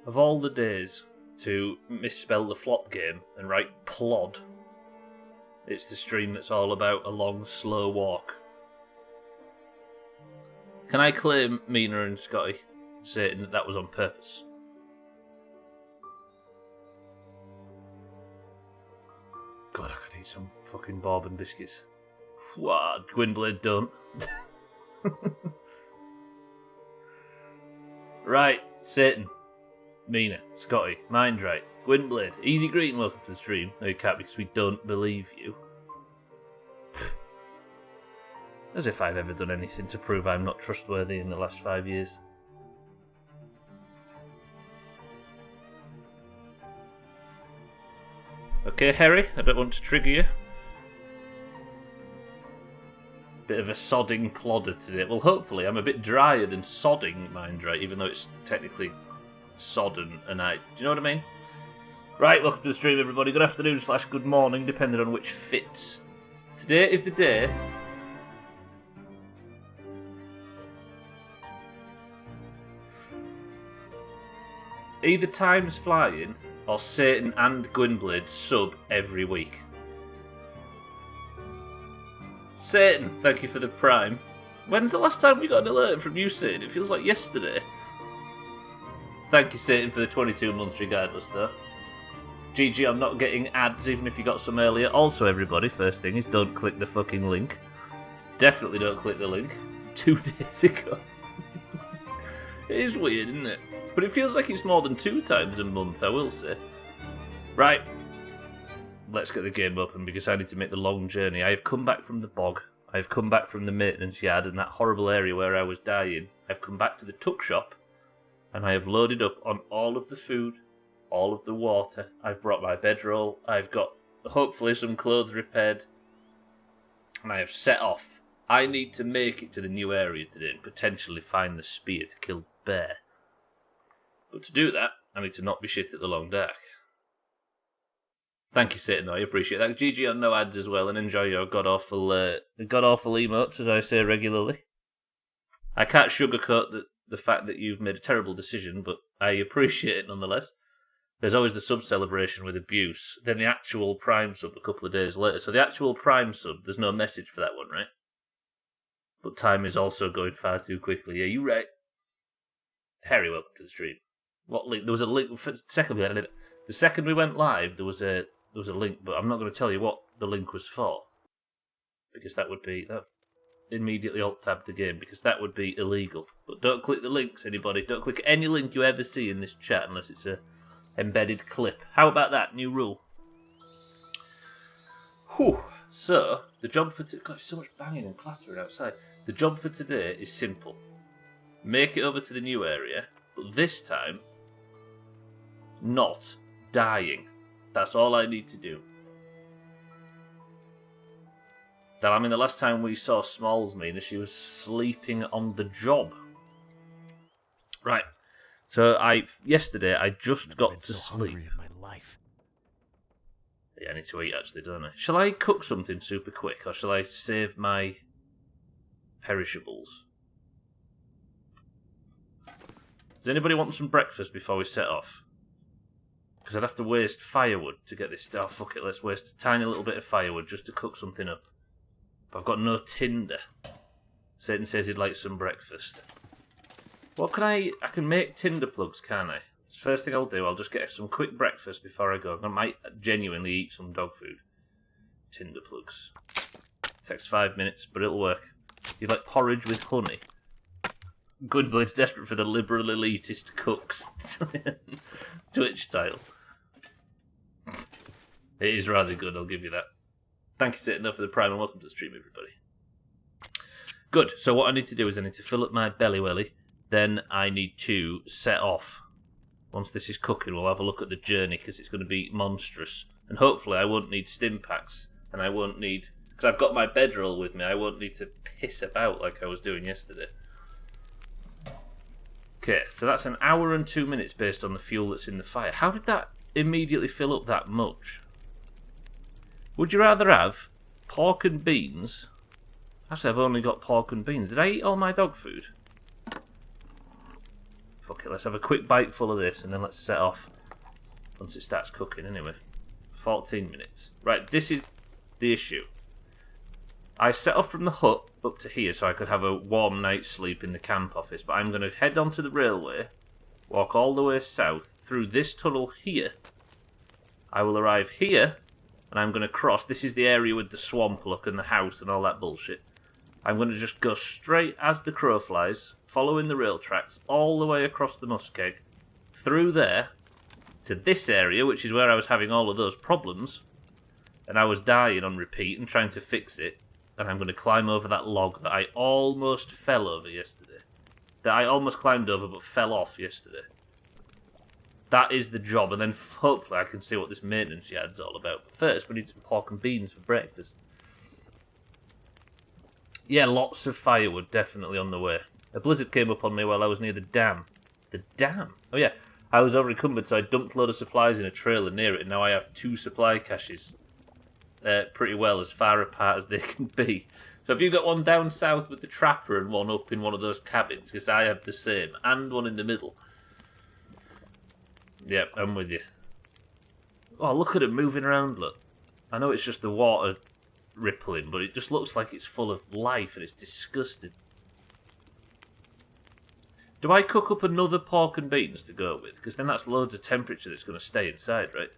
Of all the days to misspell the flop game and write plod, it's the stream that's all about a long, slow walk. Can I claim, Mina and Scotty, saying that was on purpose? God, I could eat some fucking bourbon biscuits. What? Gwynblade don't. Right, Satan, Mina, Scotty, mind right, Gwynblade, easy greeting, welcome to the stream. No, you can't because we don't believe you. As if I've ever done anything to prove I'm not trustworthy in the last 5 years. Okay, Harry, I don't want to trigger you. Bit of a sodding plodder today. Well, hopefully I'm a bit drier than sodding, mind right, even though it's technically sodden and I... Do you know what I mean? Right, welcome to the stream, everybody. Good afternoon / good morning, depending on which fits. Today is the day... Either Time's flying, or Satan and Gwynblade sub every week. Satan, thank you for the prime. When's the last time we got an alert from you, Satan? It feels like yesterday. Thank you, Satan, for the 22 months regardless, though. GG, I'm not getting ads even if you got some earlier. Also, everybody, first thing is don't click the fucking link. Definitely don't click the link. 2 days ago. It is weird, isn't it? But it feels like it's more than 2 times a month, I will say. Right. Let's get the game open because I need to make the long journey. I have come back from the bog. I have come back from the maintenance yard and that horrible area where I was dying. I've come back to the tuck shop and I have loaded up on all of the food, all of the water. I've brought my bedroll. I've got hopefully some clothes repaired. And I have set off. I need to make it to the new area today and potentially find the spear to kill bear. But to do that, I need to not be shit at the long dark. Thank you, Satan, though. I appreciate that. GG on no ads as well, and enjoy your god-awful emotes, as I say regularly. I can't sugarcoat the fact that you've made a terrible decision, but I appreciate it nonetheless. There's always the sub-celebration with abuse, then the actual Prime sub a couple of days later. So the actual Prime sub, there's no message for that one, right? But time is also going far too quickly. Yeah, you're right. Harry, welcome to the stream. What link? There was a link. The second we went live, there was a link, but I'm not going to tell you what the link was for, because that immediately alt-tab the game, because that would be illegal. But don't click the links, anybody. Don't click any link you ever see in this chat unless it's a embedded clip. How about that? New rule. Whew. So, the job for today... God, so much banging and clattering outside. The job for today is simple. Make it over to the new area, but this time, not dying. That's all I need to do. The last time we saw Smalls, Mina, she was sleeping on the job. Right. So yesterday I just got to sleep. In my life. Yeah, I need to eat actually, don't I? Shall I cook something super quick, or shall I save my perishables? Does anybody want some breakfast before we set off? Because I'd have to waste firewood to get this. Oh, fuck it, let's waste a tiny little bit of firewood just to cook something up. But I've got no tinder. Satan says he'd like some breakfast. What can I can make tinder plugs, can't I? It's the first thing I'll do. I'll just get some quick breakfast before I go. I might genuinely eat some dog food. Tinder plugs. Takes 5 minutes, but it'll work. You like porridge with honey? Gwynblade's desperate for the liberal elitist cooks Twitch title. It is rather good, I'll give you that. Thank you, Satan, for the prime, and welcome to the stream, everybody. Good, so what I need to do is I need to fill up my belly welly, then I need to set off. Once this is cooking, we'll have a look at the journey, because it's going to be monstrous. And hopefully I won't need stim packs, and I won't need... Because I've got my bedroll with me, I won't need to piss about like I was doing yesterday. Okay, so that's an hour and 2 minutes based on the fuel that's in the fire. How did that immediately fill up that much? Would you rather have pork and beans? Actually, I've only got pork and beans. Did I eat all my dog food? Fuck it, let's have a quick bite full of this and then let's set off once it starts cooking anyway. 14 minutes. Right, this is the issue. I set off from the hut up to here so I could have a warm night's sleep in the camp office, but I'm going to head onto the railway, walk all the way south through this tunnel here. I will arrive here, and I'm going to cross. This is the area with the swamp look and the house and all that bullshit. I'm going to just go straight as the crow flies, following the rail tracks, all the way across the muskeg, through there, to this area, which is where I was having all of those problems, and I was dying on repeat and trying to fix it, and I'm going to climb over that log that I almost fell over yesterday. That I almost climbed over but fell off yesterday. That is the job, and then hopefully I can see what this maintenance yard's all about. But first, we need some pork and beans for breakfast. Yeah, lots of firewood definitely on the way. A blizzard came up on me while I was near the dam. The dam? Oh yeah, I was over encumbered, so I dumped a load of supplies in a trailer near it, and now I have 2 supply caches. Pretty well, as far apart as they can be. So have you got one down south with the trapper and one up in one of those cabins? Because I have the same, and one in the middle. Yep, I'm with you. Oh, look at it moving around, look. I know it's just the water rippling, but it just looks like it's full of life and it's disgusting. Do I cook up another pork and beans to go with? Because then that's loads of temperature that's going to stay inside, right?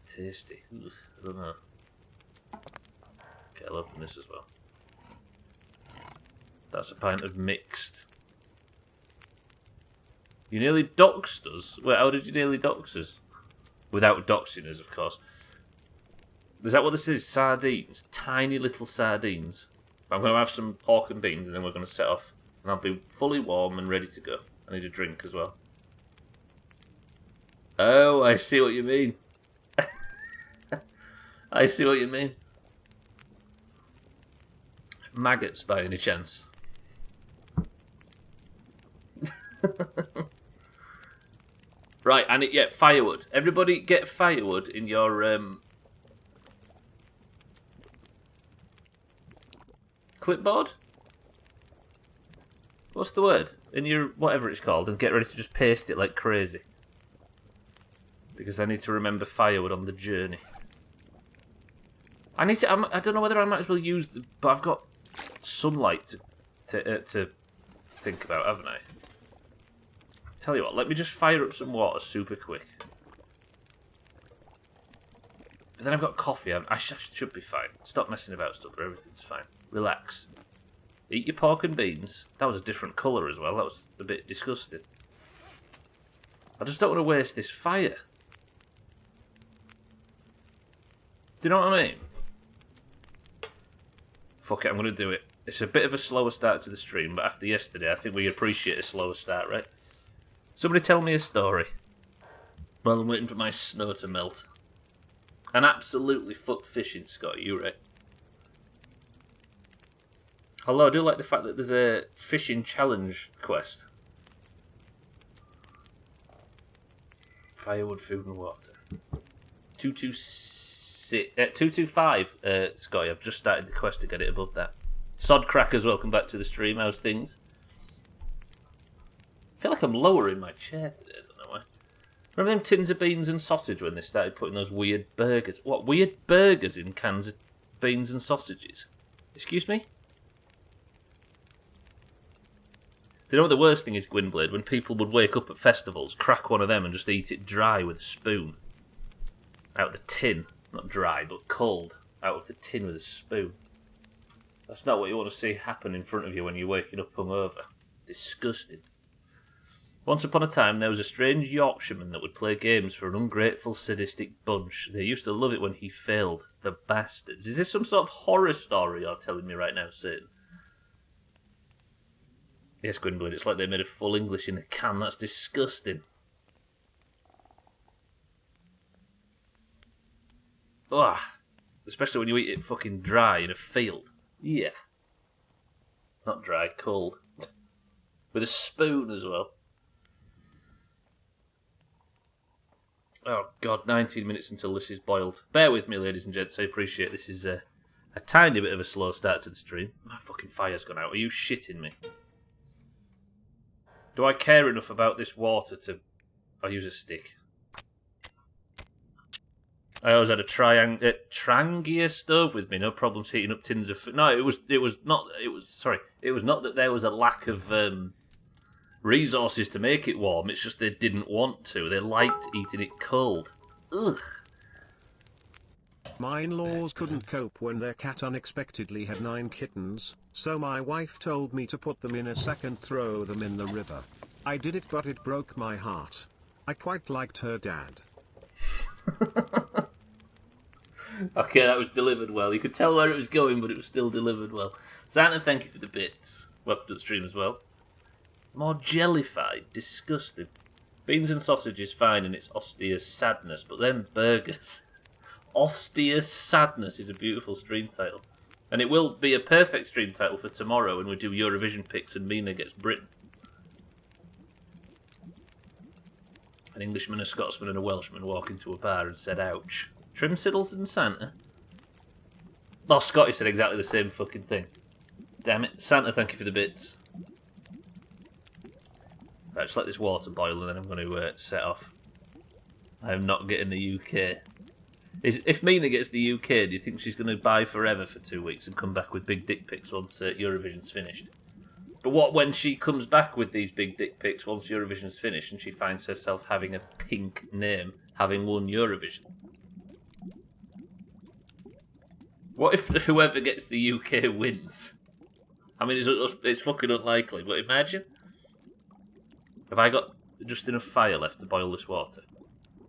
Tasty. Ugh, I don't know. Okay, I'll open this as well. That's a pint of mixed. You nearly doxed us? Wait, how did you nearly dox us? Without doxing us, of course. Is that what this is? Sardines. Tiny little sardines. I'm going to have some pork and beans and then we're going to set off. And I'll be fully warm and ready to go. I need a drink as well. Oh, I see what you mean. I see what you mean. Maggots, by any chance? Right, and firewood. Everybody get firewood in your clipboard? What's the word? In your whatever it's called, and get ready to just paste it like crazy. Because I need to remember firewood on the journey. I don't know whether I might as well use but I've got sunlight to think about, haven't I? Tell you what, let me just fire up some water super quick. But then I've got coffee. I should be fine. Stop messing about, Stubbler. Everything's fine. Relax. Eat your pork and beans. That was a different colour as well. That was a bit disgusting. I just don't want to waste this fire. Do you know what I mean? Fuck it, I'm going to do it. It's a bit of a slower start to the stream, but after yesterday, I think we appreciate a slower start, right? Somebody tell me a story. While I'm waiting for my snow to melt. An absolutely fucked fishing, Scott, you right? Although I do like the fact that there's a fishing challenge quest. Firewood, food and water. 225, Scotty, I've just started the quest to get it above that. Sodcrackers, welcome back to the stream. How's things? I feel like I'm lower in my chair today, I don't know why. Remember them tins of beans and sausage when they started putting those weird burgers? What, weird burgers in cans of beans and sausages? Excuse me? Do you know what the worst thing is, Gwynblade? When people would wake up at festivals, crack one of them and just eat it dry with a spoon. Out of the tin. Not dry, but cold. Out of the tin with a spoon. That's not what you want to see happen in front of you when you're waking up hungover. Disgusting. Once upon a time, there was a strange Yorkshireman that would play games for an ungrateful, sadistic bunch. They used to love it when he failed. The bastards. Is this some sort of horror story you're telling me right now, Satan? Yes, Gwynblade, it's like they made a full English in a can. That's disgusting. Ugh. Especially when you eat it fucking dry in a field. Yeah. Not dry, cold. With a spoon as well. Oh god, 19 minutes until this is boiled. Bear with me, ladies and gents, I appreciate this is a tiny bit of a slow start to the stream. My fucking fire's gone out. Are you shitting me? Do I care enough about this water to... I'll use a stick. I always had a Trangia stove with me, no problems heating up tins of food. No, it was not that there was a lack of resources to make it warm, it's just they didn't want to. They liked eating it cold. Ugh. My in-laws couldn't cope when their cat unexpectedly had 9 kittens, so my wife told me to put them in a sack and throw them in the river. I did it, but it broke my heart. I quite liked her dad. Okay, that was delivered well. You could tell where it was going, but it was still delivered well. Santa, thank you for the bits. Welcome to the stream as well. More jellified. Disgusting. Beans and sausage is fine, and it's austere sadness, but then burgers. Austere sadness is a beautiful stream title. And it will be a perfect stream title for tomorrow when we do Eurovision picks and Mina gets Britain. An Englishman, a Scotsman and a Welshman walk into a bar and said, ouch. Trim Siddles and Santa? Oh, Scotty said exactly the same fucking thing. Damn it. Santa, thank you for the bits. Right, just let this water boil and then I'm going to set off. I am not getting the UK. If Mina gets the UK, do you think she's going to buy forever for 2 weeks and come back with big dick pics once Eurovision's finished? But what when she comes back with these big dick pics once Eurovision's finished and she finds herself having a pink name, having won Eurovision? What if whoever gets the UK wins? I mean, it's fucking unlikely, but imagine. Have I got just enough fire left to boil this water?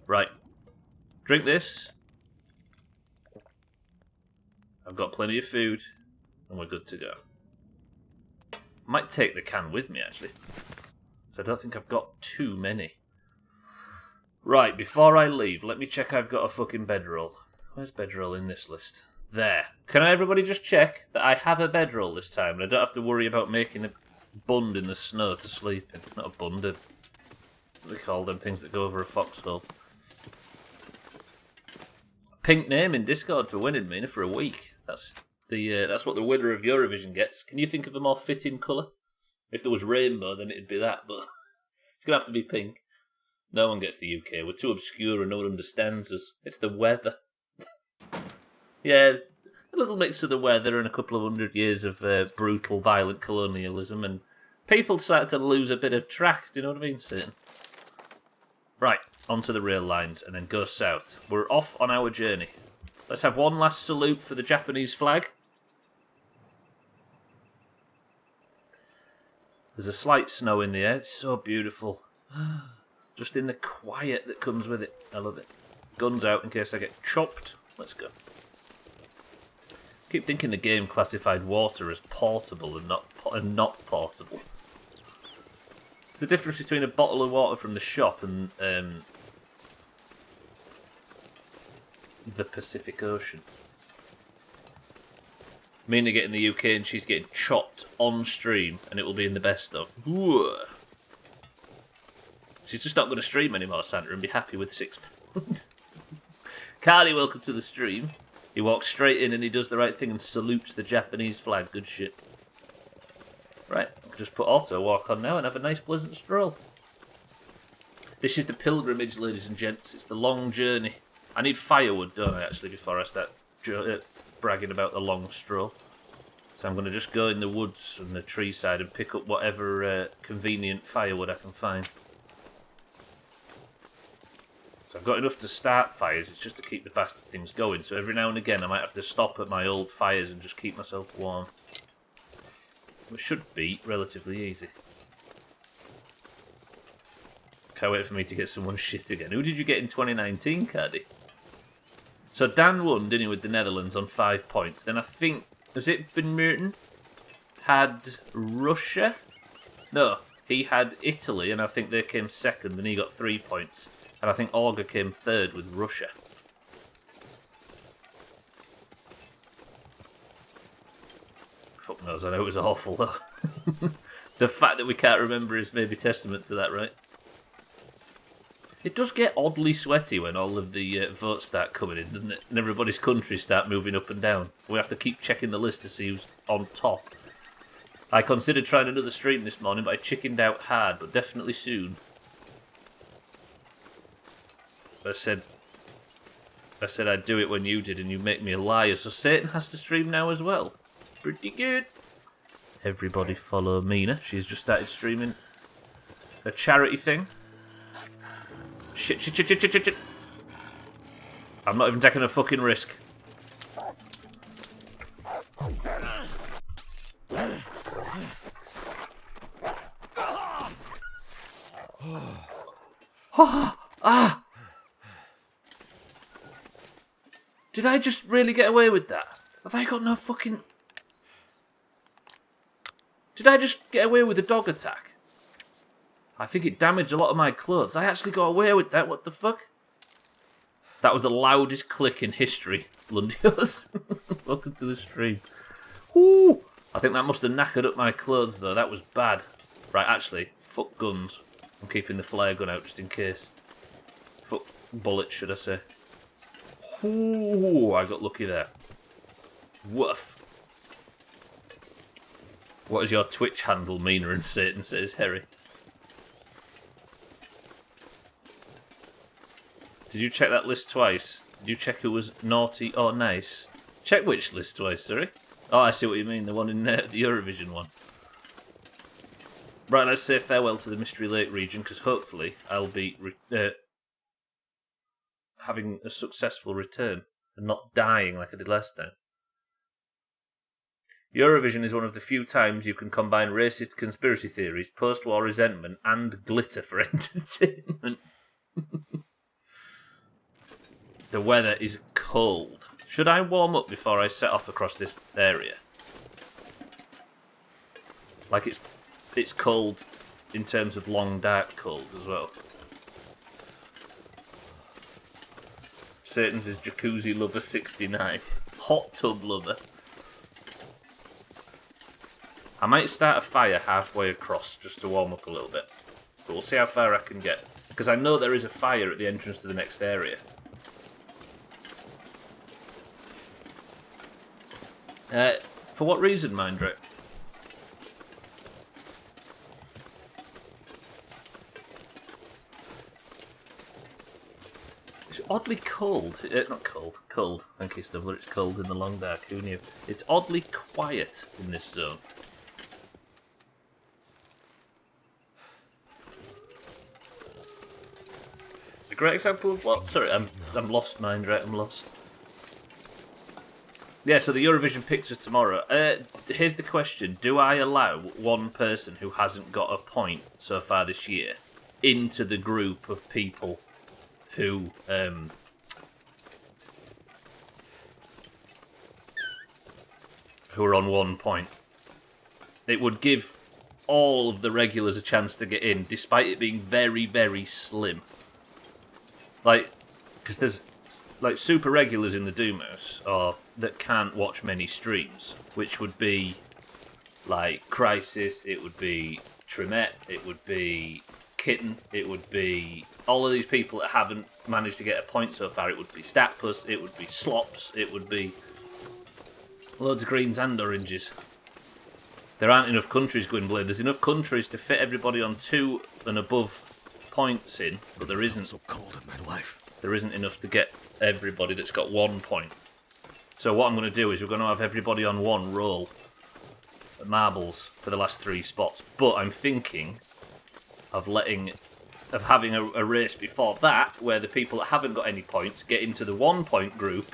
Right. Drink this. I've got plenty of food, and we're good to go. Might take the can with me, actually. So I don't think I've got too many. Right, before I leave, let me check I've got a fucking bedroll. Where's bedroll in this list? There. Can everybody just check that I have a bedroll this time, and I don't have to worry about making a bund in the snow to sleep in? Not a bund, what do they call them things that go over a foxhole? Pink name in Discord for winning, Mina, for a week. That's what the winner of Eurovision gets. Can you think of a more fitting colour? If there was rainbow, then it'd be that, but it's going to have to be pink. No one gets the UK. We're too obscure and no one understands us. It's the weather. Yeah, a little mix of the weather and a couple of 100 years of brutal, violent colonialism, and people started to lose a bit of track, do you know what I mean, Satan? Right, onto the rail lines, and then go south. We're off on our journey. Let's have one last salute for the Japanese flag. There's a slight snow in the air. It's so beautiful. Just in the quiet that comes with it. I love it. Guns out in case I get chopped. Let's go. I keep thinking the game classified water as portable and not portable. It's the difference between a bottle of water from the shop and the Pacific Ocean. Mina getting the UK and she's getting chopped on stream and it will be in the best of. Ooh. She's just not going to stream anymore, Santa, and be happy with £6. Carly, welcome to the stream. He walks straight in and he does the right thing and salutes the Japanese flag. Good shit. Right, I'll just put auto walk on now and have a nice pleasant stroll. This is the pilgrimage, ladies and gents. It's the long journey. I need firewood, don't I, actually, before I start bragging about the long stroll. So I'm going to just go in the woods and the tree side and pick up whatever convenient firewood I can find. So I've got enough to start fires, it's just to keep the bastard things going. So every now and again I might have to stop at my old fires and just keep myself warm. Which should be relatively easy. Can't wait for me to get someone shit again. Who did you get in 2019, Caddy? So Dan won, didn't he, with the Netherlands on 5 points. Then I think, was it Wintermute? Had Russia? No, he had Italy, and I think they came second, and he got 3 points. And I think Auga came third with Russia. Fuck knows, I know it was awful though. The fact that we can't remember is maybe testament to that, right? It does get oddly sweaty when all of the votes start coming in, doesn't it? And everybody's countries start moving up and down. We have to keep checking the list to see who's on top. I considered trying another stream this morning, but I chickened out hard, but definitely soon. I said I'd do it when you did, and you make me a liar, so Satan has to stream now as well. Pretty good. Everybody follow Mina. She's just started streaming a charity thing. Shit. I'm not even taking a fucking risk. Ah! Did I just really get away with that? Have I got no fucking... Did I just get away with a dog attack? I think it damaged a lot of my clothes. I actually got away with that. What the fuck? That was the loudest click in history, Lundios. Welcome to the stream. Whoo! I think that must have knackered up my clothes, though. That was bad. Right, actually, fuck guns. I'm keeping the flare gun out just in case. Fuck bullets, should I say. Ooh, I got lucky there. Woof. What is your Twitch handle, Mina and Satan, says Harry. Did you check that list twice? Did you check who was naughty or nice? Check which list twice, sorry? Oh, I see what you mean, the one in the Eurovision one. Right, let's say farewell to the Mystery Lake region, because hopefully I'll be having a successful return and not dying like I did last time. Eurovision is one of the few times you can combine racist conspiracy theories, post-war resentment, and glitter for entertainment. The weather is cold. Should I warm up before I set off across this area? Like it's cold in terms of long dark cold as well. Satan's is Jacuzzi Lover 69. Hot Tub Lover. I might start a fire halfway across just to warm up a little bit. But we'll see how far I can get. Because I know there is a fire at the entrance to the next area. For what reason, Mindrick? It's oddly cold. Not cold. Cold. Thank you, Stubbler. It's cold in the long dark. Who knew? It's oddly quiet in this zone. A great example of what? Sorry, I'm lost, Mindrick. I'm lost. Yeah, so the Eurovision picture tomorrow. Here's the question. Do I allow one person who hasn't got a point so far this year into the group of people who are on 1 point? It would give all of the regulars a chance to get in, despite it being very, very slim. Like, because there's like super regulars in the Doomhaus or that can't watch many streams, which would be like Crisis, it would be Trimette, it would be Kitten, it would be all of these people that haven't managed to get a point so far. It would be Statpus, it would be Slops, it would be loads of greens and oranges. There aren't enough countries, Gwynblade. There's enough countries to fit everybody on 2 and above points in, but there isn't. So cold in my life. There isn't enough to get everybody that's got 1 point. So what I'm going to do is we're going to have everybody on 1 roll at marbles for the last 3 spots. But I'm thinking of having a race before that where the people that haven't got any points get into the 1 point group,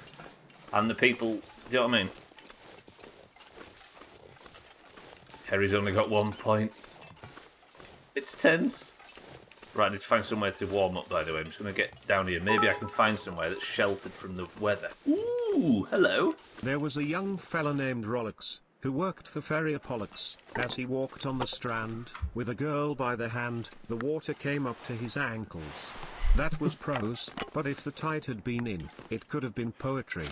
and the people, do you know what I mean? Kerry's only got 1 point. It's tense. Right, I need to find somewhere to warm up, by the way. I'm just going to get down here. Maybe I can find somewhere that's sheltered from the weather. Ooh, hello. There was a young fella named Rolex, who worked for Ferrier Pollux. As he walked on the strand, with a girl by the hand, the water came up to his ankles. That was prose, but if the tide had been in, it could have been poetry.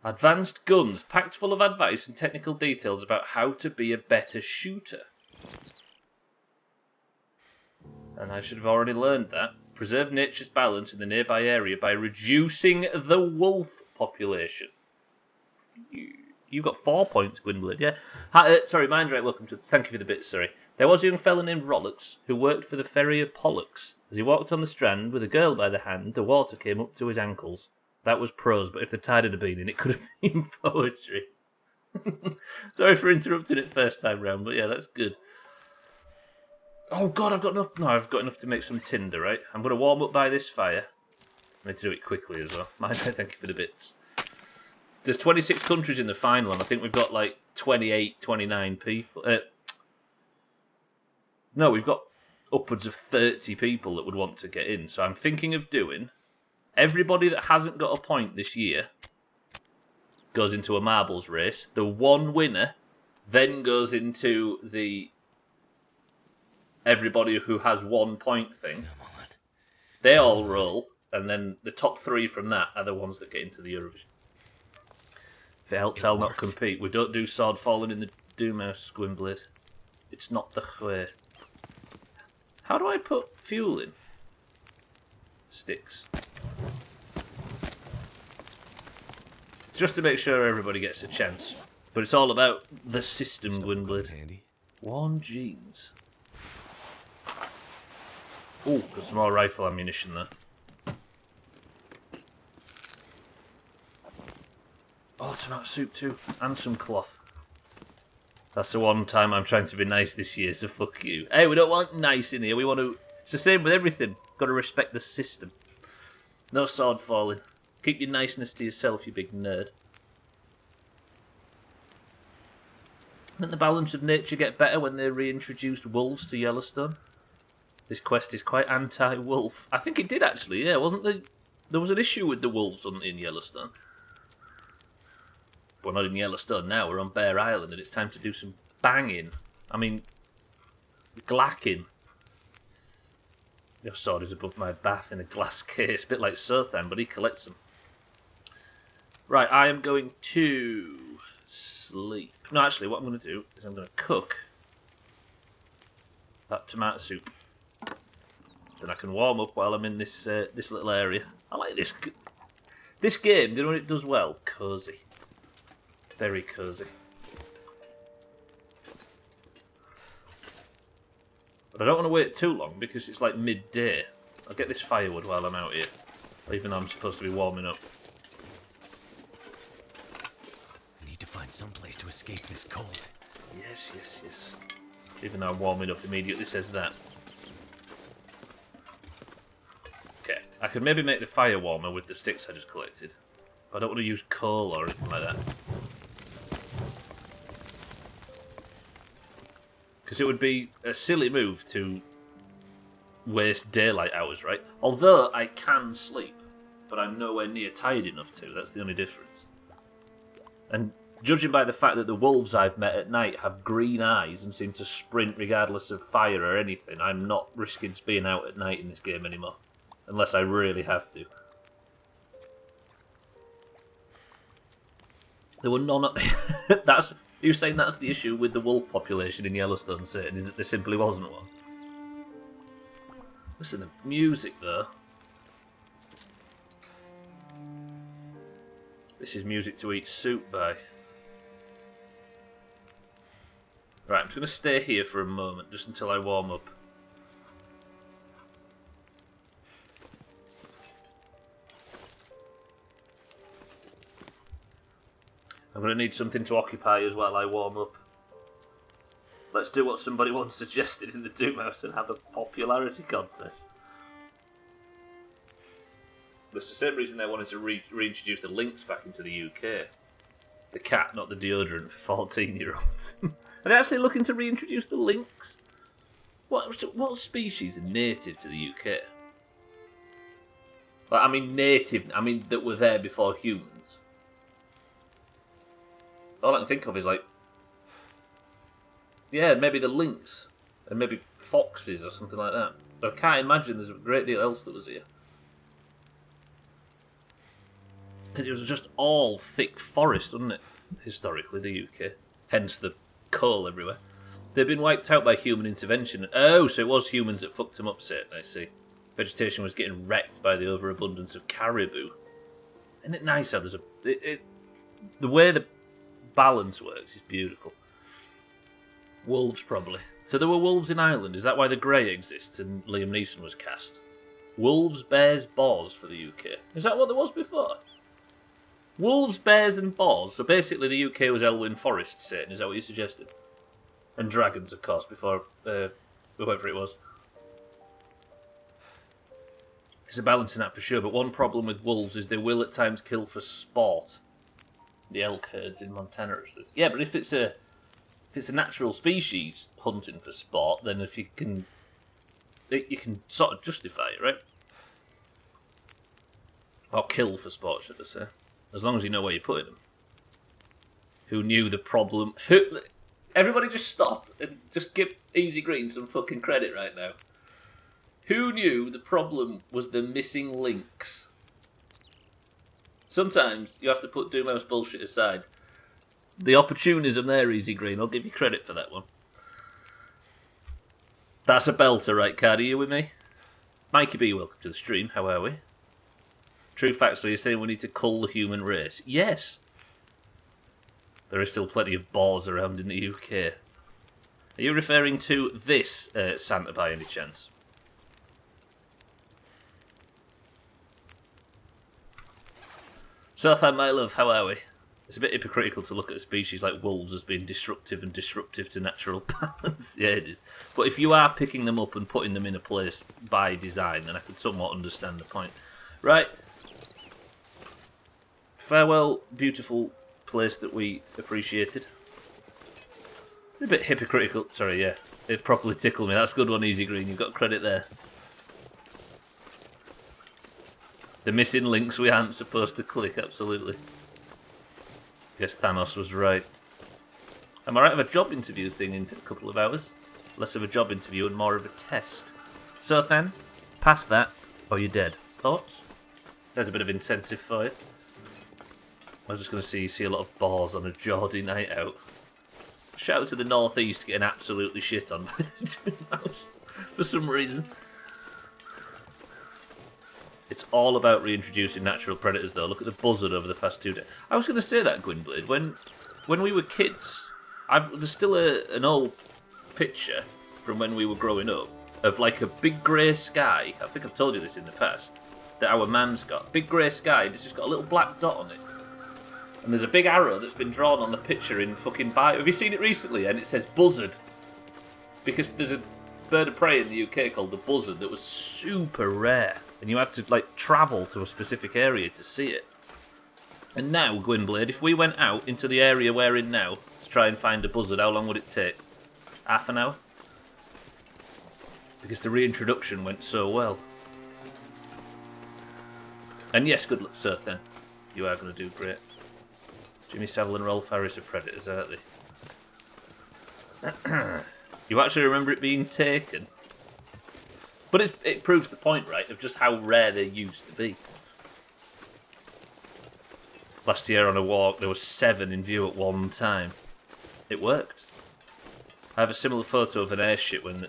Advanced guns, packed full of advice and technical details about how to be a better shooter. And I should have already learned that. Preserve nature's balance in the nearby area by reducing the wolf population. You've got 4 points, Gwynblade, yeah. Sorry, Mindray, welcome to... Thank you for the bits, sorry. There was a young fellow named Rollocks who worked for the ferry of Pollux. As he walked on the strand with a girl by the hand, the water came up to his ankles. That was prose, but if the tide had been in, it could have been poetry. Sorry for interrupting it first time round, but yeah, that's good. Oh god, I've got enough. No, I've got enough to make some tinder, right? I'm going to warm up by this fire. I need to do it quickly as well. Thank you for the bits. There's 26 countries in the final, and I think we've got like 28, 29 people. No, we've got upwards of 30 people that would want to get in. So I'm thinking of doing everybody that hasn't got a point this year goes into a marbles race. The one winner then goes into the everybody who has 1 point thing. Come on. They all roll, and then the top 3 from that are the ones that get into the Eurovision. If it helps, I'll not compete. We don't do sword falling in the Doomhaus, Gwynblade. It's not the way. How do I put fuel in? Sticks. Just to make sure everybody gets a chance. But it's all about the system, Gwynblade. Worn jeans. Oh, got some more rifle ammunition there. Oh, tomato soup too. And some cloth. That's the one time I'm trying to be nice this year, so fuck you. Hey, we don't want nice in here. We want to... It's the same with everything. Got to respect the system. No sword falling. Keep your niceness to yourself, you big nerd. Didn't the balance of nature get better when they reintroduced wolves to Yellowstone? This quest is quite anti-wolf. I think it did actually, yeah. Wasn't there... There was an issue with the wolves in Yellowstone. We're not in Yellowstone now, we're on Bear Island, and it's time to do some banging. I mean, glacking. Your sword is above my bath in a glass case, a bit like Sothan, but he collects them. Right, I am going to sleep. No, actually, what I'm going to do is I'm going to cook that tomato soup. Then I can warm up while I'm in this this little area. I like this. This game, do you know what it does well? Cosy. Very cosy. But I don't want to wait too long because it's like midday. I'll get this firewood while I'm out here. Even though I'm supposed to be warming up. I need to find some place to escape this cold. Yes, yes, yes. Even though I'm warming up immediately says that. Okay, I could maybe make the fire warmer with the sticks I just collected. But I don't want to use coal or anything like that. Because it would be a silly move to waste daylight hours, right? Although I can sleep, but I'm nowhere near tired enough to. That's the only difference. And judging by the fact that the wolves I've met at night have green eyes and seem to sprint regardless of fire or anything, I'm not risking being out at night in this game anymore. Unless I really have to. There were none... That's... You're saying that's the issue with the wolf population in Yellowstone, Satan, is that there simply wasn't one? Listen, the music, though. This is music to eat soup by. Right, I'm just going to stay here for a moment, just until I warm up. I'm going to need something to occupy us while I warm up. Let's do what somebody once suggested in the Doomhaus and have a popularity contest. That's the same reason they wanted to reintroduce the Lynx back into the UK. The cat, not the deodorant for 14-year-olds. Are they actually looking to reintroduce the Lynx? What species are native to the UK? Well, I mean native, I mean that were there before humans. All I can think of is like, yeah, maybe the lynx, and maybe foxes or something like that. But I can't imagine there's a great deal else that was here. It was just all thick forest, wasn't it? Historically, the UK. Hence the coal everywhere. They've been wiped out by human intervention. Oh, so it was humans that fucked them up, Satan, I see. Vegetation was getting wrecked by the overabundance of caribou. Isn't it nice how there's a... the way the balance works is beautiful. Wolves, probably. So there were wolves in Ireland. Is that why the Grey exists and Liam Neeson was cast? Wolves, bears, boars for the UK. Is that what there was before? Wolves, bears and boars. So basically the UK was Elwyn Forest, Satan. Is that what you suggested? And dragons, of course, before whoever it was. It's a balancing act for sure, but one problem with wolves is they will at times kill for sport. The elk herds in Montana. Yeah, but if it's a natural species hunting for sport, then if you can sort of justify it, right? Or kill for sport, should I say? As long as you know where you're putting them. Who knew the problem? Everybody just stop and just give Easy Green some fucking credit right now. Who knew the problem was the missing links? Sometimes you have to put Doomhaus bullshit aside. The opportunism there, Easy Green. I'll give you credit for that one. That's a belter, right, Card? Are you with me? Mikey B, welcome to the stream. How are we? True facts, so you're saying we need to cull the human race? Yes. There is still plenty of boars around in the UK. Are you referring to this Santa by any chance? Southhand, my love, how are we? It's a bit hypocritical to look at a species like wolves as being destructive and disruptive to natural balance. Yeah, it is. But if you are picking them up and putting them in a place by design, then I could somewhat understand the point. Right. Farewell, beautiful place that we appreciated. A bit hypocritical. Sorry, yeah. It properly tickled me. That's a good one, Easy Green. You've got credit there. The missing links we aren't supposed to click, absolutely. Guess Thanos was right. I'm alright with a job interview thing in a couple of hours. Less of a job interview and more of a test. So then, pass that, or you're dead. Thoughts? There's a bit of incentive for you. I was just going to see a lot of boars on a Geordie night out. Shout out to the North East getting absolutely shit on by the Doomhaus for some reason. It's all about reintroducing natural predators, though. Look at the buzzard over the past 2 days. I was going to say that, Gwynblade. When we were kids, there's still an old picture from when we were growing up of like a big grey sky. I think I've told you this in the past. That our mum's got. Big grey sky, and it's just got a little black dot on it. And there's a big arrow that's been drawn on the picture in fucking bio. Have you seen it recently? And it says buzzard. Because there's a bird of prey in the UK called the buzzard that was super rare. And you had to, like, travel to a specific area to see it. And now, Gwynblade, if we went out into the area we're in now to try and find a buzzard, how long would it take? Half an hour? Because the reintroduction went so well. And yes, good luck, sir, then. You are going to do great. Jimmy Savile and Rolf Harris are predators, aren't they? You actually remember it being taken? But it proves the point, right, of just how rare they used to be. Last year on a walk, there were 7 in view at one time. It worked. I have a similar photo of an airship when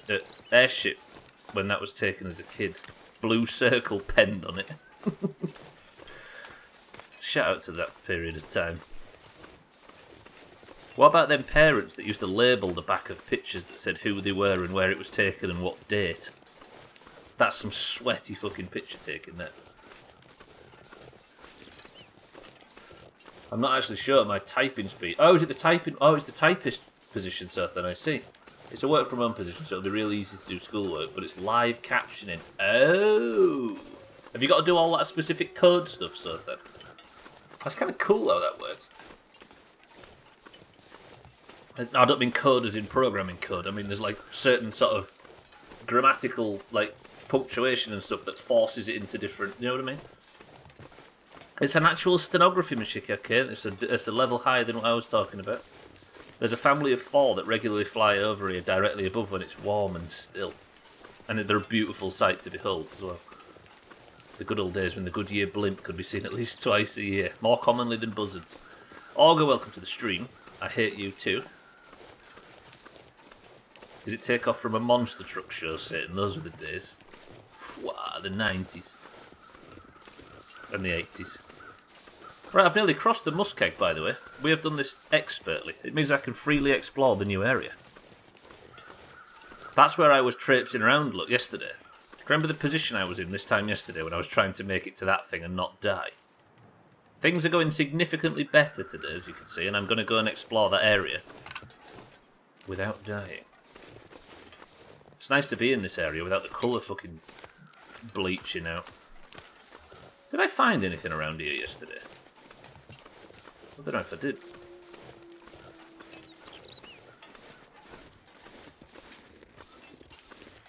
that was taken as a kid. Blue circle penned on it. Shout out to that period of time. What about them parents that used to label the back of pictures that said who they were and where it was taken and what date? That's some sweaty fucking picture taking there. I'm not actually sure my typing speed. Oh, is it the typing? Oh, it's the typist position, so then I see. It's a work from home position, so it'll be real easy to do schoolwork, but it's live captioning. Oh! Have you got to do all that specific code stuff, so then? That's kind of cool how that works. I don't mean code as in programming code. I mean there's like certain sort of grammatical like punctuation and stuff that forces it into different. You know what I mean? It's an actual stenography machine, okay? It's a level higher than what I was talking about. There's a family of 4 that regularly fly over here directly above when it's warm and still, and they're a beautiful sight to behold as well. The good old days when the Goodyear blimp could be seen at least twice a year, more commonly than buzzards. Augur, welcome to the stream. I hate you too. Did it take off from a monster truck show, Satan? Those were the days. Wow, the 90s. And the 80s. Right, I've nearly crossed the muskeg, by the way. We have done this expertly. It means I can freely explore the new area. That's where I was traipsing around, look, yesterday. Remember the position I was in this time yesterday when I was trying to make it to that thing and not die? Things are going significantly better today, as you can see, and I'm going to go and explore that area without dying. It's nice to be in this area without the colour fucking bleaching out. Did I find anything around here yesterday? I don't know if I did.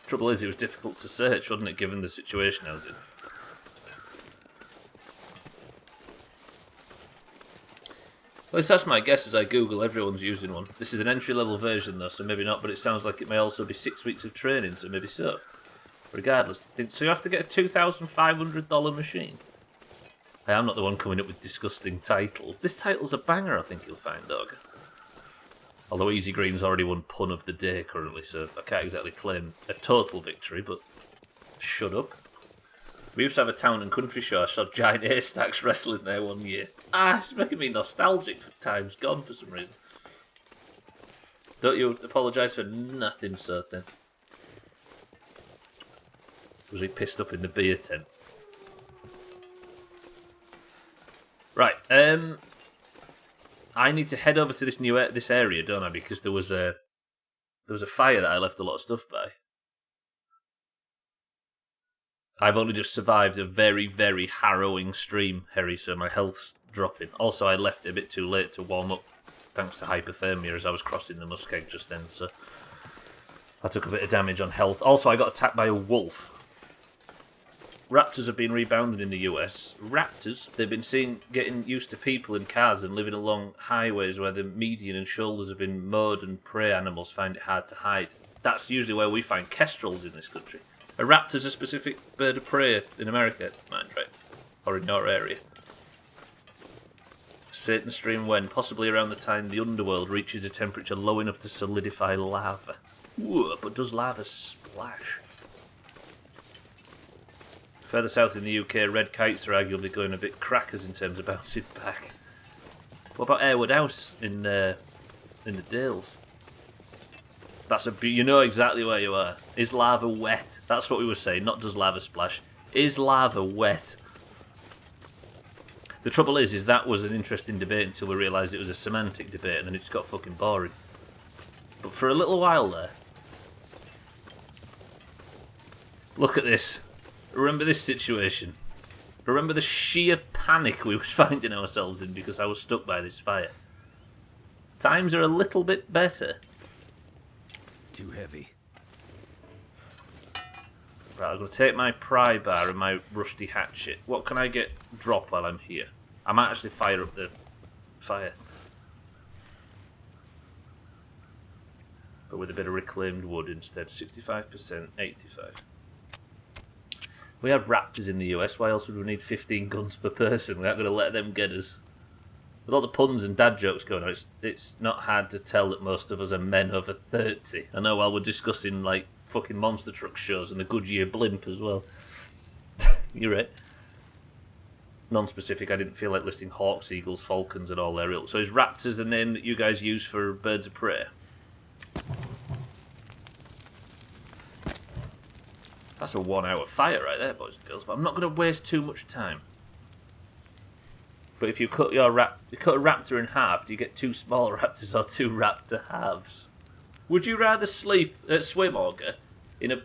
Trouble is, it was difficult to search, wasn't it, given the situation I was in? At least that's my guess as I Google, everyone's using one. This is an entry-level version though, so maybe not, but it sounds like it may also be 6 weeks of training, so maybe so. Regardless, so you have to get a $2,500 machine. Hey, I'm not the one coming up with disgusting titles. This title's a banger, I think you'll find, dog. Although Easy Green's already won pun of the day currently, so I can't exactly claim a total victory, but shut up. We used to have a town and country show. I saw Giant Haystacks wrestling there one year. It's making me nostalgic for times gone for some reason. Don't you apologise for nothing, sir, then? Was he pissed up in the beer tent? Right, I need to head over to this area, don't I? Because there was a fire that I left a lot of stuff by. I've only just survived a very, very harrowing stream, Harry, so my health's dropping. Also, I left it a bit too late to warm up, thanks to hypothermia, as I was crossing the muskeg just then, so I took a bit of damage on health. Also, I got attacked by a wolf. Raptors have been rebounding in the US. Raptors, they've been getting used to people in cars and living along highways where the median and shoulders have been mowed and prey animals find it hard to hide. That's usually where we find kestrels in this country. A raptor's a specific bird of prey in America, mind, right? Or in your area. Satan stream when? Possibly around the time the underworld reaches a temperature low enough to solidify lava. Ooh, but does lava splash? Further south in the UK, red kites are arguably going a bit crackers in terms of bouncing back. What about Airwood House in the Dales? You know exactly where you are. Is lava wet? That's what we were saying, not does lava splash. Is lava wet? The trouble is that was an interesting debate until we realised it was a semantic debate and then it just got fucking boring. But for a little while there... Look at this. Remember this situation. Remember the sheer panic we was finding ourselves in because I was stuck by this fire. Times are a little bit better. Too heavy. Right, I'm going to take my pry bar and my rusty hatchet. What can I get drop while I'm here? I might actually fire up the fire. But with a bit of reclaimed wood instead. 65%, 85%. We have raptors in the US, why else would we need 15 guns per person? We're not going to let them get us. With all the puns and dad jokes going on, it's not hard to tell that most of us are men over 30. I know while we're discussing, like, fucking monster truck shows and the Goodyear blimp as well. You're right. Non-specific, I didn't feel like listing hawks, eagles, falcons and all their ilk. So is raptors a name that you guys use for birds of prey? That's a 1 hour fire right there, boys and girls, but I'm not going to waste too much time. But if you cut a raptor in half, do you get 2 small raptors or 2 raptor halves? Would you rather swim, Auger, in a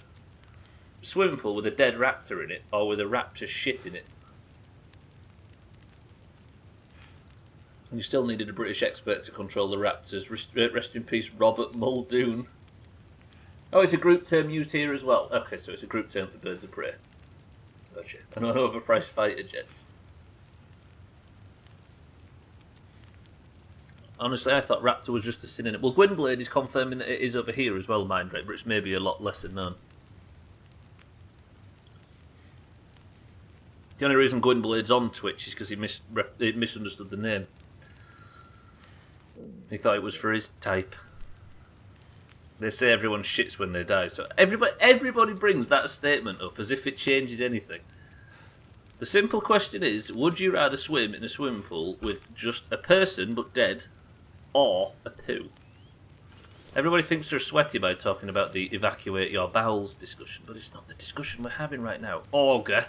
swimming pool with a dead raptor in it, or with a raptor shit in it? And you still needed a British expert to control the raptors. Rest in peace, Robert Muldoon. Oh, it's a group term used here as well. Okay, so it's a group term for birds of prey. Gotcha. And on overpriced fighter jets. Honestly, I thought raptor was just a synonym. Well, Gwynblade is confirming that it is over here as well, mind right, but it's maybe a lot lesser known. The only reason Gwynblade's on Twitch is because he misunderstood the name. He thought it was for his type. They say everyone shits when they die, so everybody brings that statement up as if it changes anything. The simple question is, would you rather swim in a swimming pool with just a person but dead, or a poo? Everybody thinks they're sweaty by talking about the evacuate your bowels discussion, but it's not the discussion we're having right now. Auger.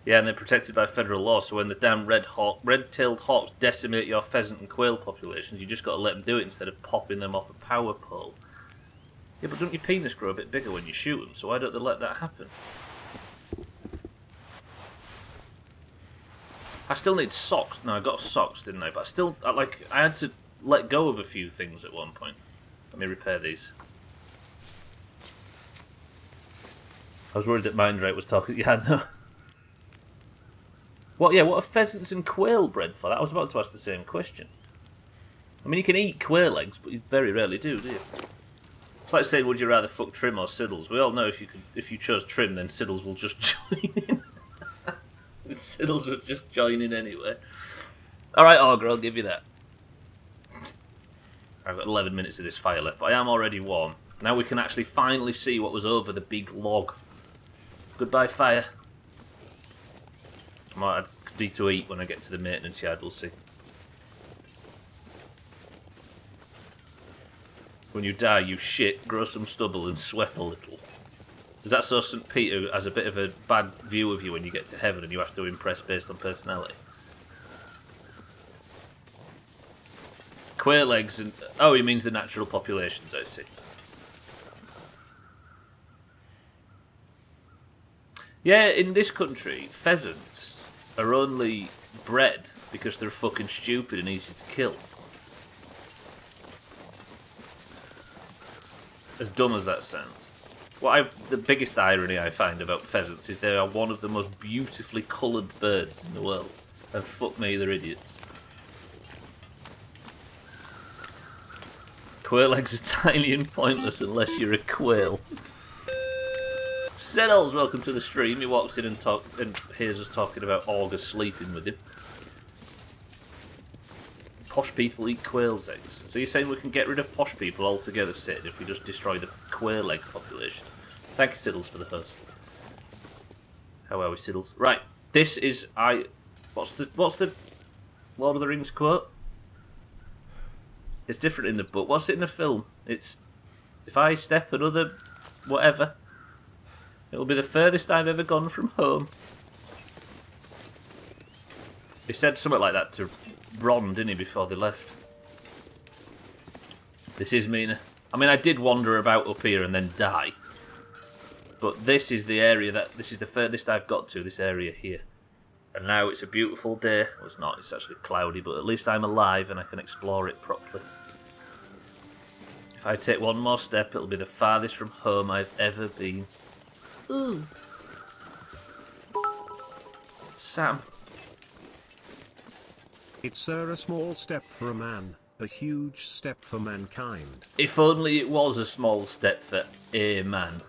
Yeah, and they're protected by federal law, so when the damn red-tailed hawks decimate your pheasant and quail populations, you just got to let them do it instead of popping them off a power pole. Yeah, but don't your penis grow a bit bigger when you shoot them, so why don't they let that happen? I still need socks. No, I got socks, didn't I? But I had to let go of a few things at one point. Let me repair these. I was worried that Mindrake was talking. Yeah, no. What are pheasants and quail bred for? I was about to ask the same question. I mean, you can eat quail eggs, but you very rarely do you? It's like saying, would you rather fuck Trim or Siddles? We all know if you chose Trim, then Siddles will just join in. Siddles would just join in anyway. Alright, Augur, I'll give you that. I've got 11 minutes of this fire left, but I am already warm. Now we can actually finally see what was over the big log. Goodbye, fire. I might need to eat when I get to the maintenance yard, we'll see. When you die, you shit, grow some stubble and sweat a little. Is that so St. Peter has a bit of a bad view of you when you get to heaven and you have to impress based on personality? Quail eggs and... Oh, he means the natural populations, I see. Yeah, in this country, pheasants are only bred because they're fucking stupid and easy to kill. As dumb as that sounds. The biggest irony I find about pheasants is they are one of the most beautifully coloured birds in the world. And fuck me, they're idiots. Quail eggs are tiny and pointless unless you're a quail. Seddles, welcome to the stream. He walks in and hears us talking about Augur sleeping with him. Posh people eat quail's eggs. So you're saying we can get rid of posh people altogether, Sid, if we just destroy the quail egg population? Thank you, Siddles, for the host. How are we, Siddles? Right, this is what's the Lord of the Rings quote? It's different in the book. What's it in the film? It's, if I step another whatever, it'll be the furthest I've ever gone from home. He said something like that to Ron, didn't he, before they left? This is Mina. I mean, I did wander about up here and then die. But this is the area this is the furthest I've got to, this area here. And now it's a beautiful day. Well, it's not, it's actually cloudy, but at least I'm alive and I can explore it properly. If I take one more step, it'll be the farthest from home I've ever been. Ooh. Sam. It's a small step for a man, a huge step for mankind. If only it was a small step for a man.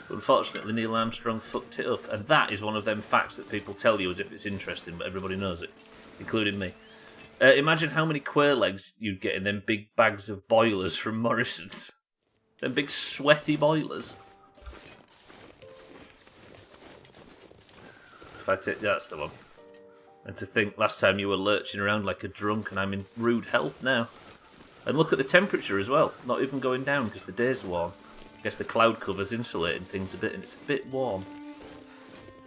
But unfortunately, Neil Armstrong fucked it up. And that is one of them facts that people tell you as if it's interesting, but everybody knows it, including me. Imagine how many quail eggs you'd get in them big bags of boilers from Morrison's. Them big sweaty boilers. If I take... That's the one. And to think last time you were lurching around like a drunk and I'm in rude health now. And look at the temperature as well. Not even going down because the day's warm. I guess the cloud cover's insulating things a bit and it's a bit warm.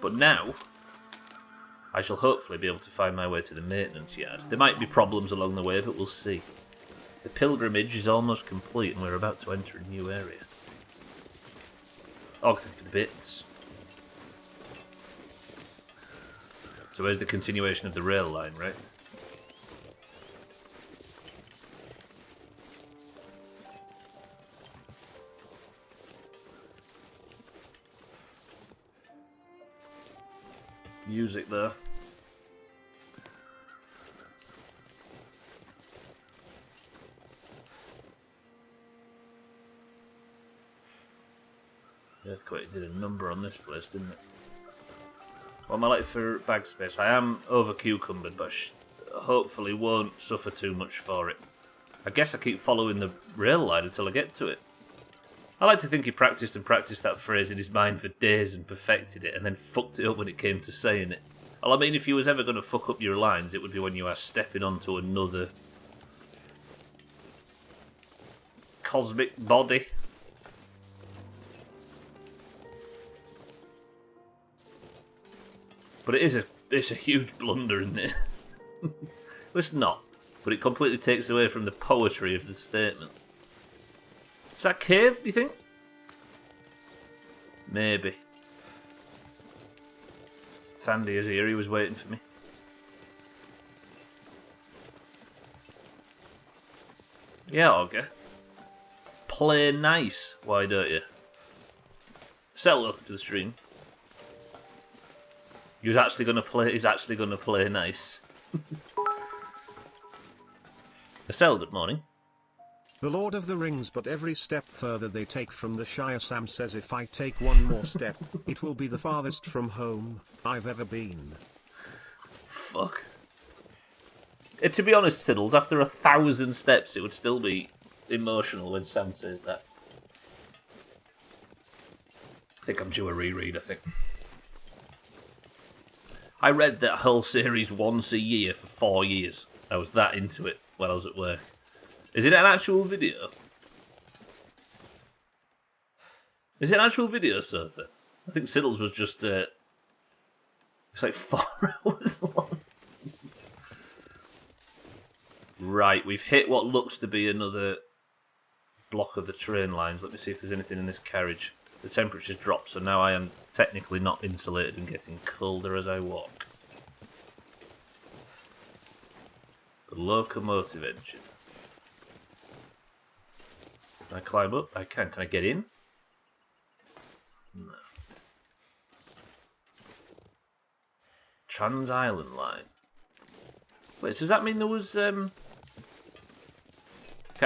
But now, I shall hopefully be able to find my way to the maintenance yard. There might be problems along the way, but we'll see. The pilgrimage is almost complete and we're about to enter a new area. Oh, thank you for the bits. So where's the continuation of the rail line, right? Music there. The earthquake did a number on this place, didn't it? What am I like for bag space? I am over cucumbered, but hopefully won't suffer too much for it. I guess I keep following the rail line until I get to it. I like to think he practiced and practiced that phrase in his mind for days and perfected it, and then fucked it up when it came to saying it. Well, I mean, if you was ever going to fuck up your lines, it would be when you are stepping onto another cosmic body. But it's a huge blunder, isn't it? Well, it's not, but it completely takes away from the poetry of the statement. Is that cave, do you think? Maybe. Fandy is here, he was waiting for me. Yeah, okay. Play nice, why don't you? Settle up to the stream. He's actually gonna play nice. Acel, good morning. The Lord of the Rings, but every step further they take from the Shire. Sam says if I take one more step, it will be the farthest from home I've ever been. Fuck. To be honest, Siddles, after 1,000 steps, it would still be emotional when Sam says that. I think I'm due a reread, I think. I read that whole series once a year for 4 years. I was that into it when I was at work. Is it an actual video? Is it an actual video, Sotha? I think Siddles was just, it's like 4 hours long. Right, we've hit what looks to be another block of the train lines. Let me see if there's anything in this carriage. The temperature's dropped, so now I am technically not insulated and getting colder as I walk. The locomotive engine. Can I climb up? I can. Can I get in? No. Trans-Island line. Wait, so does that mean there was... Can't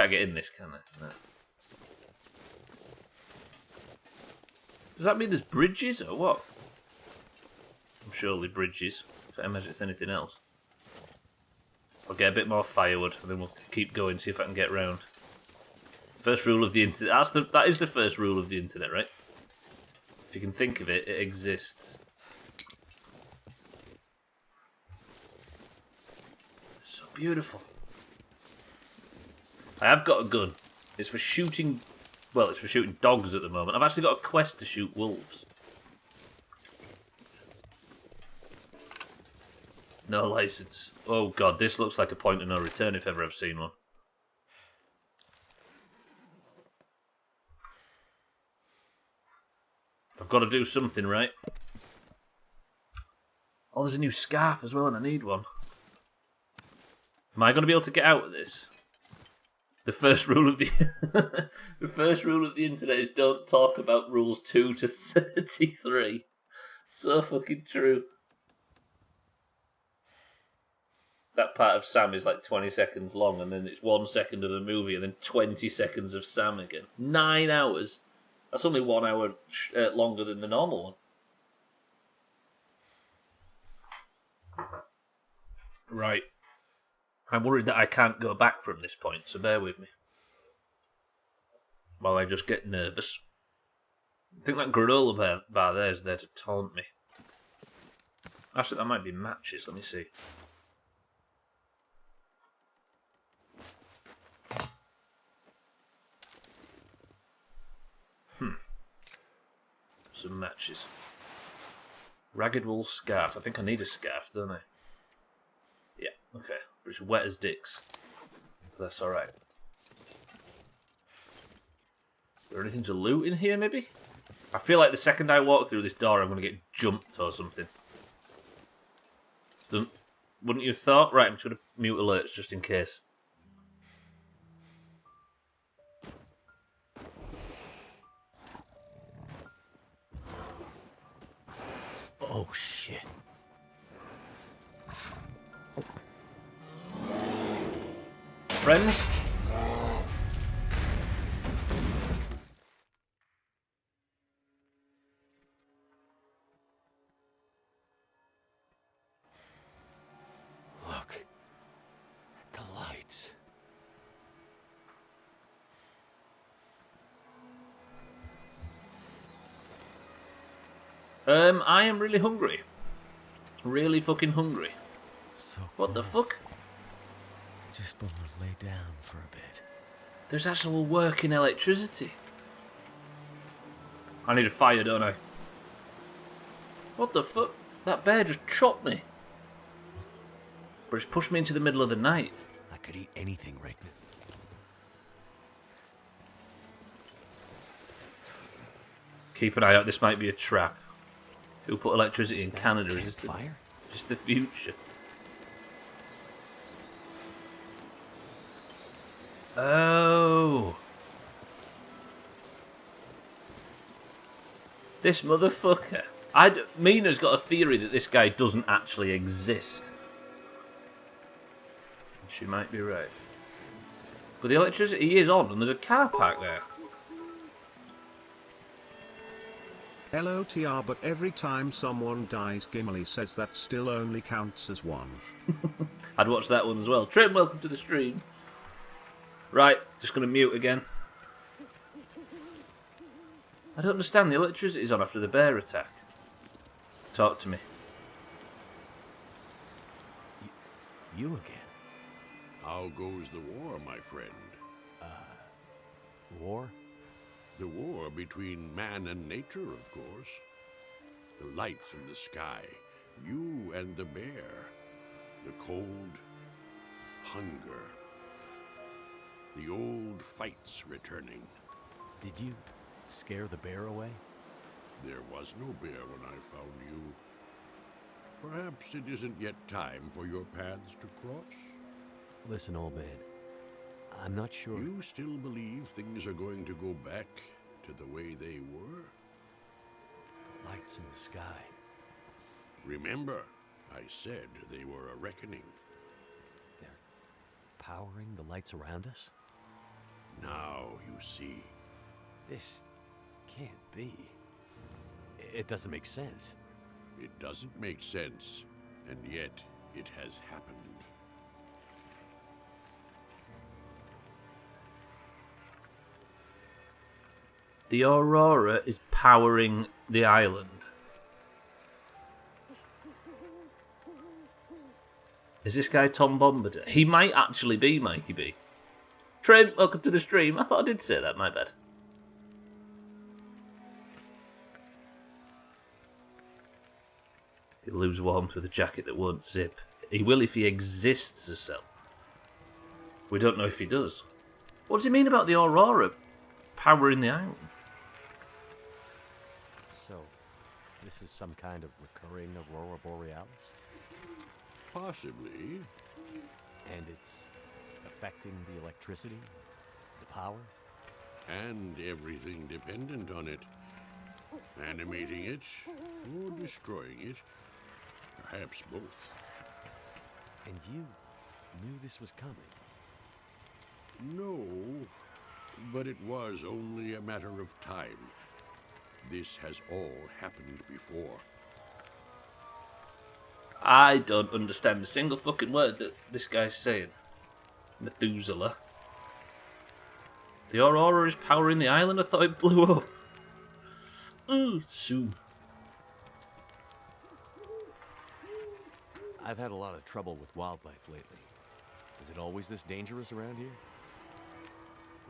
get in this, can I? No. Does that mean there's bridges, or what? I'm surely bridges. I imagine it's anything else. I'll get a bit more firewood, and then we'll keep going, see if I can get round. First rule of the internet. That is the first rule of the internet, right? If you can think of it, it exists. It's so beautiful. I have got a gun. It's for shooting... Well, it's for shooting dogs at the moment. I've actually got a quest to shoot wolves. No license. Oh god, this looks like a point of no return if ever I've seen one. I've got to do something, right? Oh, there's a new scarf as well, and I need one. Am I going to be able to get out of this? The first rule of the the first rule of the internet is don't talk about rules 2 to 33. So fucking true. That part of Sam is like 20 seconds long, and then it's 1 second of the movie, and then 20 seconds of Sam again. 9 hours. That's only 1 hour longer than the normal one. Right. I'm worried that I can't go back from this point, so bear with me. While I just get nervous. I think that granola bar there is there to taunt me. Actually, that might be matches. Let me see. Some matches. Ragged wool scarf. I think I need a scarf, don't I? Yeah, okay. But it's wet as dicks. But that's alright. Is there anything to loot in here, maybe? I feel like the second I walk through this door, I'm going to get jumped or something. Wouldn't you have thought? Right, I'm just going to mute alerts just in case. Oh, shit. Friends? Look. At the lights. I am really hungry. Really fucking hungry. So What the cold. fuck? Just want to lay down for a bit. There's actual working electricity. I need a fire, don't I? What the fuck? That bear just chopped me. But it's pushed me into the middle of the night. I could eat anything right now. Keep an eye out, this might be a trap. Who put electricity in that Canada? Is campfire? this the future? Oh. This motherfucker. Mina's got a theory that this guy doesn't actually exist. She might be right. But the electricity is on and there's a car park there. LOTR, but every time someone dies, Gimli says that still only counts as one. I'd watch that one as well. Trim, welcome to the stream. Right, just going to mute again. I don't understand, the electricity's on after the bear attack. Talk to me. You again? How goes the war, my friend? War? The war between man and nature, of course. The lights in the sky, you and the bear. The cold, hunger. The old fights returning. Did you scare the bear away? There was no bear when I found you. Perhaps it isn't yet time for your paths to cross? Listen, old man. I'm not sure. You still believe things are going to go back to the way they were? Lights in the sky. Remember, I said they were a reckoning. They're powering the lights around us? Now you see. This can't be. It doesn't make sense. It doesn't make sense, and yet it has happened. The Aurora is powering the island. Is this guy Tom Bombadil? He might actually be Mikey B. Trim, welcome to the stream. I thought I did say that, my bad. He'll lose warmth with a jacket that won't zip. He will if he exists as so. We don't know if he does. What does he mean about the Aurora powering the island? So, this is some kind of recurring Aurora Borealis? Possibly. And it's affecting the electricity? The power? And everything dependent on it. Animating it, or destroying it. Perhaps both. And you knew this was coming? No, but it was only a matter of time. This has all happened before. I don't understand a single fucking word that this guy's saying. Methuselah. The Aurora is powering the island? I thought it blew up. Ooh, Sue. I've had a lot of trouble with wildlife lately. Is it always this dangerous around here?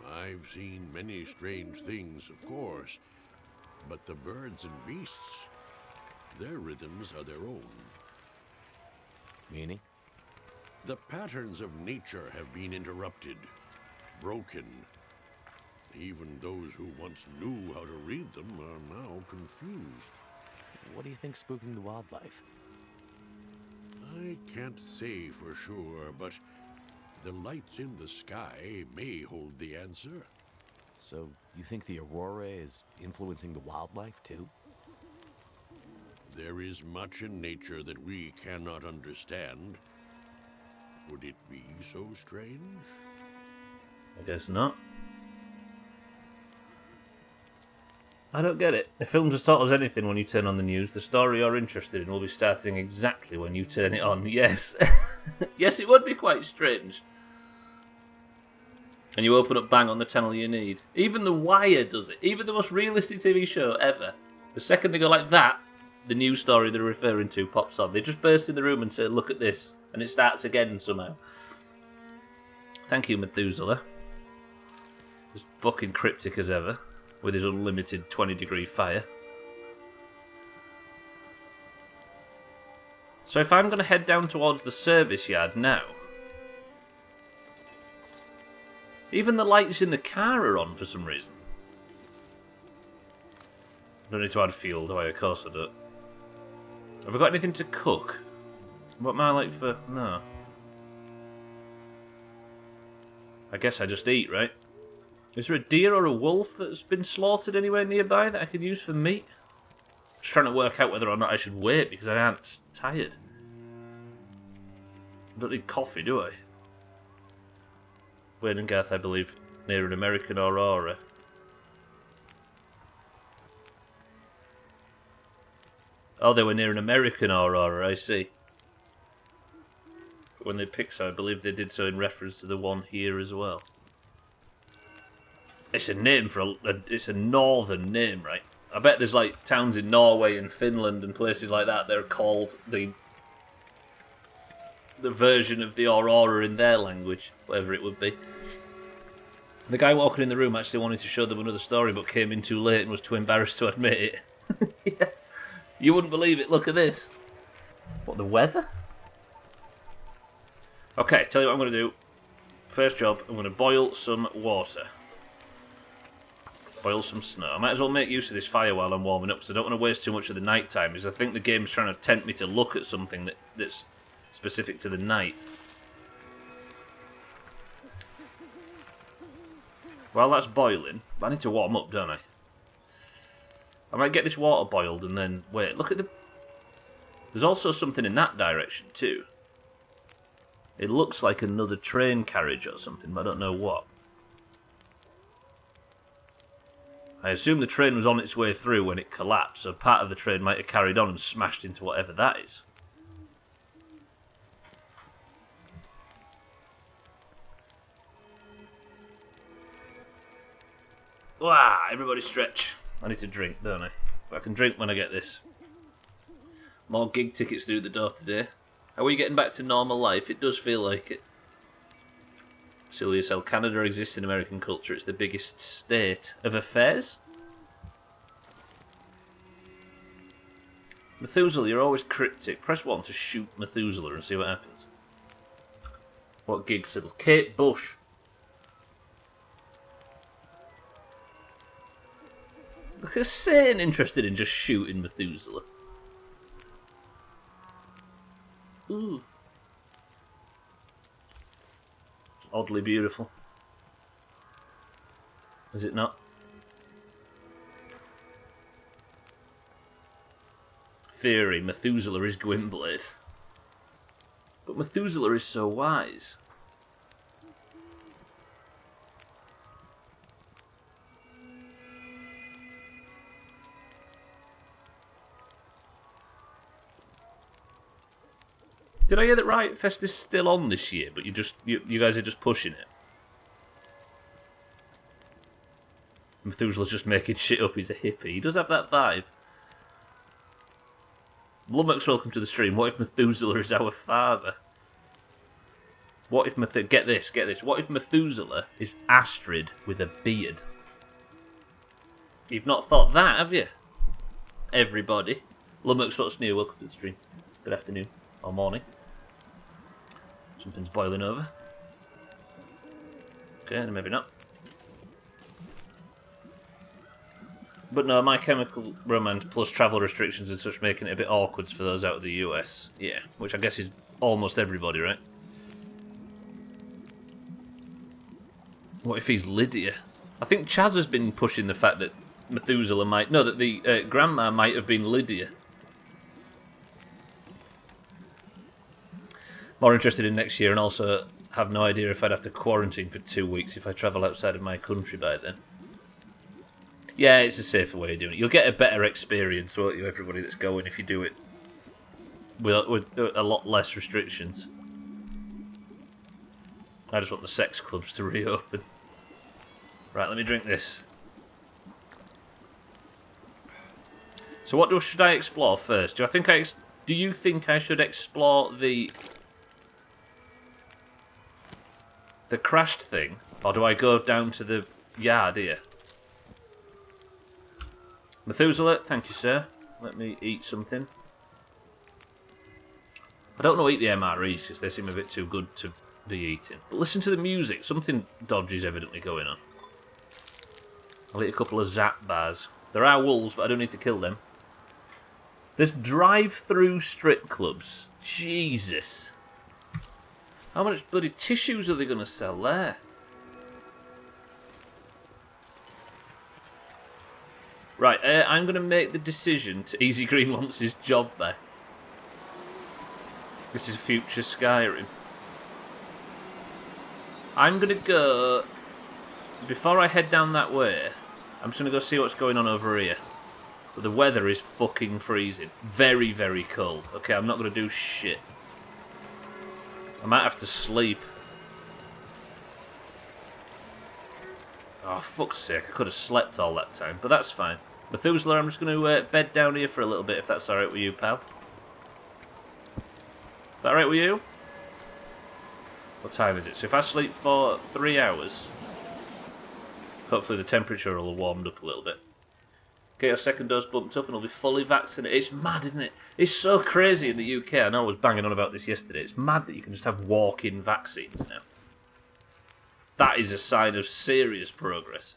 I've seen many strange things, of course, but the birds and beasts, their rhythms are their own. Meaning? The patterns of nature have been interrupted, broken. Even those who once knew how to read them are now confused. What do you think's spooking the wildlife? I can't say for sure, but the lights in the sky may hold the answer. So, you think the aurora is influencing the wildlife, too? There is much in nature that we cannot understand. Would it be so strange? I guess not. I don't get it. If films has taught us anything when you turn on the news, the story you're interested in will be starting exactly when you turn it on. Yes. Yes, it would be quite strange. And you open up bang on the channel you need. Even The Wire does it. Even the most realistic TV show ever. The second they go like that, the news story they're referring to pops on. They just burst in the room and say, look at this. And it starts again somehow. Thank you, Methuselah. As fucking cryptic as ever. With his unlimited 20-degree fire. So if I'm going to head down towards the service yard now... Even the lights in the car are on for some reason. Don't need to add fuel, do I? Of course I don't. Have I got anything to cook? What am I like for... No. I guess I just eat, right? Is there a deer or a wolf that's been slaughtered anywhere nearby that I could use for meat? Just trying to work out whether or not I should wait because I aren't tired. I don't need coffee, do I? Wayne and Garth, I believe, near an American Aurora. Oh, they were near an American Aurora, I see. But when they picked so, I believe they did so in reference to the one here as well. It's a name for it's a northern name, right? I bet there's like towns in Norway and Finland and places like that that are called the version of the Aurora in their language, whatever it would be. The guy walking in the room actually wanted to show them another story but came in too late and was too embarrassed to admit it. Yeah. You wouldn't believe it, look at this. What, the weather? Okay, tell you what I'm going to do. First job, I'm going to boil some water. Boil some snow. I might as well make use of this fire while I'm warming up because I don't want to waste too much of the night time because I think the game's trying to tempt me to look at something that's specific to the night. While that's boiling, I need to warm up, don't I? I might get this water boiled and then... Wait, look at the... There's also something in that direction too. It looks like another train carriage or something, but I don't know what. I assume the train was on its way through when it collapsed, so part of the train might have carried on and smashed into whatever that is. Wow, everybody stretch. I need to drink, don't I? But I can drink when I get this. More gig tickets through the door today. How are we getting back to normal life? It does feel like it. Sylvia Cell, Canada exists in American culture. It's the biggest state of affairs. Methuselah, you're always cryptic. Press 1 to shoot Methuselah and see what happens. What gig settles? Kate Bush. Look at Satan interested in just shooting Methuselah. Ooh. Oddly beautiful. Is it not? Theory, Methuselah is Gwynblade. But Methuselah is so wise. Did I hear that Riot Fest is still on this year, but you guys are just pushing it? Methuselah's just making shit up, he's a hippie. He does have that vibe. Lummox, welcome to the stream. What if Methuselah is our father? What if get this. What if Methuselah is Astrid with a beard? You've not thought that, have you? Everybody. Lummox, what's new? Welcome to the stream. Good afternoon. Or morning. Something's boiling over. Okay, maybe not. But no, My Chemical Romance plus travel restrictions and such making it a bit awkward for those out of the US. Yeah, which I guess is almost everybody, right? What if he's Lydia? I think Chaz has been pushing the fact that Methuselah might... No, that the grandma might have been Lydia. More interested in next year and also have no idea if I'd have to quarantine for 2 weeks if I travel outside of my country by then. Yeah, it's a safer way of doing it. You'll get a better experience, won't you, everybody that's going, if you do it with a lot less restrictions. I just want the sex clubs to reopen. Right, let me drink this. So what should I explore first? Do you think I should explore the crashed thing, or do I go down to the yard here? Methuselah, thank you, sir. Let me eat something. I don't want to eat the MREs because they seem a bit too good to be eating. But listen to the music. Something dodgy is evidently going on. I'll eat a couple of Zap bars. There are wolves, but I don't need to kill them. There's drive-through strip clubs. Jesus. How much bloody tissues are they going to sell there? Right, I'm going to make the decision to Easy Green wants his job back. This is future Skyrim. I'm going to go... Before I head down that way, I'm just going to go see what's going on over here. But the weather is fucking freezing. Very, very cold. Okay, I'm not going to do shit. I might have to sleep. Oh, fuck's sake. I could have slept all that time, but that's fine. Methuselah, I'm just going to bed down here for a little bit, if that's alright with you, pal. Is that alright with you? What time is it? So if I sleep for 3 hours, hopefully the temperature will have warmed up a little bit. Get your second dose bumped up and I'll be fully vaccinated. It's mad, isn't it? It's so crazy in the UK. I know I was banging on about this yesterday. It's mad that you can just have walk-in vaccines now. That is a sign of serious progress.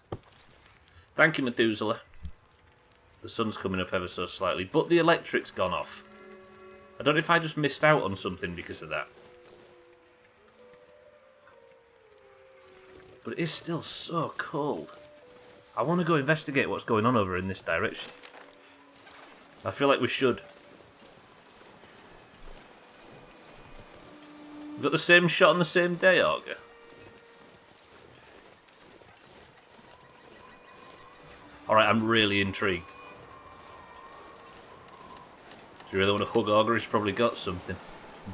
Thank you, Methuselah. The sun's coming up ever so slightly, but the electric's gone off. I don't know if I just missed out on something because of that. But it is still so cold. I want to go investigate what's going on over in this direction. I feel like we should. We've got the same shot on the same day, Augur. Alright, I'm really intrigued. Do you really want to hug Augur? He's probably got something.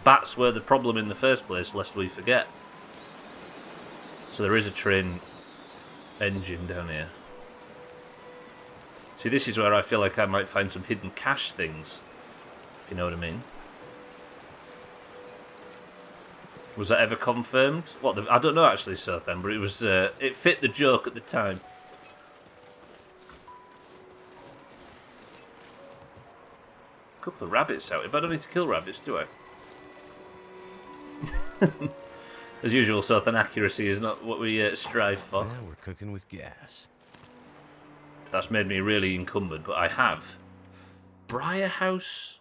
Bats were the problem in the first place, lest we forget. So there is a train engine down here. See, this is where I feel like I might find some hidden cache things, if you know what I mean. Was that ever confirmed? What? I don't know actually, Sir, then, but it was. It fit the joke at the time. A couple of rabbits out here, but I don't need to kill rabbits, do I? As usual, Southern accuracy is not what we strive for. Now we're cooking with gas. That's made me really encumbered, but I have. Briar House.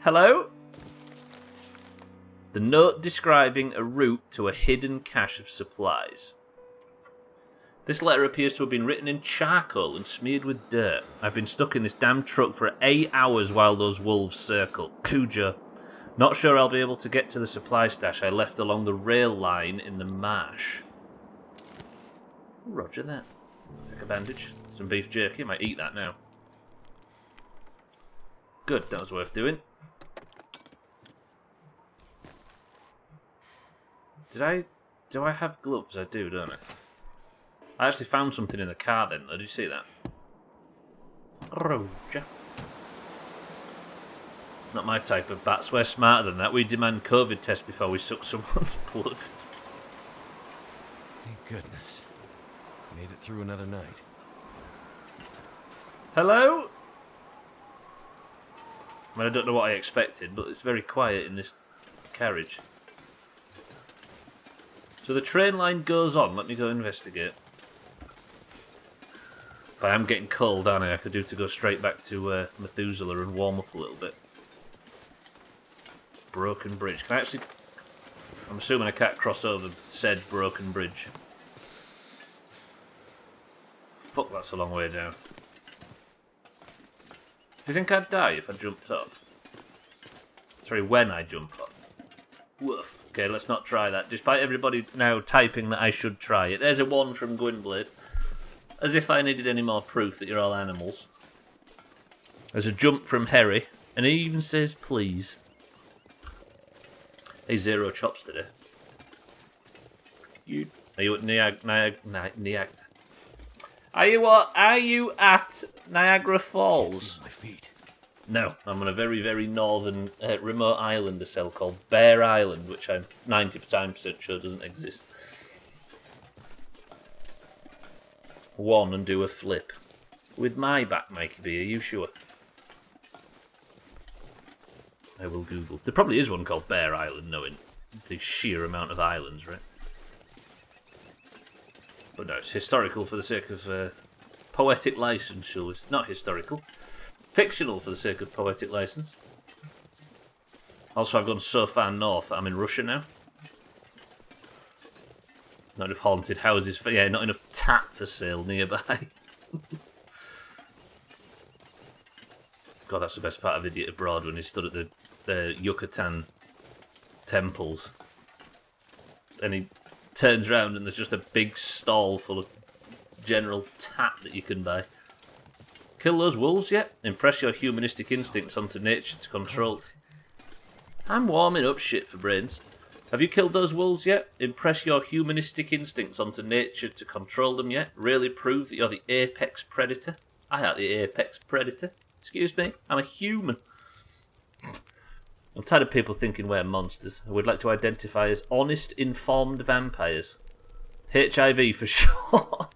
Hello? The note describing a route to a hidden cache of supplies. This letter appears to have been written in charcoal and smeared with dirt. I've been stuck in this damn truck for 8 hours while those wolves circle. Cujo. Not sure I'll be able to get to the supply stash I left along the rail line in the marsh. Roger that. Take a bandage. Some beef jerky. I might eat that now. Good, that was worth doing. Do I have gloves? I do, don't I? I actually found something in the car then, though. Did you see that? Roger. Not my type of bats. We're smarter than that. We demand COVID tests before we suck someone's blood. Thank goodness. Made it through another night. Hello? I mean, I don't know what I expected, but it's very quiet in this carriage. So the train line goes on. Let me go investigate. But I am getting cold, aren't I? I could do to go straight back to Methuselah and warm up a little bit. Broken bridge. Can I actually... I'm assuming I can't cross over said broken bridge. Fuck, that's a long way down. Do you think I'd die if I jumped off? Sorry, when I jump off. Woof. Okay, let's not try that. Despite everybody now typing that I should try it. There's a 1 from Gwynblade. As if I needed any more proof that you're all animals. There's a jump from Harry. And he even says please. Hey, 0 chops today. Are you at Niag... Are you at Niagara Falls? My feet. No, I'm on a very, very northern, remote island a cell called Bear Island, which I'm 90% sure doesn't exist. One and do a flip. With my back, Mikey B, are you sure? I will Google. There probably is one called Bear Island, knowing the sheer amount of islands, right? But no, it's historical for the sake of poetic license, shall we? It's not historical. Fictional for the sake of poetic license. Also, I've gone so far north that I'm in Russia now. Not enough haunted houses for... Yeah, not enough tat for sale nearby. God, that's the best part of Idiot Abroad, when he stood at the Yucatan temples. And he turns around and there's just a big stall full of general tat that you can buy. Kill those wolves yet? Impress your humanistic instincts onto nature to control. I'm warming up shit for brains. Have you killed those wolves yet? Impress your humanistic instincts onto nature to control them yet? Really prove that you're the apex predator? I am the apex predator. Excuse me, I'm a human. I'm tired of people thinking we're monsters. I would like to identify as honest, informed vampires. HIV for sure.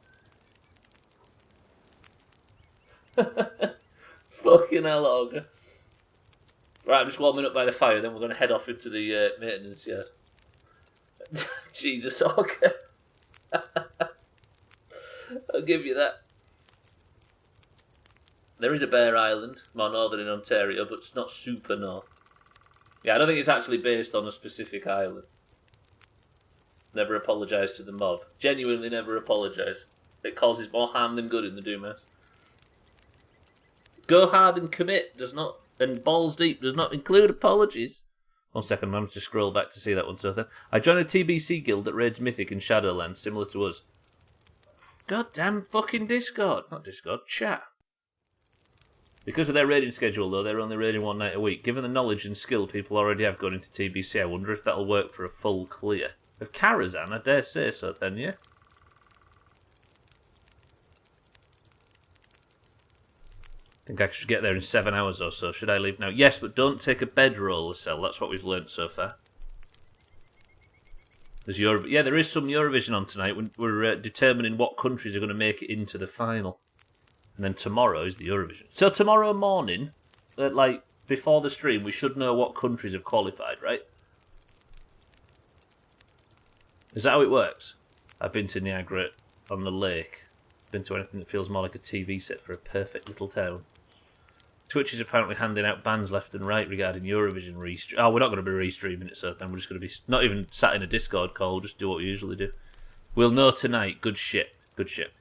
Fucking hell, Ogre. Right, I'm just warming up by the fire, then we're going to head off into the maintenance yard. Jesus, Ogre. I'll give you that. There is a Bear Island, more northern in Ontario, but it's not super north. Yeah, I don't think it's actually based on a specific island. Never apologise to the mob. Genuinely never apologise. It causes more harm than good in the Doomhaus. Go hard and commit does not, and balls deep does not include apologies. 1 second, I'm going to scroll back to see that one. So then, I joined a TBC guild that raids Mythic and Shadowlands, similar to us. Goddamn fucking Discord. Not Discord, chat. Because of their raiding schedule, though, they're only raiding one night a week. Given the knowledge and skill people already have going into TBC, I wonder if that'll work for a full clear. Of Karazhan, I dare say so then, yeah? I think I should get there in 7 hours or so. Should I leave now? Yes, but don't take a bedroll, Cell. That's what we've learnt so far. There's yeah, there is some Eurovision on tonight. We're determining what countries are going to make it into the final. And then tomorrow is the Eurovision. So tomorrow morning, like, before the stream, we should know what countries have qualified, right? Is that how it works? I've been to Niagara on the lake. Been to anything that feels more like a TV set for a perfect little town. Twitch is apparently handing out bans left and right regarding Eurovision restream. Oh, we're not going to be restreaming it, so then we're just going to be not even sat in a Discord call. We'll just do what we usually do. We'll know tonight. Good shit. Good shit.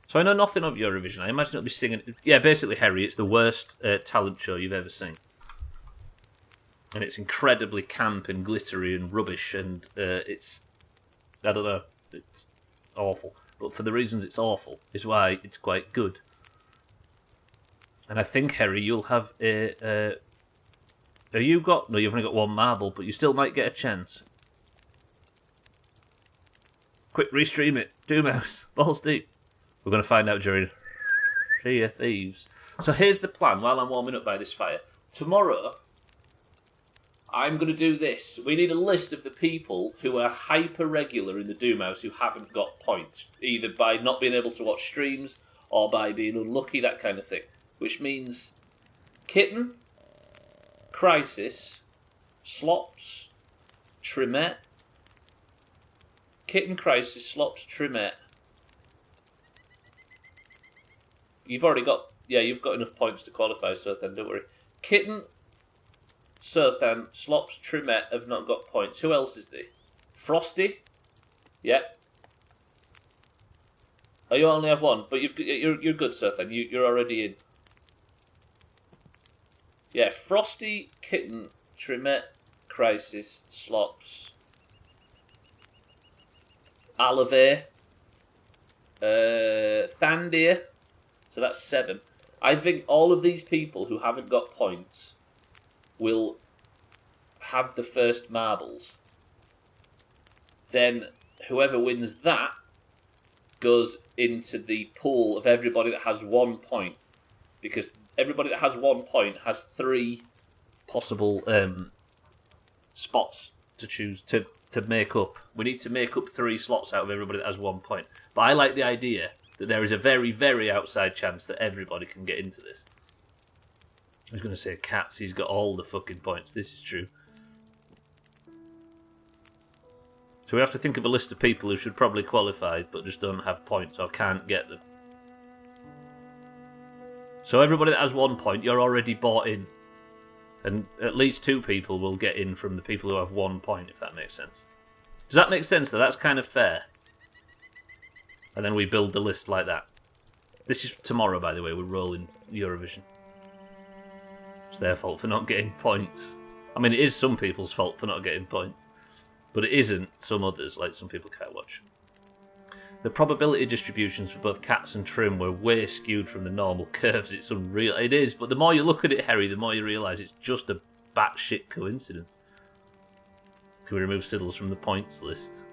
So I know nothing of Eurovision. I imagine it'll be singing... Yeah, basically, Harry, it's the worst talent show you've ever seen. And it's incredibly camp and glittery and rubbish, and it's... I don't know. It's awful. But for the reasons it's awful is why it's quite good. And I think, Harry, you'll have a... Have you got... No, you've only got one marble, but you still might get a chance. Quick, restream it. Doomhaus. Balls deep. We're going to find out during Sea of Thieves. So here's the plan while I'm warming up by this fire. Tomorrow, I'm going to do this. We need a list of the people who are hyper-regular in the Doomhaus who haven't got points. Either by not being able to watch streams or by being unlucky, that kind of thing. Which means Kitten, Crisis, Slops, Trimette. Kitten, Crisis, Slops, Trimette. You've already got... Yeah, you've got enough points to qualify, Sothan, don't worry. Kitten, Sothan, Slops, Trimette have not got points. Who else is there? Frosty? Yeah. Oh, you only have one, but you're good, Sothan. You're already in. Yeah, Frosty, Kitten, Trimette, Crisis, Slops, Alave, Thandir. So that's 7. I think all of these people who haven't got points will have the first marbles. Then whoever wins that goes into the pool of everybody that has 1 point. Because everybody that has 1 point has 3 possible spots to choose to make up. We need to make up 3 slots out of everybody that has 1 point. But I like the idea that there is a very, very outside chance that everybody can get into this. I was going to say Cats, he's got all the fucking points. This is true. So we have to think of a list of people who should probably qualify but just don't have points or can't get them. So everybody that has 1 point, you're already bought in. And at least 2 people will get in from the people who have 1 point, if that makes sense. Does that make sense, though? That's kind of fair. And then we build the list like that. This is tomorrow, by the way. We're rolling Eurovision. It's their fault for not getting points. I mean, it is some people's fault for not getting points. But it isn't some others, like some people can't watch. The probability distributions for both Cats and Trim were way skewed from the normal curves. It's unreal. It is, but the more you look at it, Harry, the more you realise it's just a batshit coincidence. Can we remove Siddles from the points list?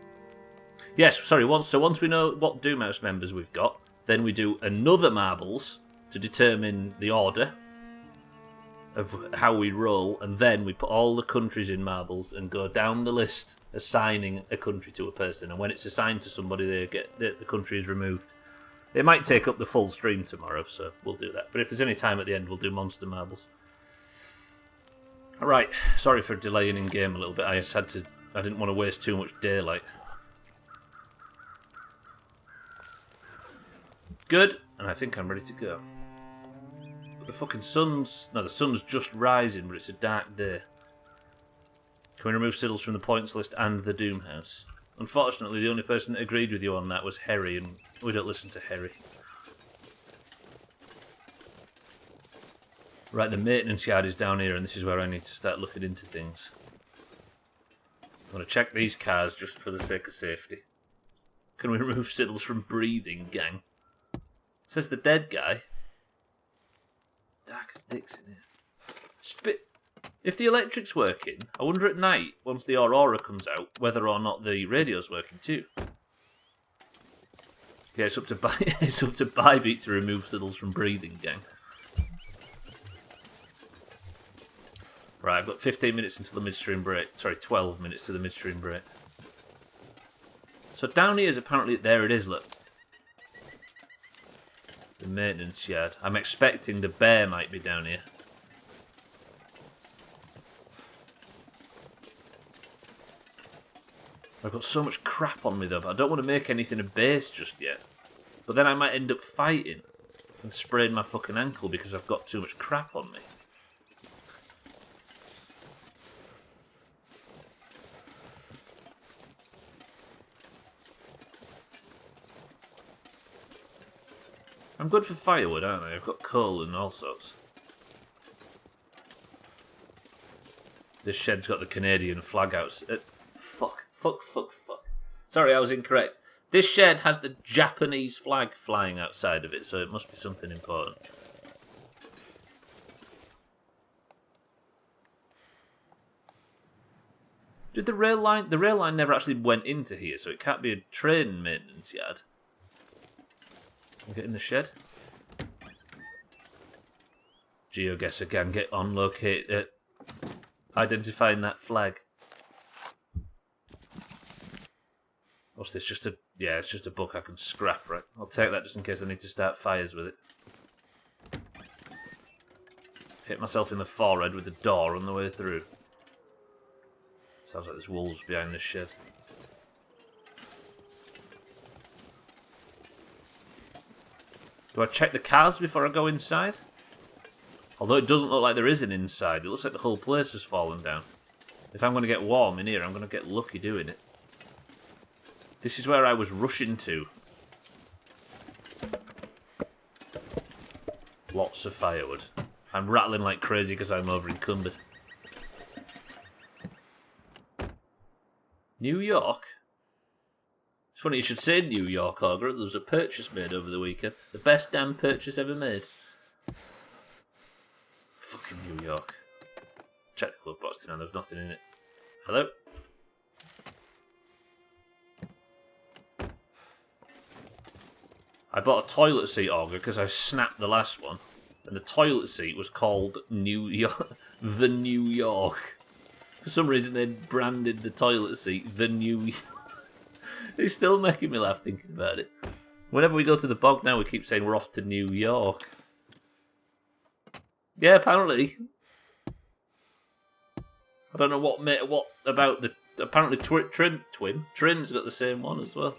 Yes, sorry, once we know what Doomhaus members we've got, then we do another marbles to determine the order of how we roll, and then we put all the countries in marbles and go down the list assigning a country to a person, and when it's assigned to somebody the country is removed. It might take up the full stream tomorrow, so we'll do that, but if there's any time at the end we'll do monster marbles. Alright, sorry for delaying in game a little bit. I didn't want to waste too much daylight. Good, and I think I'm ready to go. But the fucking sun's just rising, but it's a dark day. Can we remove Siddles from the points list and the Doomhaus? Unfortunately, the only person that agreed with you on that was Harry, and we don't listen to Harry. Right, the maintenance yard is down here, and this is where I need to start looking into things. I'm going to check these cars just for the sake of safety. Can we remove Siddles from breathing, gang? Says the dead guy. Dark as dicks in here. If the electric's working, I wonder at night, once the aurora comes out, whether or not the radio's working too. Yeah, it's up to Bybeat to remove Siddles from breathing, gang. Right, I've got 15 minutes until the midstream break. Sorry, 12 minutes to the midstream break. So down here is apparently... There it is, look. The maintenance yard. I'm expecting the bear might be down here. I've got so much crap on me though, but I don't want to make anything a base just yet. But then I might end up fighting and sprain my fucking ankle because I've got too much crap on me. I'm good for firewood, aren't I? I've got coal and all sorts. This shed's got the Canadian flag out. Fuck. Sorry, I was incorrect. This shed has the Japanese flag flying outside of it, so it must be something important. Did the rail line never actually went into here, so it can't be a train maintenance yard. Can we get in the shed? GeoGuessr can get on locate identifying that flag. What's this? Yeah, it's just a book I can scrap, right? I'll take that just in case I need to start fires with it. Hit myself in the forehead with the door on the way through. Sounds like there's wolves behind this shed. Do I check the cars before I go inside? Although it doesn't look like there is an inside. It looks like the whole place has fallen down. If I'm going to get warm in here, I'm going to get lucky doing it. This is where I was rushing to. Lots of firewood. I'm rattling like crazy because I'm over encumbered. New York? It's funny you should say New York, Augur. There was a purchase made over the weekend. The best damn purchase ever made. Fucking New York. Check the glove box tonight, there's nothing in it. Hello? I bought a toilet seat auger because I snapped the last one. And the toilet seat was called New York, the New York. For some reason, they branded the toilet seat the New York. It's still making me laugh thinking about it. Whenever we go to the bog now, we keep saying we're off to New York. Yeah, apparently. I don't know what about the... Apparently Trim's got the same one as well.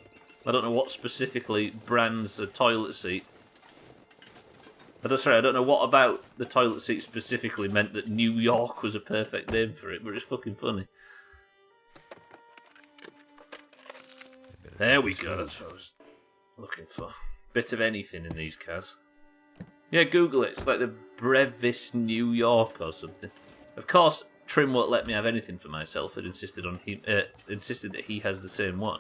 I don't know what specifically brands a toilet seat. I don't know what about the toilet seat specifically meant that New York was a perfect name for it, but it's fucking funny. There we go, that's what I was looking for. Bit of anything in these cars. Yeah, Google it. It's like the Brevis New York or something. Of course, Trim won't let me have anything for myself. It insisted that he has the same one.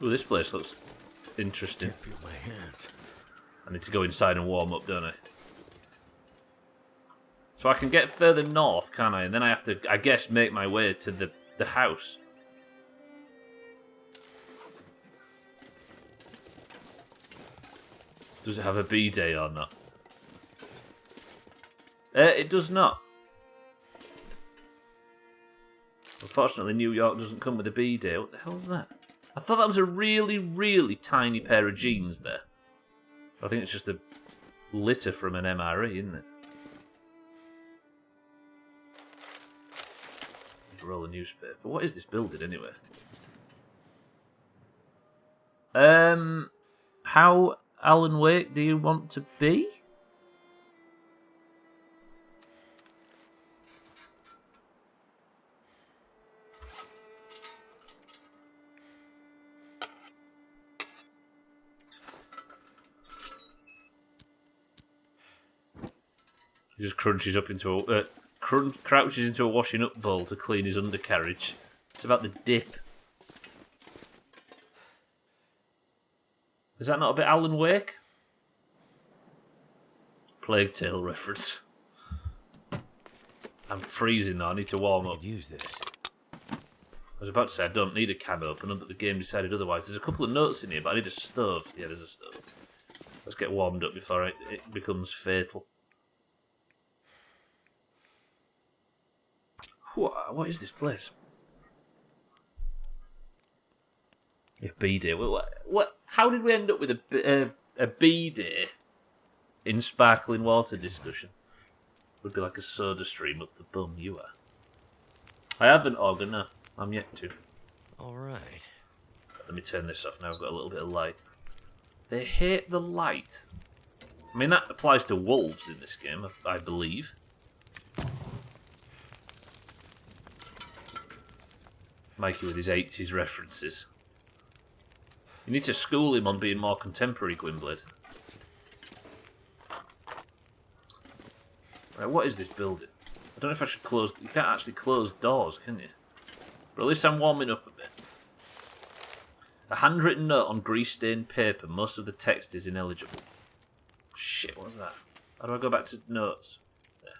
Ooh, this place looks interesting. Can't feel my hands. I need to go inside and warm up, don't I? So I can get further north, can't I? And then I have to, I guess, make my way to the house. Does it have a B-day or not? It does not. Unfortunately, New York doesn't come with a B-day. What the hell is that? I thought that was a really, really tiny pair of jeans there. I think it's just a litter from an MRE, isn't it? Roll a newspaper. What is this building anyway? How Alan Wake do you want to be? He just crunches up into a crouches into a washing up bowl to clean his undercarriage. It's about the dip. Is that not a bit Alan Wake? Plague Tale reference. I'm freezing now. I need to warm I up. could use this. I was about to say I don't need a can opener, but the game decided otherwise. There's a couple of notes in here, but I need a stove. Yeah, there's a stove. Let's get warmed up before it becomes fatal. What is this place? Yeah, B-Day. What? How did we end up with a B-Day in sparkling water discussion? Would be like a soda stream up the bum you are. I haven't, Organ, no. I'm yet to. Alright. Let me turn this off now. I've got a little bit of light. They hate the light. I mean, that applies to wolves in this game, I believe. Mikey with his 80s references. You need to school him on being more contemporary, Gwynblade. Right, what is this building? I don't know if I should close... You can't actually close doors, can you? But at least I'm warming up a bit. A handwritten note on grease-stained paper. Most of the text is ineligible. Shit, what was that? How do I go back to notes? There.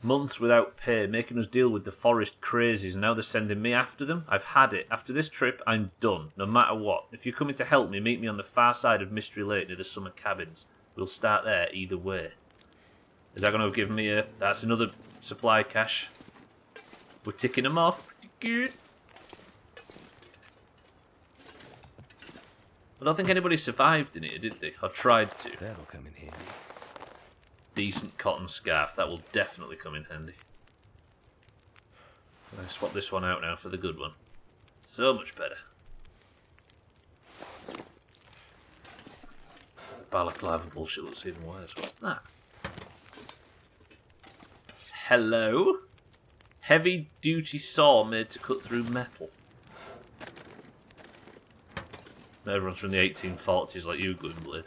Months without pay, making us deal with the forest crazies, and now they're sending me after them? I've had it. After this trip, I'm done, no matter what. If you're coming to help me, meet me on the far side of Mystery Lake near the summer cabins. We'll start there either way. Is that going to give me a... That's another supply cache. We're ticking them off. Pretty good. I don't think anybody survived in here, did they? Or tried to. That'll come in handy. Decent cotton scarf. That will definitely come in handy. I'm going to swap this one out now for the good one. So much better. The balaclava bullshit looks even worse. What's that? Hello? Heavy duty saw made to cut through metal. No, everyone's from the 1840s like you, Gwynblade.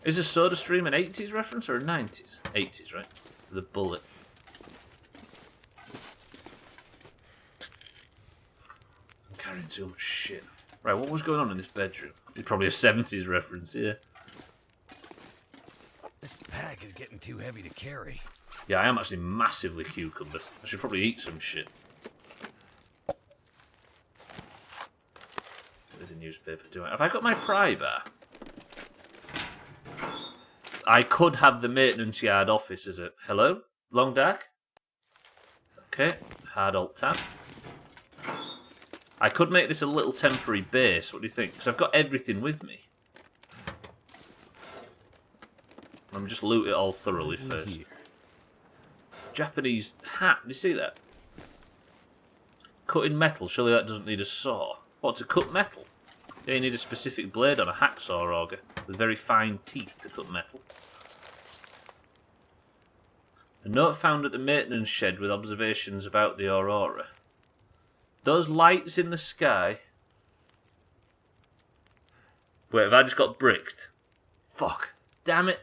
Is a soda stream an 80s reference or a 90s? 80s, right? The bullet. I'm carrying too much shit. Right, what was going on in this bedroom? It's probably a 70s reference, yeah. pack is getting too heavy to carry. Yeah, I am actually massively cucumbered. I should probably eat some shit. With a newspaper, do I? Have I got my pry bar? I could have the maintenance yard office as a... Hello? Long dark? Okay, hard alt tab. I could make this a little temporary base. What do you think? Because I've got everything with me. Let me just loot it all thoroughly first. Here. Japanese hat. Do you see that? Cutting metal. Surely that doesn't need a saw. What, to cut metal? Yeah, you need a specific blade on a hacksaw auger with very fine teeth to cut metal. A note found at the maintenance shed with observations about the aurora. Those lights in the sky... Wait, have I just got bricked? Fuck. Damn it.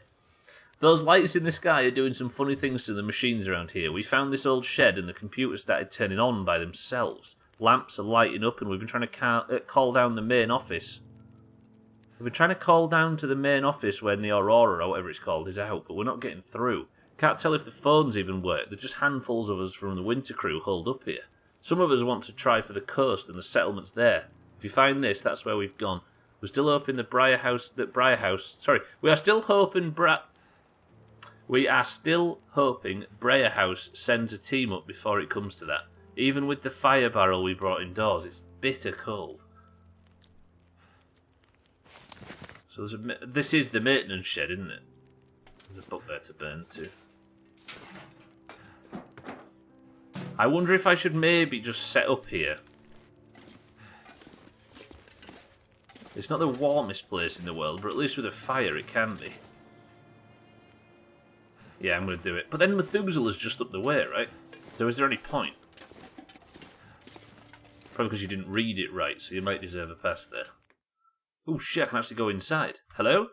Those lights in the sky are doing some funny things to the machines around here. We found this old shed and the computers started turning on by themselves. Lamps are lighting up and we've been trying to call down the main office. We've been trying to call down to the main office when the aurora, or whatever it's called, is out, but we're not getting through. Can't tell if the phones even work. There's just handfuls of us from the winter crew holed up here. Some of us want to try for the coast and the settlements there. If you find this, that's where we've gone. We're still hoping we are still hoping Breyer House sends a team up before it comes to that. Even with the fire barrel we brought indoors, it's bitter cold. So this is the maintenance shed, isn't it? There's a book there to burn too. I wonder if I should maybe just set up here. It's not the warmest place in the world, but at least with a fire it can be. Yeah, I'm going to do it. But then Methuselah's just up the way, right? So is there any point? Probably because you didn't read it right, so you might deserve a pass there. Oh shit, I can actually go inside. Hello?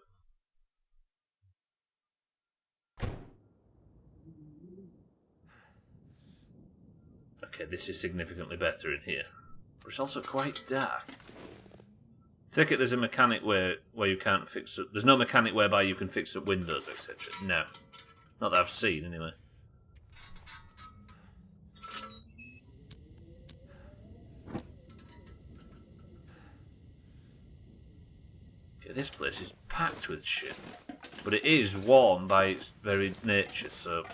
Okay, this is significantly better in here. But it's also quite dark. Take it there's a mechanic where you can't fix up... There's no mechanic whereby you can fix up windows, etc. No. Not that I've seen, anyway. Okay, this place is packed with shit. But it is warm by its very nature, so...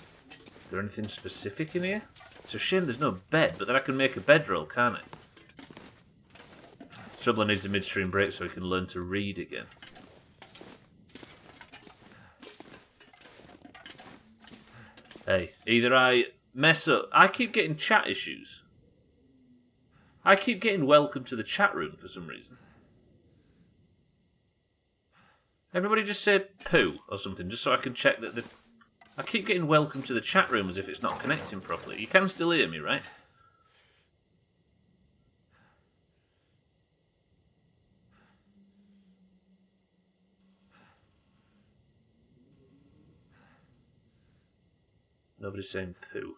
Is there anything specific in here? It's a shame there's no bed, but then I can make a bedroll, can't I? Stubbler needs a midstream break so he can learn to read again. Hey, either I mess up... I keep getting chat issues. I keep getting welcome to the chat room for some reason. Everybody just say poo or something, just so I can check that the... I keep getting welcome to the chat room as if it's not connecting properly. You can still hear me, right? Nobody's saying poo.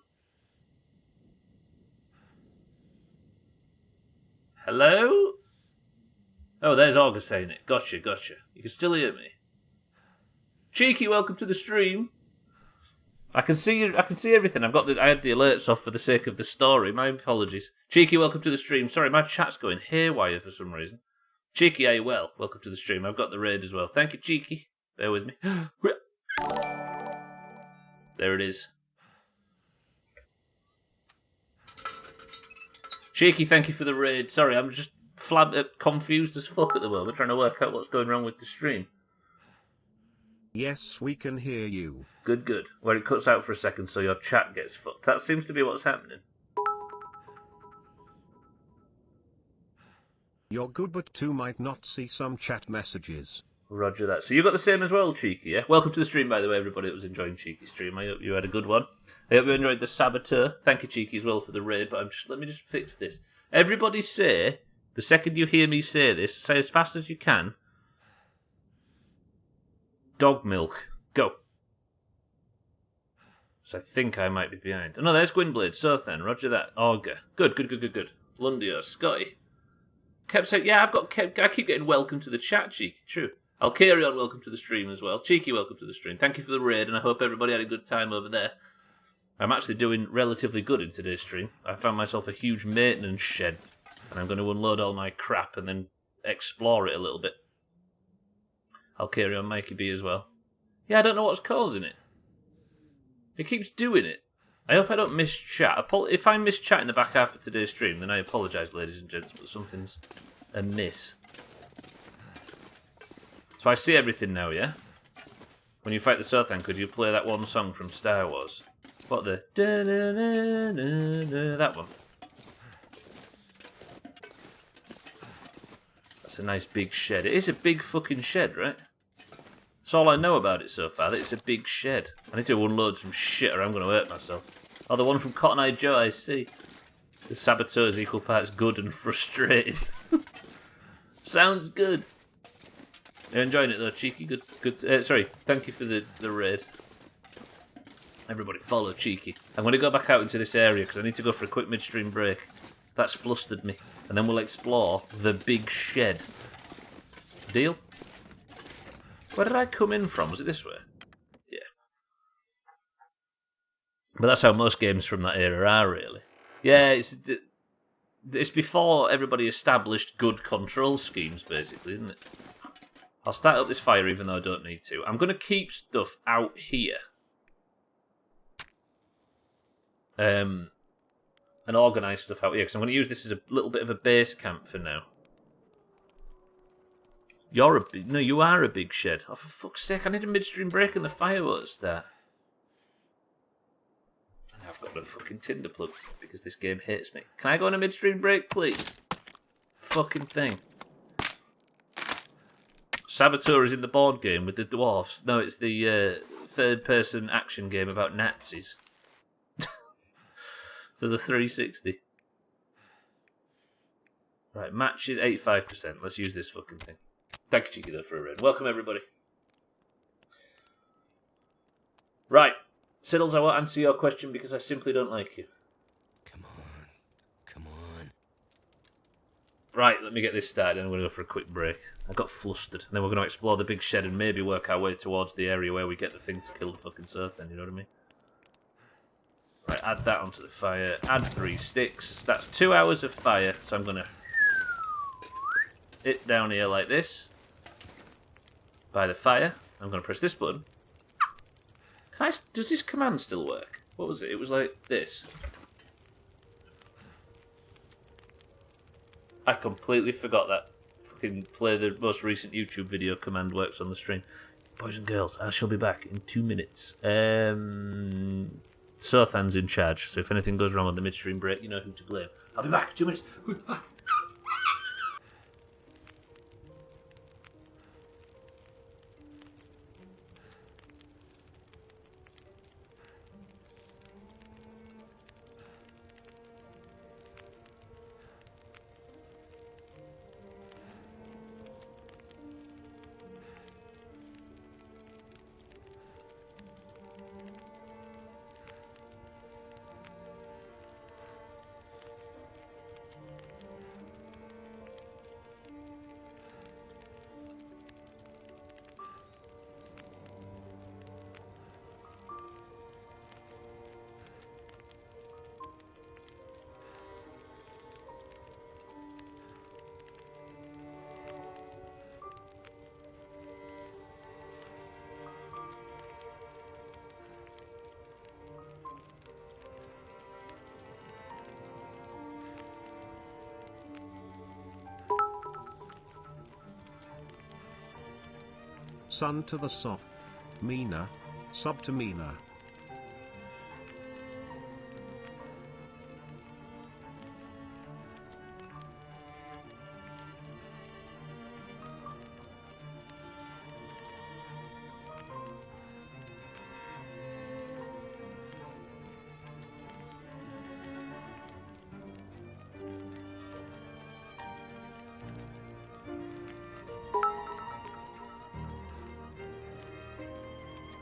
Hello? Oh, there's Augur saying it. Gotcha. You can still hear me. Cheeky, welcome to the stream. I can see everything. I had the alerts off for the sake of the story. My apologies. Cheeky, welcome to the stream. Sorry, my chat's going haywire for some reason. Cheeky, are you well? Welcome to the stream. I've got the raid as well. Thank you, Cheeky. Bear with me. There it is. Cheeky, thank you for the raid. Sorry, I'm just confused as fuck at the moment, trying to work out what's going wrong with the stream. Yes, we can hear you. Good. Where it cuts out for a second so your chat gets fucked. That seems to be what's happening. You're good, but two might not see some chat messages. Roger that. So you got the same as well, Cheeky, yeah? Welcome to the stream, by the way, everybody that was enjoying Cheeky's stream. I hope you had a good one. I hope you enjoyed the Saboteur. Thank you, Cheeky, as well for the raid, but let me just fix this. Everybody say, the second you hear me say this, say as fast as you can, dog milk. Go. So I think I might be behind. Oh, no, there's Gwynblade. So then, roger that. Augur. Good. Lundio, Scotty. Kept saying, yeah, I keep getting welcome to the chat, Cheeky. True. Alkarion, welcome to the stream as well. Cheeky, welcome to the stream. Thank you for the raid, and I hope everybody had a good time over there. I'm actually doing relatively good in today's stream. I found myself a huge maintenance shed, and I'm going to unload all my crap and then explore it a little bit. Alkarion, Mikey B as well. Yeah, I don't know what's causing it. It keeps doing it. I hope I don't miss chat. If I miss chat in the back half of today's stream, then I apologise, ladies and gents, but something's amiss. So I see everything now, yeah? When you fight the Sothan, could you play that one song from Star Wars? What the... That one. That's a nice big shed. It is a big fucking shed, right? That's all I know about it so far, that it's a big shed. I need to unload some shit or I'm going to hurt myself. Oh, the one from Cotton Eye Joe, I see. The saboteur is equal parts good and frustrating. Sounds good. You're enjoying it though, Cheeky. Good. Sorry, thank you for the raid. Everybody follow Cheeky. I'm going to go back out into this area because I need to go for a quick midstream break. That's flustered me. And then we'll explore the big shed. Deal? Where did I come in from? Was it this way? Yeah. But that's how most games from that era are, really. Yeah, it's before everybody established good control schemes, basically, isn't it? I'll start up this fire even though I don't need to. I'm going to keep stuff out here. And organise stuff out here, because I'm going to use this as a little bit of a base camp for now. You are a big shed. Oh, for fuck's sake, I need a midstream break and the fire won't start. And I've got no fucking tinder plugs, because this game hates me. Can I go on a midstream break, please? Fucking thing. Saboteur is in the board game with the dwarfs. No, it's the third-person action game about Nazis. For the 360. Right, match is 85%. Let's use this fucking thing. Thank you, Cheeky, though, for a raid. Welcome, everybody. Right. Siddles, I won't answer your question because I simply don't like you. Come on. Come on. Right, let me get this started and I'm going to go for a quick break. I got flustered. And then we're going to explore the big shed and maybe work our way towards the area where we get the thing to kill the fucking Sothan, you know what I mean? Right, add that onto the fire. Add 3 sticks. That's 2 hours of fire, so I'm going to hit down here like this. By the fire. I'm going to press this button. Does this command still work? What was it? It was like this. I completely forgot that. Fucking play the most recent YouTube video command works on the stream. Boys and girls, I shall be back in 2 minutes. Sothan's in charge, so if anything goes wrong on the midstream break, you know who to blame. I'll be back in 2 minutes. Sun to the Soth. Mina. Sub to Mina.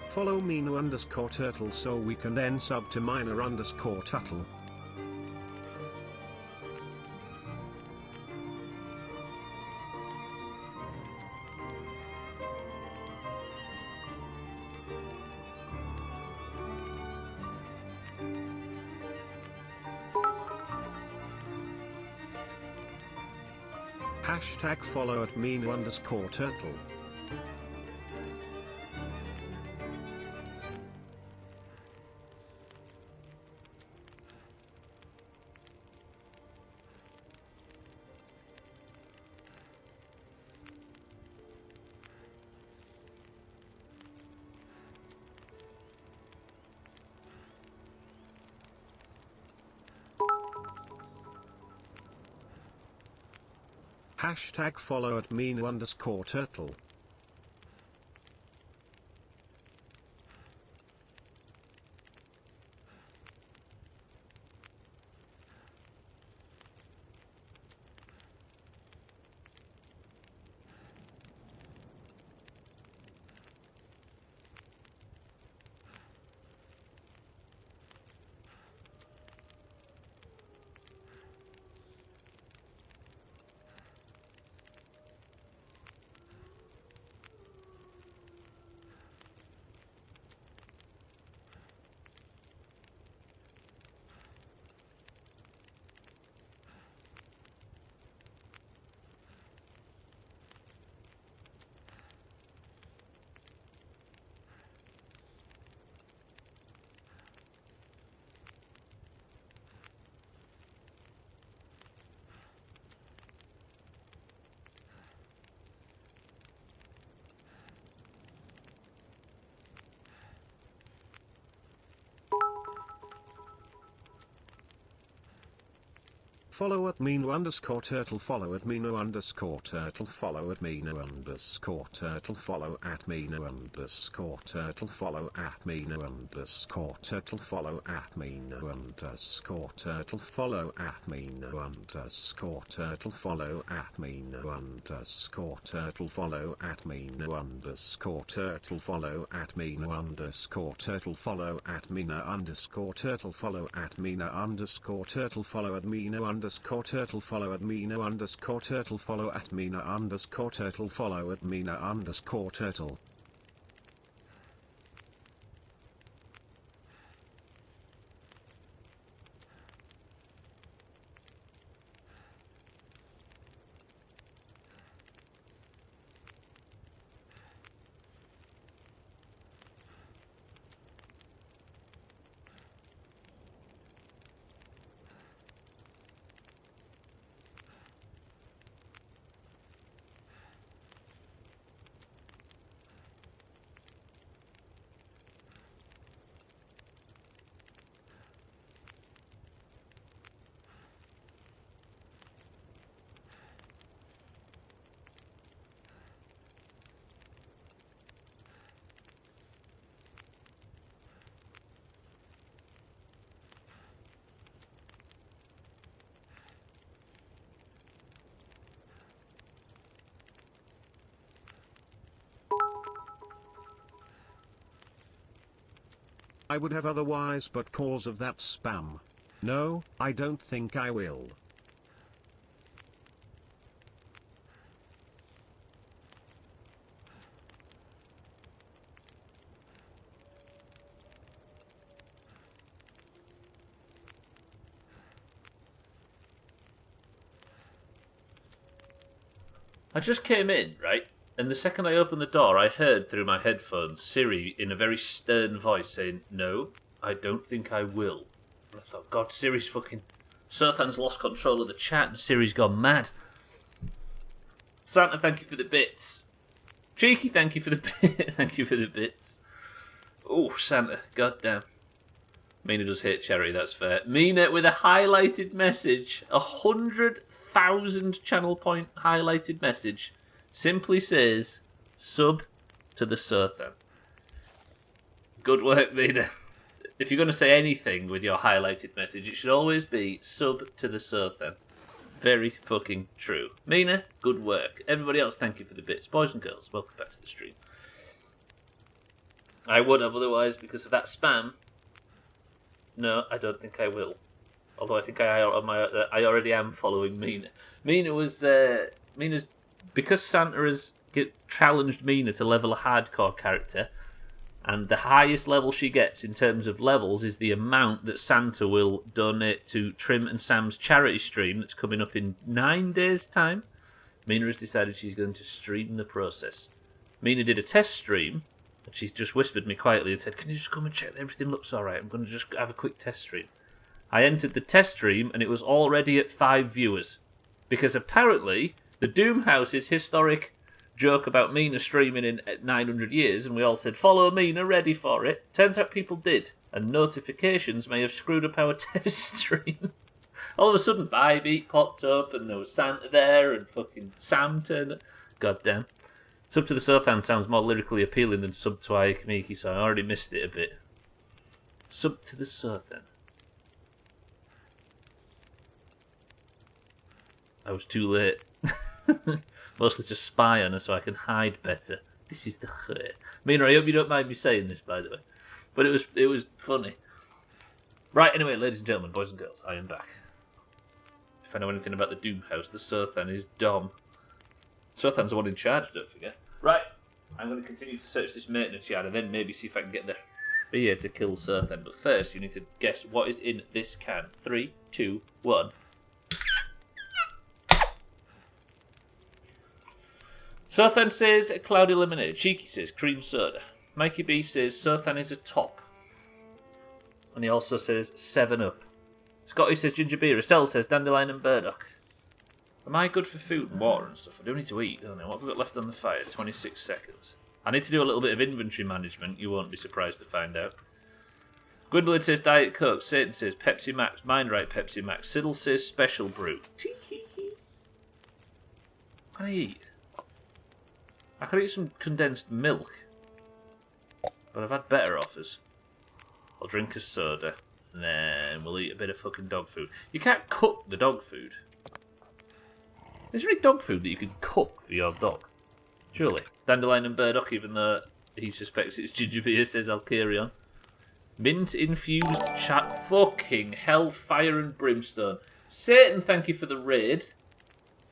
Follow Mina_turtle so we can then sub to Mina_tuttle. Hashtag follow at Meena_turtle. Hashtag follow at Meena_turtle. Follow at Meena_turtle. Follow at Meena_turtle. Follow at Meena_turtle. Follow at Meena_turtle. Follow at Meena_turtle. Follow at Meena_turtle. Follow at Meena_turtle. Follow at Meena_turtle. Follow at Meena_turtle. Follow at Meena_turtle. Follow at Meena_turtle. Follow at Meena_turtle. Follow at Meena_turtle. Follow at Meena_turtle. Follow at Meena_turtle. Follow at Meena_turtle. I would have otherwise, but cause of that spam. No, I don't think I will. I just came in, right? And the second I opened the door, I heard through my headphones Siri in a very stern voice saying, "No, I don't think I will." And I thought, God, Siri's fucking... Sothan's lost control of the chat and Siri's gone mad. Santa, thank you for the bits. Cheeky, thank you for the bit. Thank you for the bits. Oh, Santa, goddamn. Mina does hate Cherry, that's fair. Mina with a highlighted message, 100,000 channel point highlighted message, simply says, sub to the Sothan. Good work, Mina. If you're going to say anything with your highlighted message, it should always be sub to the Sothan. Very fucking true. Mina, good work. Everybody else, thank you for the bits. Boys and girls, welcome back to the stream. I would have otherwise because of that spam. No, I don't think I will. Although I think I already am following Mina. Mina's because Santa has challenged Mina to level a hardcore character, and the highest level she gets in terms of levels is the amount that Santa will donate to Trim and Sam's charity stream that's coming up in 9 days' time. Mina has decided she's going to stream the process. Mina did a test stream, and she just whispered me quietly and said, "Can you just come and check that everything looks alright? I'm going to just have a quick test stream." I entered the test stream, and it was already at 5 viewers. Because apparently, the Doomhaus's historic joke about Mina streaming in 900 years, and we all said, "Follow Mina, ready for it." Turns out people did, and notifications may have screwed up our test stream. All of a sudden, Bybeat popped up, and there was Santa there, and fucking Sam turned up. God damn. Sub to the Sothan sounds more lyrically appealing than sub to Ayakamiki, so I already missed it a bit. Sub to the Sothan. I was too late. Mostly to spy on her so I can hide better. This is the khir. Mina, I hope you don't mind me saying this, by the way. But it was funny. Right, anyway, ladies and gentlemen, boys and girls, I am back. If I know anything about the Doomhaus, the Sothan is Dom. Sothan's the one in charge, don't forget. Right, I'm going to continue to search this maintenance yard and then maybe see if I can get the beer to kill Sothan. But first, you need to guess what is in this can. 3, 2, 1. Sothan says cloudy lemonade. Cheeky says cream soda. Mikey B says Sothan is a top. And he also says 7-Up. Scotty says ginger beer. Estelle says dandelion and burdock. Am I good for food and water and stuff? I do need to eat, don't I? What have I got left on the fire? 26 seconds. I need to do a little bit of inventory management. You won't be surprised to find out. Gwendolyn says Diet Coke. Satan says Pepsi Max. Mindright Pepsi Max. Siddle says Special Brew. What can I eat? I could eat some condensed milk. But I've had better offers. I'll drink a soda. And then we'll eat a bit of fucking dog food. You can't cook the dog food. Is there any dog food that you can cook for your dog? Surely. Dandelion and burdock, even though he suspects it's ginger beer, says I'll carry on. Mint infused chat. Fucking hell, fire and brimstone. Satan, thank you for the raid.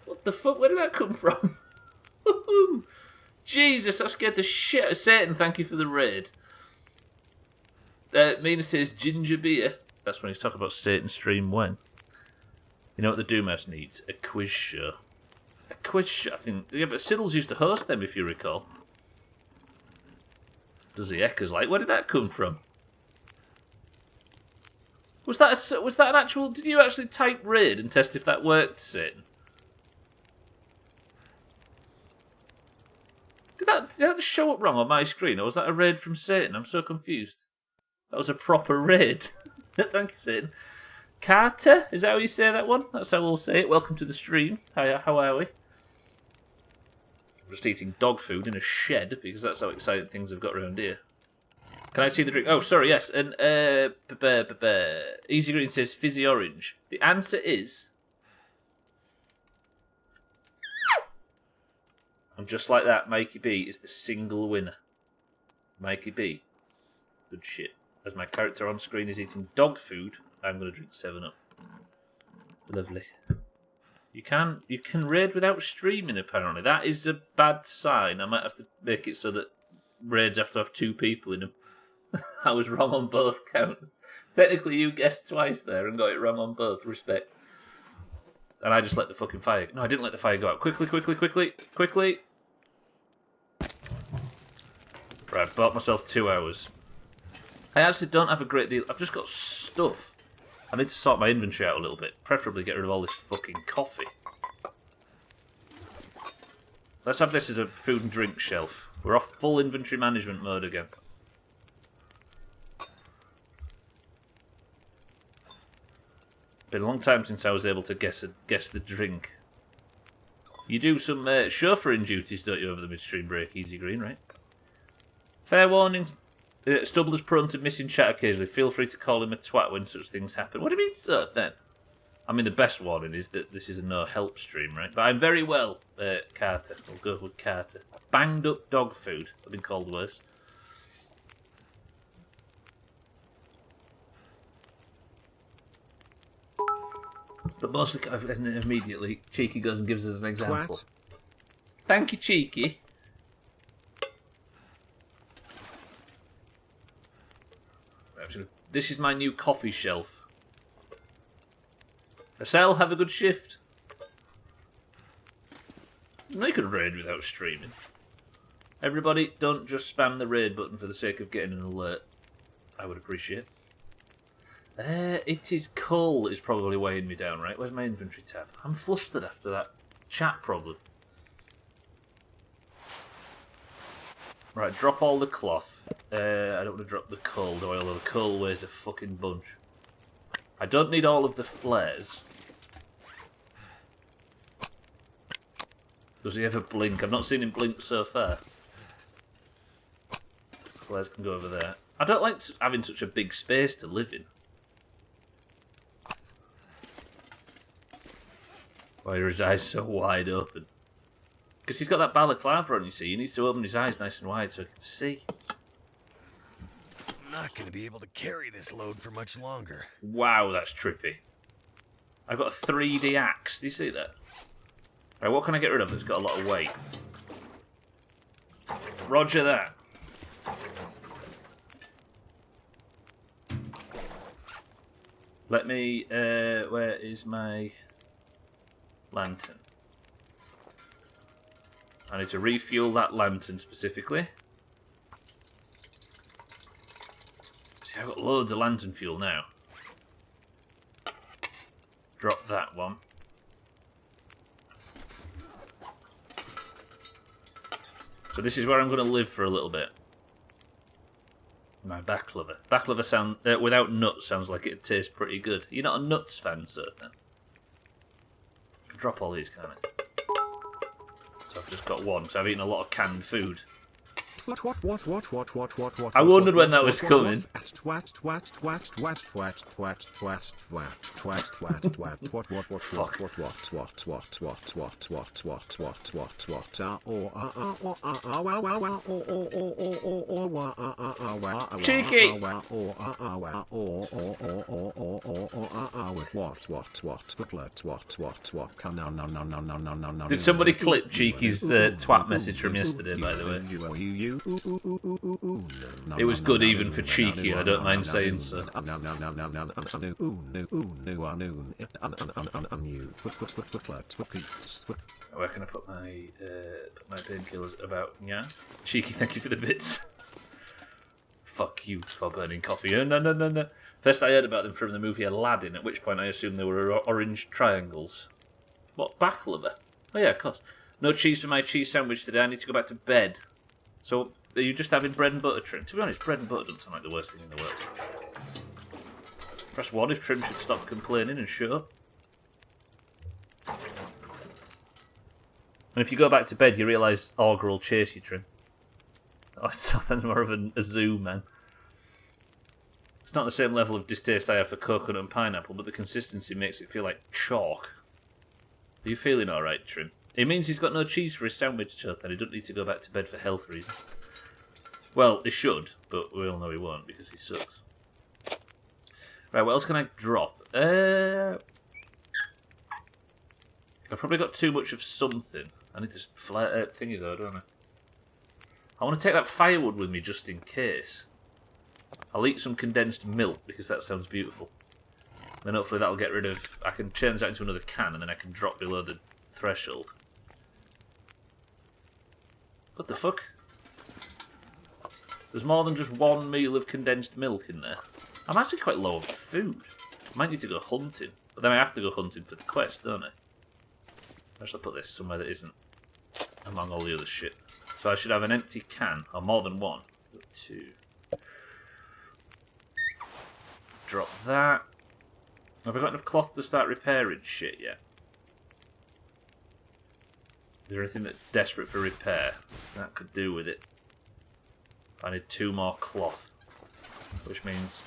What the fuck? Where did that come from? Jesus, that scared the shit out of Satan. Thank you for the raid. Mina says ginger beer. That's when he's talking about Satan stream when. You know what the Doomhaus needs? A quiz show. A quiz show, I think. Yeah, but Siddles used to host them, if you recall. Does the Echo's like? Where did that come from? Was that an actual... Did you actually type raid and test if that worked, Satan? Did that show up wrong on my screen, or was that a raid from Satan? I'm so confused. That was a proper raid. Thank you, Satan. Carter, is that how you say that one? That's how we'll say it. Welcome to the stream. Hiya, how are we? I'm just eating dog food in a shed, because that's how exciting things have got around here. Can I see the drink? Oh, sorry, yes. And Easy Green says fizzy orange. The answer is... And just like that, Mikey B is the single winner. Mikey B. Good shit. As my character on screen is eating dog food, I'm going to drink 7-Up. Lovely. You can raid without streaming, apparently. That is a bad sign. I might have to make it so that raids have to have 2 people in them. I was wrong on both counts. Technically, you guessed twice there and got it wrong on both. Respect. And I just let the fucking fire... No, I didn't let the fire go out. Quickly. Right, I've bought myself 2 hours. I actually don't have a great deal. I've just got stuff. I need to sort my inventory out a little bit. Preferably get rid of all this fucking coffee. Let's have this as a food and drink shelf. We're off full inventory management mode again. Been a long time since I was able to guess the drink. You do some chauffeuring duties, don't you, over the midstream break, Easy Green, right? Fair warning, Stubbler's prone to missing chat occasionally. Feel free to call him a twat when such things happen. What do you mean, sir, then? I mean, the best warning is that this is a no-help stream, right? But I'm very well, Carter. We'll go with Carter. Banged up dog food. I've been called worse. But mostly, immediately, Cheeky goes and gives us an example. Twat. Thank you, Cheeky. This is my new coffee shelf. Estelle, have a good shift. They could raid without streaming. Everybody, don't just spam the raid button for the sake of getting an alert. I would appreciate. It is coal is probably weighing me down, right? Where's my inventory tab? I'm flustered after that chat problem. Right, drop all the cloth. I don't want to drop the coal, though, although the coal weighs a fucking bunch. I don't need all of the flares. Does he ever blink? I've not seen him blink so far. Flares can go over there. I don't like having such a big space to live in. Why are his eyes so wide open? Because he's got that balaclava on, you see. He needs to open his eyes nice and wide so he can see. I'm not going to be able to carry this load for much longer. Wow, that's trippy. I've got a 3D axe. Do you see that? Right, what can I get rid of that's got a lot of weight? Roger that. Let me... where is my lantern? I need to refuel that lantern specifically. See, I've got loads of lantern fuel now. Drop that one. So this is where I'm going to live for a little bit. My baklava. Baklava sound without nuts sounds like it'd taste pretty good. You're not a nuts fan, sir, then? Drop all these, can't I? So I've just got one, because I've eaten a lot of canned food. I wondered when that was coming. Cheeky! Did somebody clip Cheeky's twat message from yesterday, by the way? It was good even for Cheeky, I don't mind saying so. Where can I put my painkillers about? Yeah? Cheeky, thank you for the bits. Fuck you for burning coffee. No. First I heard about them from the movie Aladdin, at which point I assumed they were orange triangles. What, baklava? Oh yeah, of course. No cheese for my cheese sandwich today, I need to go back to bed. So, are you just having bread and butter, Trim? To be honest, bread and butter doesn't sound like the worst thing in the world. Press 1 if Trim should stop complaining and shut up. And if you go back to bed, you realise Augur will chase you, Trim. Oh, it's something more of a zoo, man. It's not the same level of distaste I have for coconut and pineapple, but the consistency makes it feel like chalk. Are you feeling alright, Trim? It means he's got no cheese for his sandwich, so then he doesn't need to go back to bed for health reasons. Well, he should, but we all know he won't because he sucks. Right, what else can I drop? I've probably got too much of something. I need this thingy though, don't I? I want to take that firewood with me just in case. I'll eat some condensed milk because that sounds beautiful. Then hopefully that'll get rid of... I can change that into another can and then I can drop below the threshold. What the fuck? There's more than just one meal of condensed milk in there. I'm actually quite low on food. I might need to go hunting. But then I have to go hunting for the quest, don't I? I should put this somewhere that isn't among all the other shit. So I should have an empty can, or more than one. 2. Drop that. Have I got enough cloth to start repairing shit yet? Is there anything that's desperate for repair that could do with it? I need 2 more cloth. Which means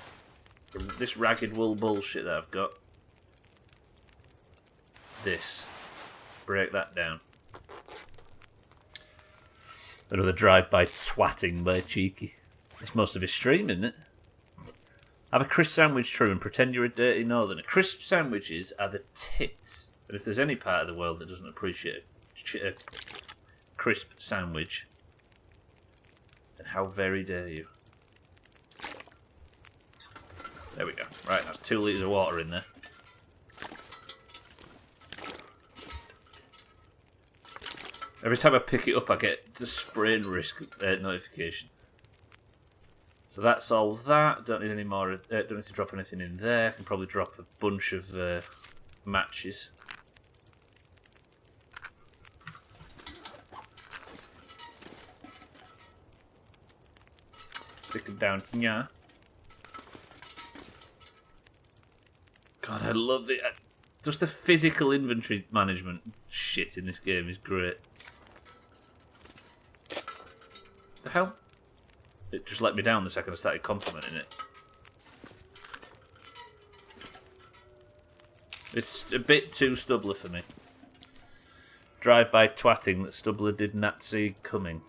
this ragged wool bullshit that I've got. This. Break that down. Another drive-by twatting by Cheeky. It's most of his stream, isn't it? Have a crisp sandwich, True, and pretend you're a dirty northerner. Crisp sandwiches are the tits. And if there's any part of the world that doesn't appreciate a crisp sandwich, then how very dare you. There we go. Right, that's 2 litres of water in there. Every time I pick it up, I get the sprain risk notification. So that's all that. Don't need any more. Don't need to drop anything in there. I can probably drop a bunch of matches. Stick them down. Yeah. God, I love it. Just the physical inventory management shit in this game is great. The hell? It just let me down the second I started complimenting it. It's a bit too Stubbler for me. Drive-by twatting that Stubbler did not see coming.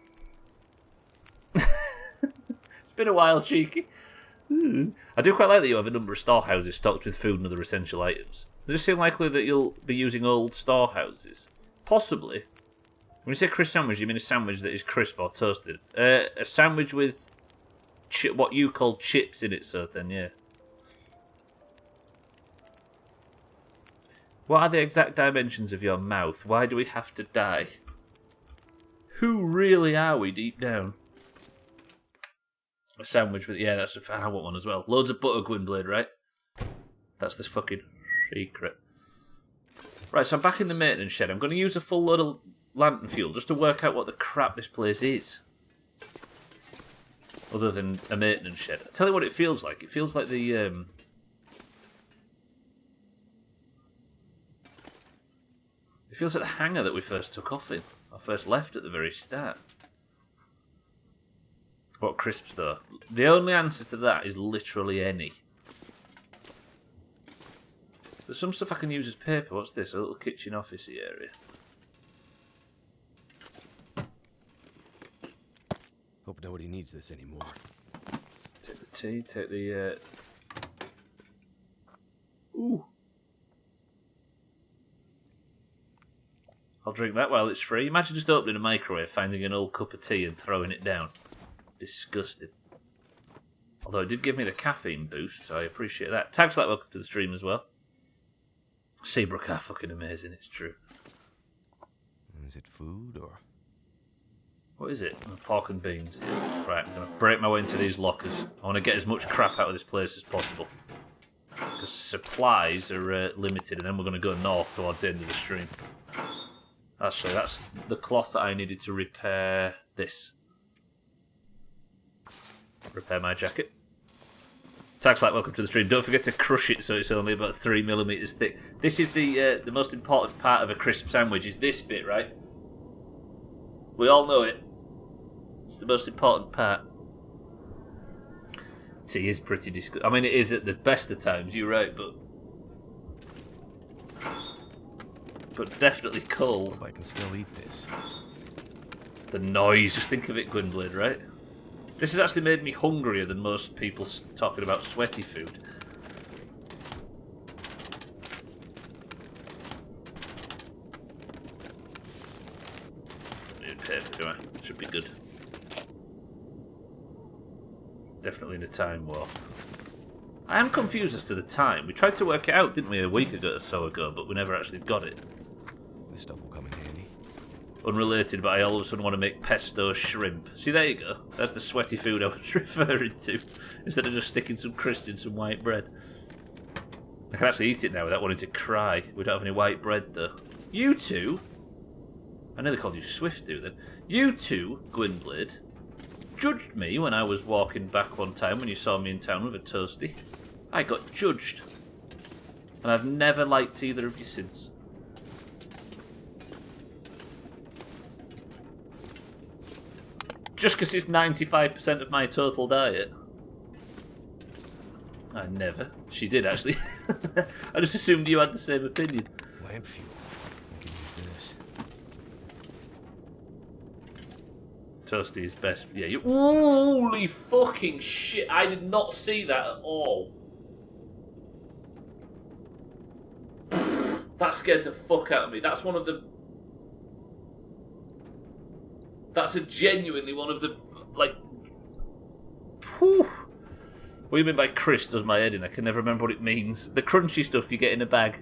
It's been a while, cheeky. Ooh. I do quite like that you have a number of storehouses stocked with food and other essential items. Does it seem likely that you'll be using old storehouses? Possibly. When you say crisp sandwich, you mean a sandwich that is crisp or toasted? A sandwich with what you call chips in it, so then, yeah. What are the exact dimensions of your mouth? Why do we have to die? Who really are we deep down? A sandwich with... Yeah, that's I want one as well. Loads of butter, Gwynblade, right? That's this fucking secret. Right, so I'm back in the maintenance shed. I'm going to use a full load of lantern fuel just to work out what the crap this place is. Other than a maintenance shed. I'll tell you what it feels like. It feels like the... It feels like the hangar that we first took off in. I first left at the very start. What crisps, though? The only answer to that is literally any. There's some stuff I can use as paper. What's this? A little kitchen officey area. Hope nobody needs this anymore. Take the tea, take the... Ooh. I'll drink that while it's free. Imagine just opening a microwave, finding an old cup of tea and throwing it down. Disgusting. Although it did give me the caffeine boost, so I appreciate that. Tags like welcome to the stream as well. Seabrook are fucking amazing, it's true. Is it food or... What is it? Pork and beans. Right, I'm going to break my way into these lockers. I want to get as much crap out of this place as possible. Because supplies are limited, and then we're going to go north towards the end of the stream. Actually, that's the cloth that I needed to repair this. Repair my jacket. Tags like welcome to the stream. Don't forget to crush it so it's only about 3mm thick. This is the most important part of a crisp sandwich, is this bit, right? We all know it. It's the most important part. It is pretty disgusting. I mean, it is at the best of times, you're right, but definitely cold. Hope I can still eat this. The noise, just think of it, Gwynblade, right? This has actually made me hungrier than most people talking about sweaty food. Don't need paper, do I? Should be good. Definitely in a time warp. I am confused as to the time. We tried to work it out, didn't we, a week ago or so ago, but we never actually got it. This stuff will come in handy. Unrelated, but I all of a sudden want to make pesto shrimp. See, there you go. That's the sweaty food I was referring to. Instead of just sticking some crisps in some white bread. I can actually eat it now without wanting to cry. We don't have any white bread, though. You two... I nearly called you Swift, do then. You two, Gwynblade, judged me when I was walking back one time when you saw me in town with a toasty. I got judged. And I've never liked either of you since. Just because it's 95% of my total diet. I never. She did, actually. I just assumed you had the same opinion. Lamp fuel. I can use this. Toasty is best. Yeah, you... Holy fucking shit. I did not see that at all. That scared the fuck out of me. That's one of the... That's genuinely one of the, like... Whew. What do you mean by crisp does my head in? I can never remember what it means. The crunchy stuff you get in a bag.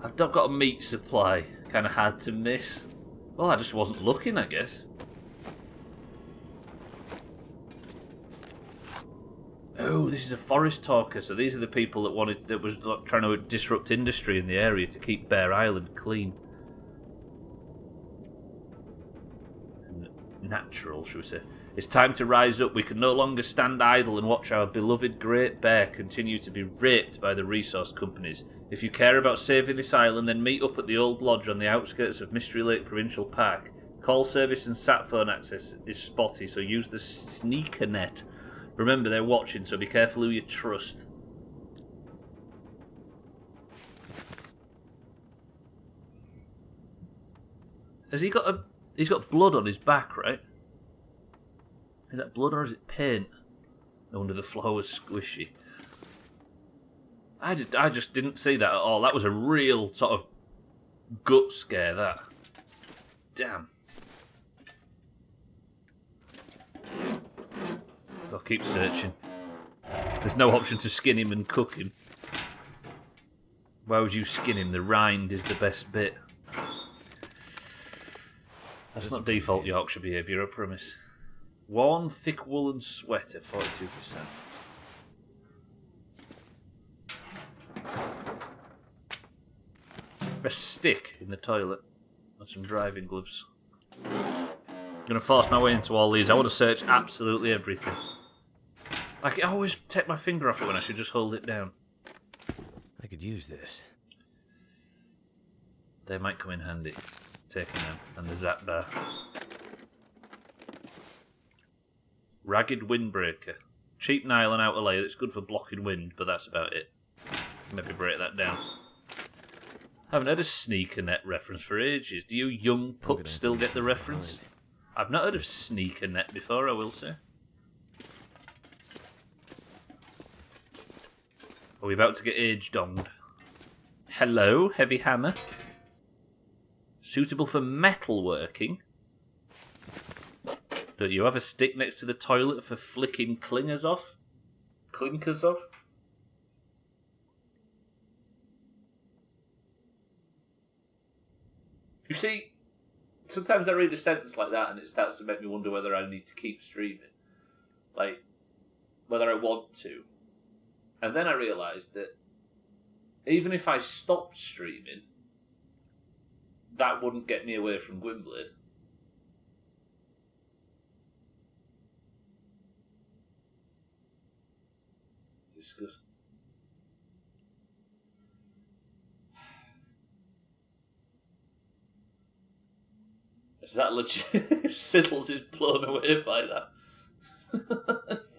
I've not got a meat supply. Kind of hard to miss. Well, I just wasn't looking, I guess. Oh, this is a forest talker. So these are the people that was trying to disrupt industry in the area to keep Bear Island clean. Natural, should we say. It's time to rise up. We can no longer stand idle and watch our beloved Great Bear continue to be raped by the resource companies. If you care about saving this island, then meet up at the old lodge on the outskirts of Mystery Lake Provincial Park. Call service and sat phone access is spotty, so use the sneaker net. Remember, they're watching, so be careful who you trust. Has he got He's got blood on his back, right? Is that blood or is it paint? No wonder the floor was squishy. I just didn't see that at all. That was a real sort of gut scare, that. Damn. I'll keep searching. There's no option to skin him and cook him. Why would you skin him? The rind is the best bit. That's not default Yorkshire behaviour, I promise. Worn, thick woolen sweater, 42%. A stick in the toilet. And some driving gloves. I'm going to force my way into all these. I want to search absolutely everything. Like, I always take my finger off it when I should just hold it down. I could use this. They might come in handy. Taking them. And the zap bar. Ragged windbreaker. Cheap nylon outer layer that's good for blocking wind, but that's about it. Maybe break that down. Haven't heard a sneaker net reference for ages. Do you young pups still get the reference? I've not heard of sneaker net before, I will say. Are we about to get age-donged? Hello, heavy hammer. Suitable for metalworking. Don't you have a stick next to the toilet for flicking clingers off? Clinkers off? You see, sometimes I read a sentence like that and it starts to make me wonder whether I need to keep streaming. Like, whether I want to. And then I realised that even if I stopped streaming, that wouldn't get me away from Gwynblade. Disgusting. Is that legit? Siddles is blown away by that.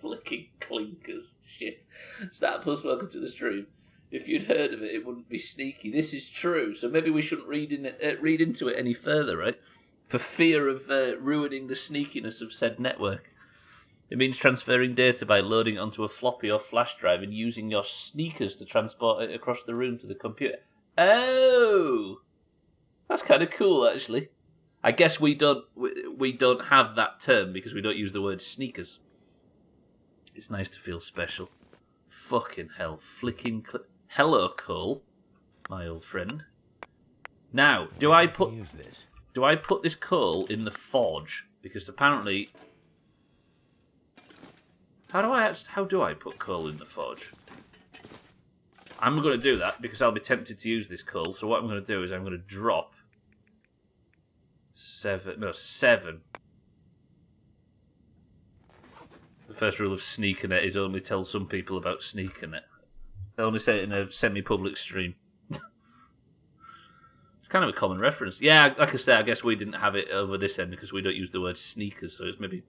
Flicking clinkers. Shit. Startpus, welcome to the stream. If you'd heard of it, it wouldn't be sneaky. This is true, so maybe we shouldn't read into it any further, right? For fear of ruining the sneakiness of said network. It means transferring data by loading it onto a floppy or flash drive and using your sneakers to transport it across the room to the computer. Oh! That's kind of cool, actually. I guess we don't have that term because we don't use the word sneakers. It's nice to feel special. Fucking hell. Flicking... Hello, Cole. My old friend. Now, do I put this coal in the forge? Because apparently... How do I put coal in the forge? I'm going to do that because I'll be tempted to use this coal. So what I'm going to do is I'm going to drop 7. The first rule of SneakerNet is only tell some people about SneakerNet. I only say it in a semi-public stream. It's kind of a common reference. Yeah, like I say, I guess we didn't have it over this end because we don't use the word sneakers, so it's maybe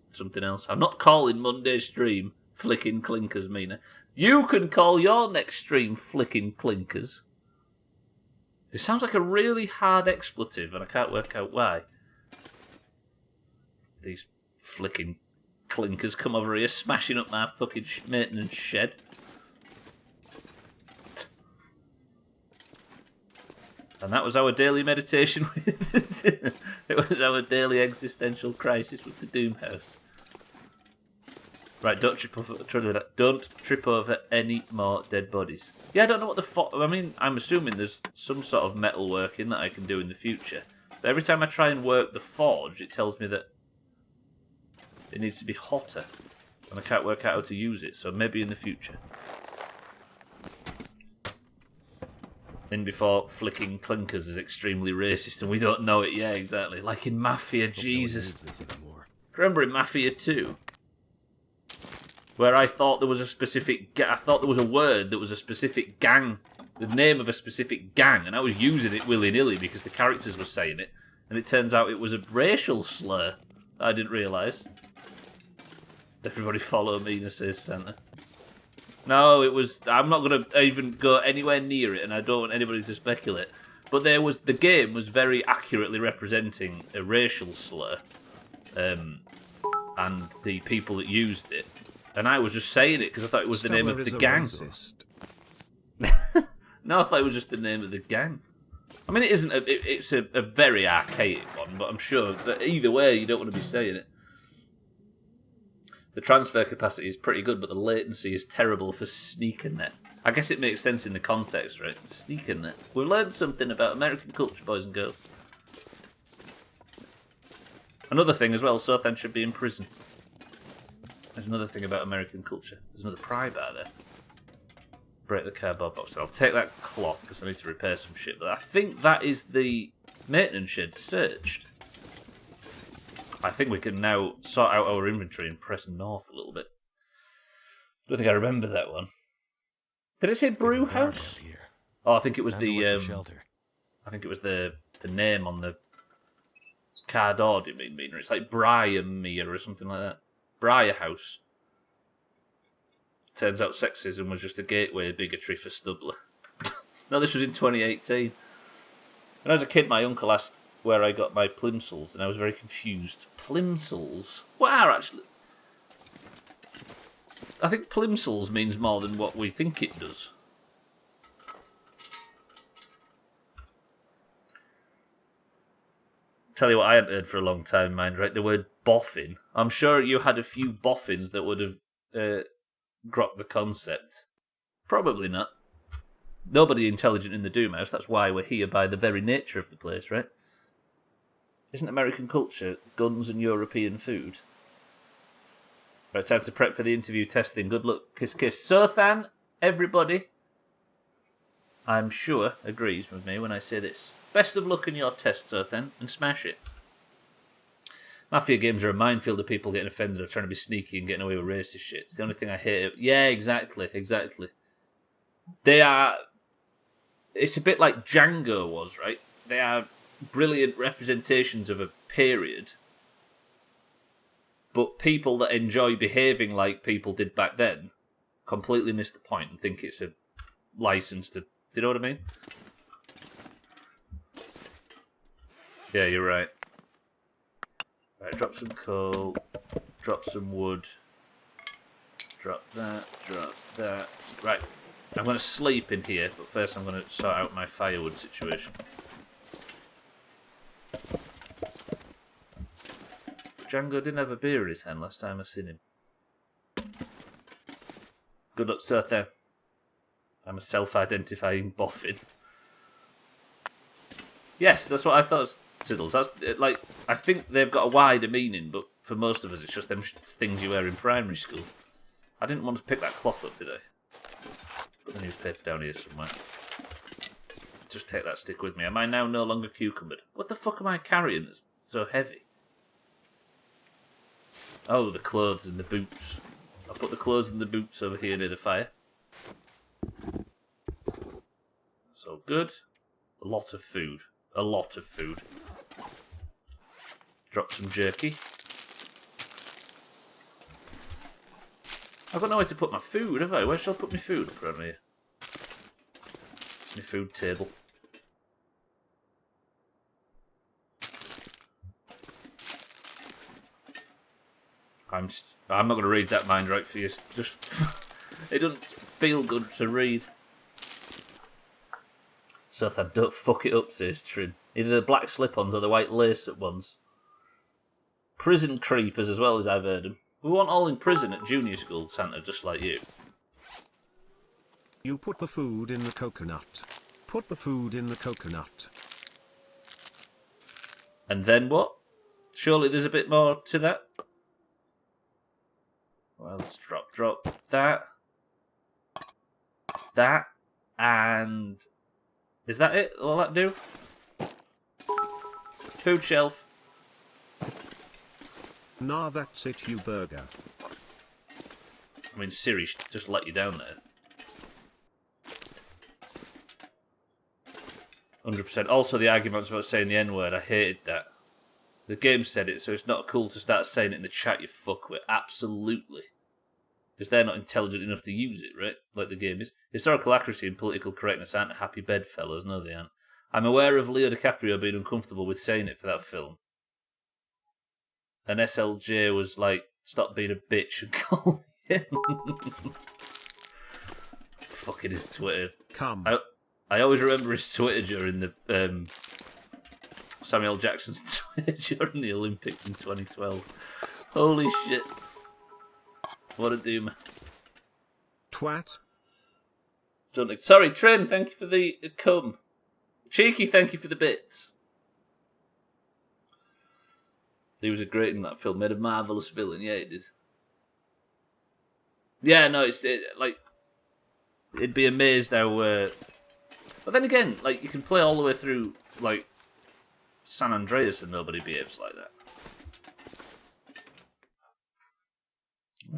something else. I'm not calling Monday's stream Flicking Clinkers, Mina. You can call your next stream Flicking Clinkers. This sounds like a really hard expletive, and I can't work out why. These flicking clinkers come over here, smashing up my fucking maintenance shed. And that was our daily meditation. It was our daily existential crisis with the Doomhaus. Right, don't trip over any more dead bodies. Yeah, I don't know what the I mean, I'm assuming there's some sort of metalworking that I can do in the future. But every time I try and work the forge, it tells me that it needs to be hotter. And I can't work out how to use it, so maybe in the future. In before flicking clinkers is extremely racist and we don't know it. Yeah, exactly. Like in Mafia, Jesus. Remember in Mafia 2? Where I thought there was a specific... I thought there was a word that was a specific gang. The name of a specific gang. And I was using it willy-nilly because the characters were saying it. And it turns out it was a racial slur that I didn't realise. Everybody follow me, says Santa. No, it was... I'm not going to even go anywhere near it, and I don't want anybody to speculate. But the game was very accurately representing a racial slur. And the people that used it. And I was just saying it because I thought it was the name of the gang. No, I thought it was just the name of the gang. I mean, it isn't. It's a very archaic one, but I'm sure that either way, you don't want to be saying it. The transfer capacity is pretty good, but the latency is terrible for SneakerNet. I guess it makes sense in the context, right? SneakerNet. We've learned something about American culture, boys and girls. Another thing as well, Southend should be in prison. There's another thing about American culture. There's another pry bar there. Break the cardboard box. I'll take that cloth because I need to repair some shit. But I think that is the maintenance shed searched. I think we can now sort out our inventory and press north a little bit. I don't think I remember that one. Did it say brew house? Oh, I think it was the I think it was the name on the card order meter. It's like Briar or something like that. Briar House. Turns out sexism was just a gateway bigotry for Stubbler. No, this was in 2018. When I was a kid, my uncle asked where I got my plimsolls, and I was very confused. Plimsolls? What are actually? I think plimsolls means more than what we think it does. Tell you what I hadn't heard for a long time, mind, right? The word boffin. I'm sure you had a few boffins that would have grokked the concept. Probably not. Nobody intelligent in the Doomhaus. That's why we're here by the very nature of the place, right? Isn't American culture guns and European food? Right, time to prep for the interview testing. Good luck. Kiss, kiss. Sothan, everybody, I'm sure, agrees with me when I say this. Best of luck in your test, Sothan, and smash it. Mafia games are a minefield of people getting offended or trying to be sneaky and getting away with racist shit. It's the only thing I hate. Yeah, exactly. They are... It's a bit like Django was, right? They are brilliant representations of a period, but people that enjoy behaving like people did back then completely miss the point and think it's a license to... Do you know what I mean? Yeah, you're right. Right, drop some coal, drop some wood, drop that. Right, I'm going to sleep in here, but first I'm going to sort out my firewood situation. Django didn't have a beer in his hand last time I seen him. Good luck, sir, there. I'm a self-identifying boffin. Yes, that's what I thought, Siddles. That's like, I think they've got a wider meaning, but for most of us it's just them things you wear in primary school. I didn't want to pick that cloth up, did I? Put the newspaper down here somewhere. Just take that stick with me. Am I now no longer cucumbered? What the fuck am I carrying that's so heavy? Oh, the clothes and the boots. I'll put the clothes and the boots over here near the fire. So good. A lot of food. A lot of food. Drop some jerky. I've got nowhere to put my food, have I? Where shall I put my food? Around here. It's my food table. I'm not going to read that mind right for you. Just it doesn't feel good to read. So if I don't fuck it up, says Trin. Either the black slip-ons or the white lace-up ones. Prison creepers as well, as I've heard them. We weren't all in prison at junior school, Santa, just like you. You put the food in the coconut. Put the food in the coconut. And then what? Surely there's a bit more to that. Well, let's drop that. That. And... Is that it? Will that do? Food shelf. Nah, that's it, you burger. I mean, Siri just let you down there. 100%. Also, the arguments about saying the N-word, I hated that. The game said it, so it's not cool to start saying it in the chat, you fuckwit. Absolutely. Because they're not intelligent enough to use it, right? Like the game is. Historical accuracy and political correctness aren't happy bedfellows. No, they aren't. I'm aware of Leo DiCaprio being uncomfortable with saying it for that film. And SLJ was like, stop being a bitch and call me him. Fucking his Twitter. Come. I always remember his Twitter during the Samuel Jackson's Twitter during the Olympics in 2012. Holy shit. What a doom. Twat. Sorry, Trim, thank you for the cum. Cheeky, thank you for the bits. He was great in that film. Made a marvellous villain. Yeah, he did. Yeah, no, like... It'd be amazed how... But then again, like, you can play all the way through, like, San Andreas and nobody behaves like that.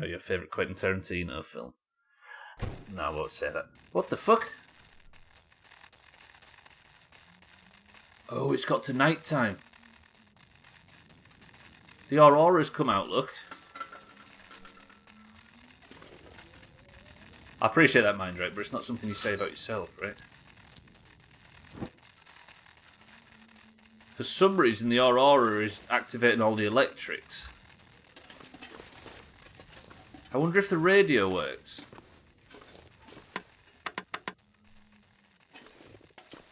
Oh, your favourite Quentin Tarantino film? No, I won't say that. What the fuck? Oh, it's got to night time. The Aurora's come out, look. I appreciate that, Mindrake, but it's not something you say about yourself, right? For some reason, the Aurora is activating all the electrics. I wonder if the radio works.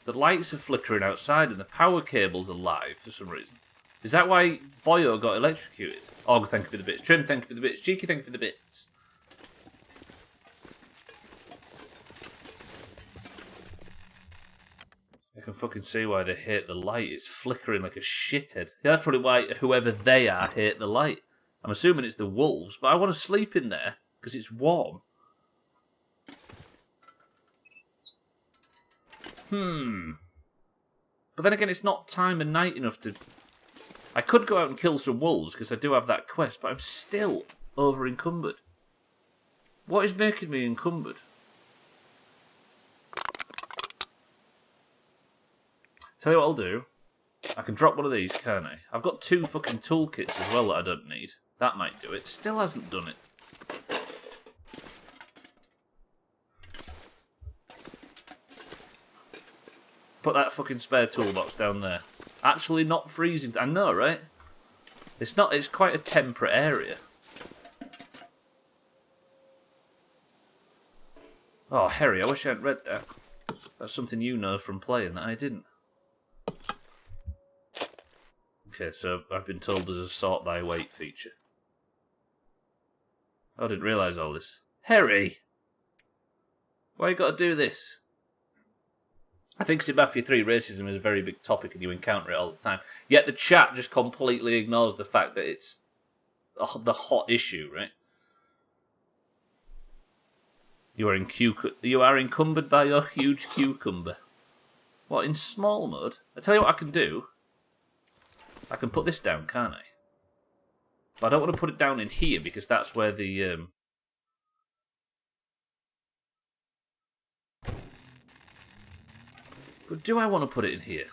The lights are flickering outside and the power cables are live for some reason. Is that why Boyo got electrocuted? Og, thank you for the bits. Trim, thank you for the bits. Cheeky, thank you for the bits. I can fucking see why they hate the light. It's flickering like a shithead. Yeah, that's probably why whoever they are hate the light. I'm assuming it's the wolves, but I want to sleep in there because it's warm. But then again, it's not time and night enough to... I could go out and kill some wolves because I do have that quest, but I'm still over-encumbered. What is making me encumbered? Tell you what I'll do. I can drop one of these, can't I? I've got 2 fucking toolkits as well that I don't need. That might do it. Still hasn't done it. Put that fucking spare toolbox down there. Actually not freezing. I know, right? It's not. It's quite a temperate area. Oh, Harry, I wish I hadn't read that. That's something you know from playing that I didn't. Okay, so I've been told there's a sort by weight feature. I didn't realise all this. Harry! Why you got to do this? I think Zimbabwe 3 racism is a very big topic and you encounter it all the time. Yet the chat just completely ignores the fact that it's the hot issue, right? You are encumbered by your huge cucumber. What, in small mode? I tell you what I can do. I can put this down, can't I? But I don't want to put it down in here because that's where the... But do I want to put it in here?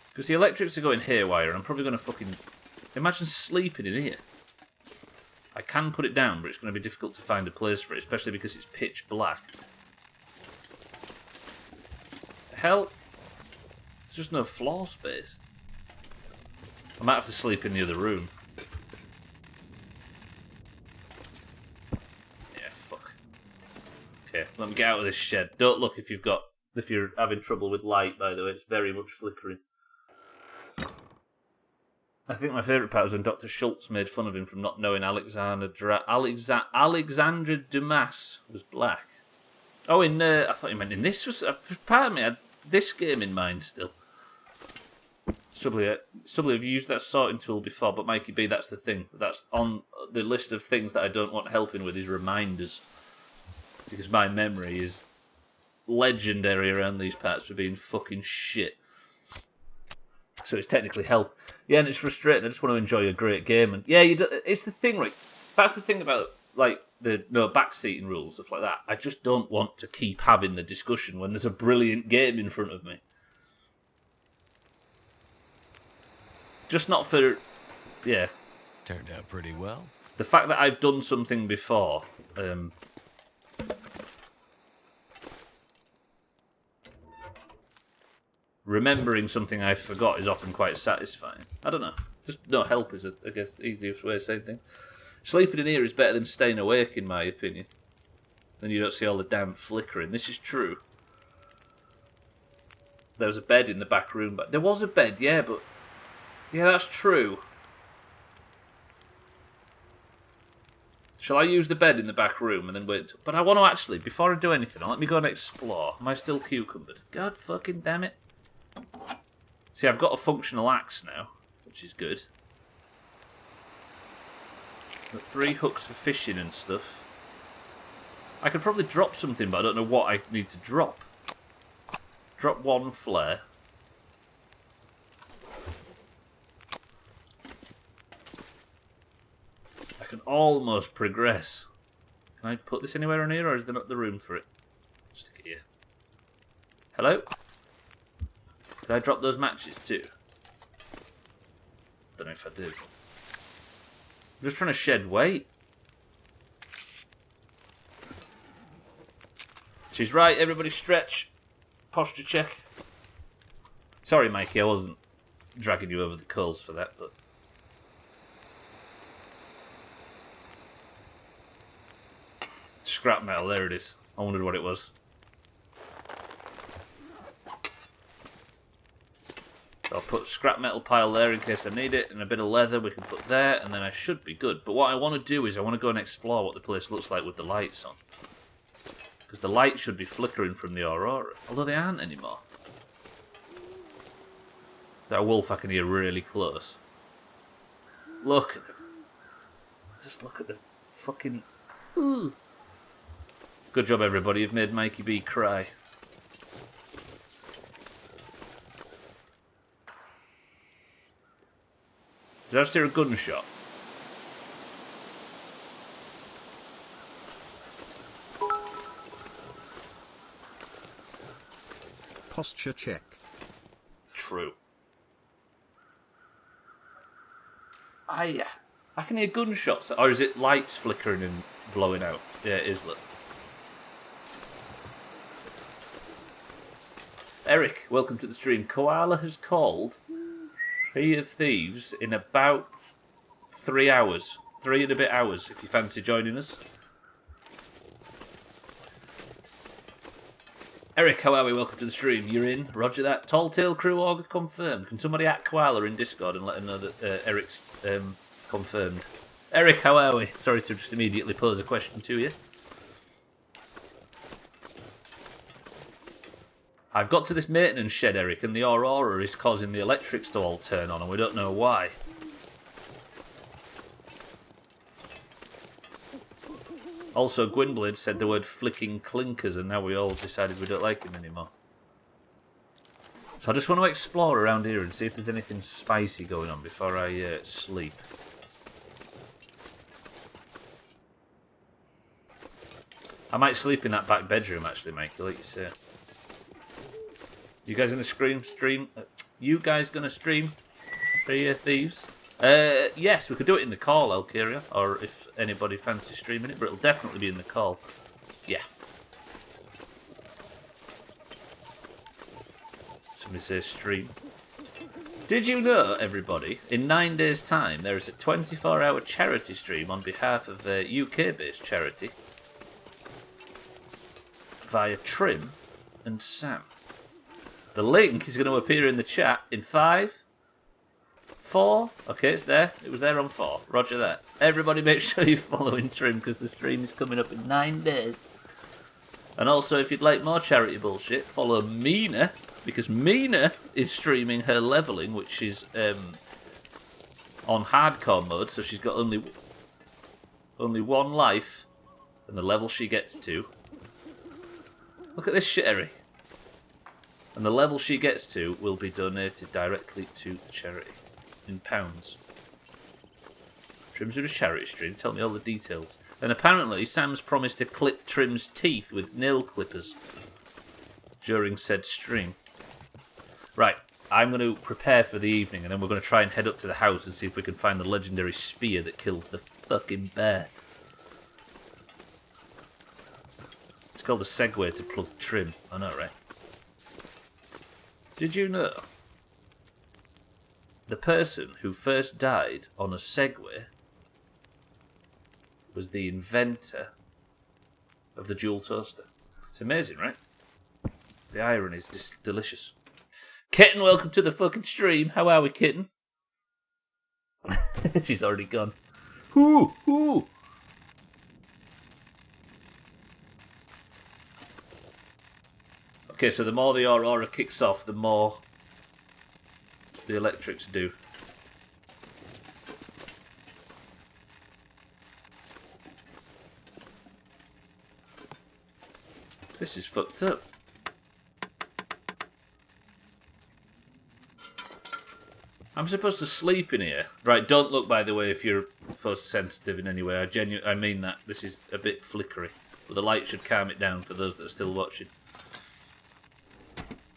Because the electrics are going haywire and I'm probably going to fucking... Imagine sleeping in here. I can put it down, but it's going to be difficult to find a place for it, especially because it's pitch black. The hell? There's just no floor space. I might have to sleep in the other room. Yeah, fuck. Okay, let me get out of this shed. Don't look if you're having trouble with light, by the way. It's very much flickering. I think my favourite part was when Dr. Schultz made fun of him from not knowing Alexandre Dumas was black. Oh, I thought you meant in this. Part of me had this game in mind still. Stubbler, have you used that sorting tool before? But Mikey B, that's the thing. That's on the list of things that I don't want helping with is reminders. Because my memory is legendary around these parts for being fucking shit. So it's technically help. Yeah, and it's frustrating. I just want to enjoy a great game. And yeah, it's the thing, right? That's the thing about like the no backseating rules, stuff like that. I just don't want to keep having the discussion when there's a brilliant game in front of me. Just not for, yeah. Turned out pretty well. The fact that I've done something before, remembering something I forgot is often quite satisfying. I don't know. Just no help is, I guess, the easiest way of saying things. Sleeping in here is better than staying awake, in my opinion. Then you don't see all the damn flickering. This is true. There was a bed in the back room, but there was a bed, yeah, but yeah, that's true. Shall I use the bed in the back room and then wait? But I want to actually, before I do anything, let me go and explore. Am I still cucumbered? God fucking damn it. See, I've got a functional axe now, which is good. Got 3 hooks for fishing and stuff. I could probably drop something, but I don't know what I need to drop. Drop 1 flare. I can almost progress. Can I put this anywhere on here, or is there not the room for it? Stick it here. Hello? Did I drop those matches too? Don't know if I did. I'm just trying to shed weight. She's right, everybody stretch. Posture check. Sorry, Mikey, I wasn't dragging you over the coals for that, but... Scrap metal, there it is. I wondered what it was. So I'll put scrap metal pile there in case I need it, and a bit of leather we can put there, and then I should be good. But what I want to do is I want to go and explore what the place looks like with the lights on. Because the light should be flickering from the aurora, although they aren't anymore. That wolf I can hear really close. Look at them. Just look at the fucking... Ooh. Good job, everybody. You've made Mikey B cry. Did I just hear a gunshot? Posture check. True. I can hear gunshots. Or is it lights flickering and blowing out? Yeah, it is. Look. Eric, welcome to the stream. Koala has called Sea of Thieves in about 3 hours. 3 and a bit hours, if you fancy joining us. Eric, how are we? Welcome to the stream. You're in. Roger that. Tall Tale Crew order confirmed. Can somebody at Koala in Discord and let him know that Eric's confirmed? Eric, how are we? Sorry to just immediately pose a question to you. I've got to this maintenance shed, Eric, and the aurora is causing the electrics to all turn on, and we don't know why. Also, Gwynblade said the word flicking clinkers, and now we all decided we don't like him anymore. So I just want to explore around here and see if there's anything spicy going on before I sleep. I might sleep in that back bedroom, actually, Mikey, like you say. You guys gonna stream? You guys gonna stream the Thieves? Yes, we could do it in the call, Elkiria, or if anybody fancies streaming it, but it'll definitely be in the call. Yeah. Somebody says stream. Did you know, everybody, in 9 days' time, there is a 24-hour charity stream on behalf of a UK-based charity via Trim and Sam. The link is going to appear in the chat in 5, 4. Okay, it's there. It was there on 4. Roger that. Everybody make sure you're following Trim because the stream is coming up in 9 days. And also, if you'd like more charity bullshit, follow Mina, because Mina is streaming her leveling, which is on hardcore mode, so she's got only 1 life, and the level she gets to... Look at this shit, Eric. And the level she gets to will be donated directly to the charity, in pounds. Trim's doing a charity stream, tell me all the details. And apparently, Sam's promised to clip Trim's teeth with nail clippers during said stream. Right, I'm going to prepare for the evening, and then we're going to try and head up to the house and see if we can find the legendary spear that kills the fucking bear. It's called a Segway to plug Trim. I know, right? Did you know the person who first died on a Segway was the inventor of the dual toaster? It's amazing, right? The irony is delicious. Kitten, welcome to the fucking stream. How are we, Kitten? She's already gone. Ooh, ooh. Okay, so the more the Aurora kicks off, the more the electrics do. This is fucked up. I'm supposed to sleep in here. Right, don't look, by the way, if you're photosensitive in any way. I mean that. This is a bit flickery. But the light should calm it down for those that are still watching.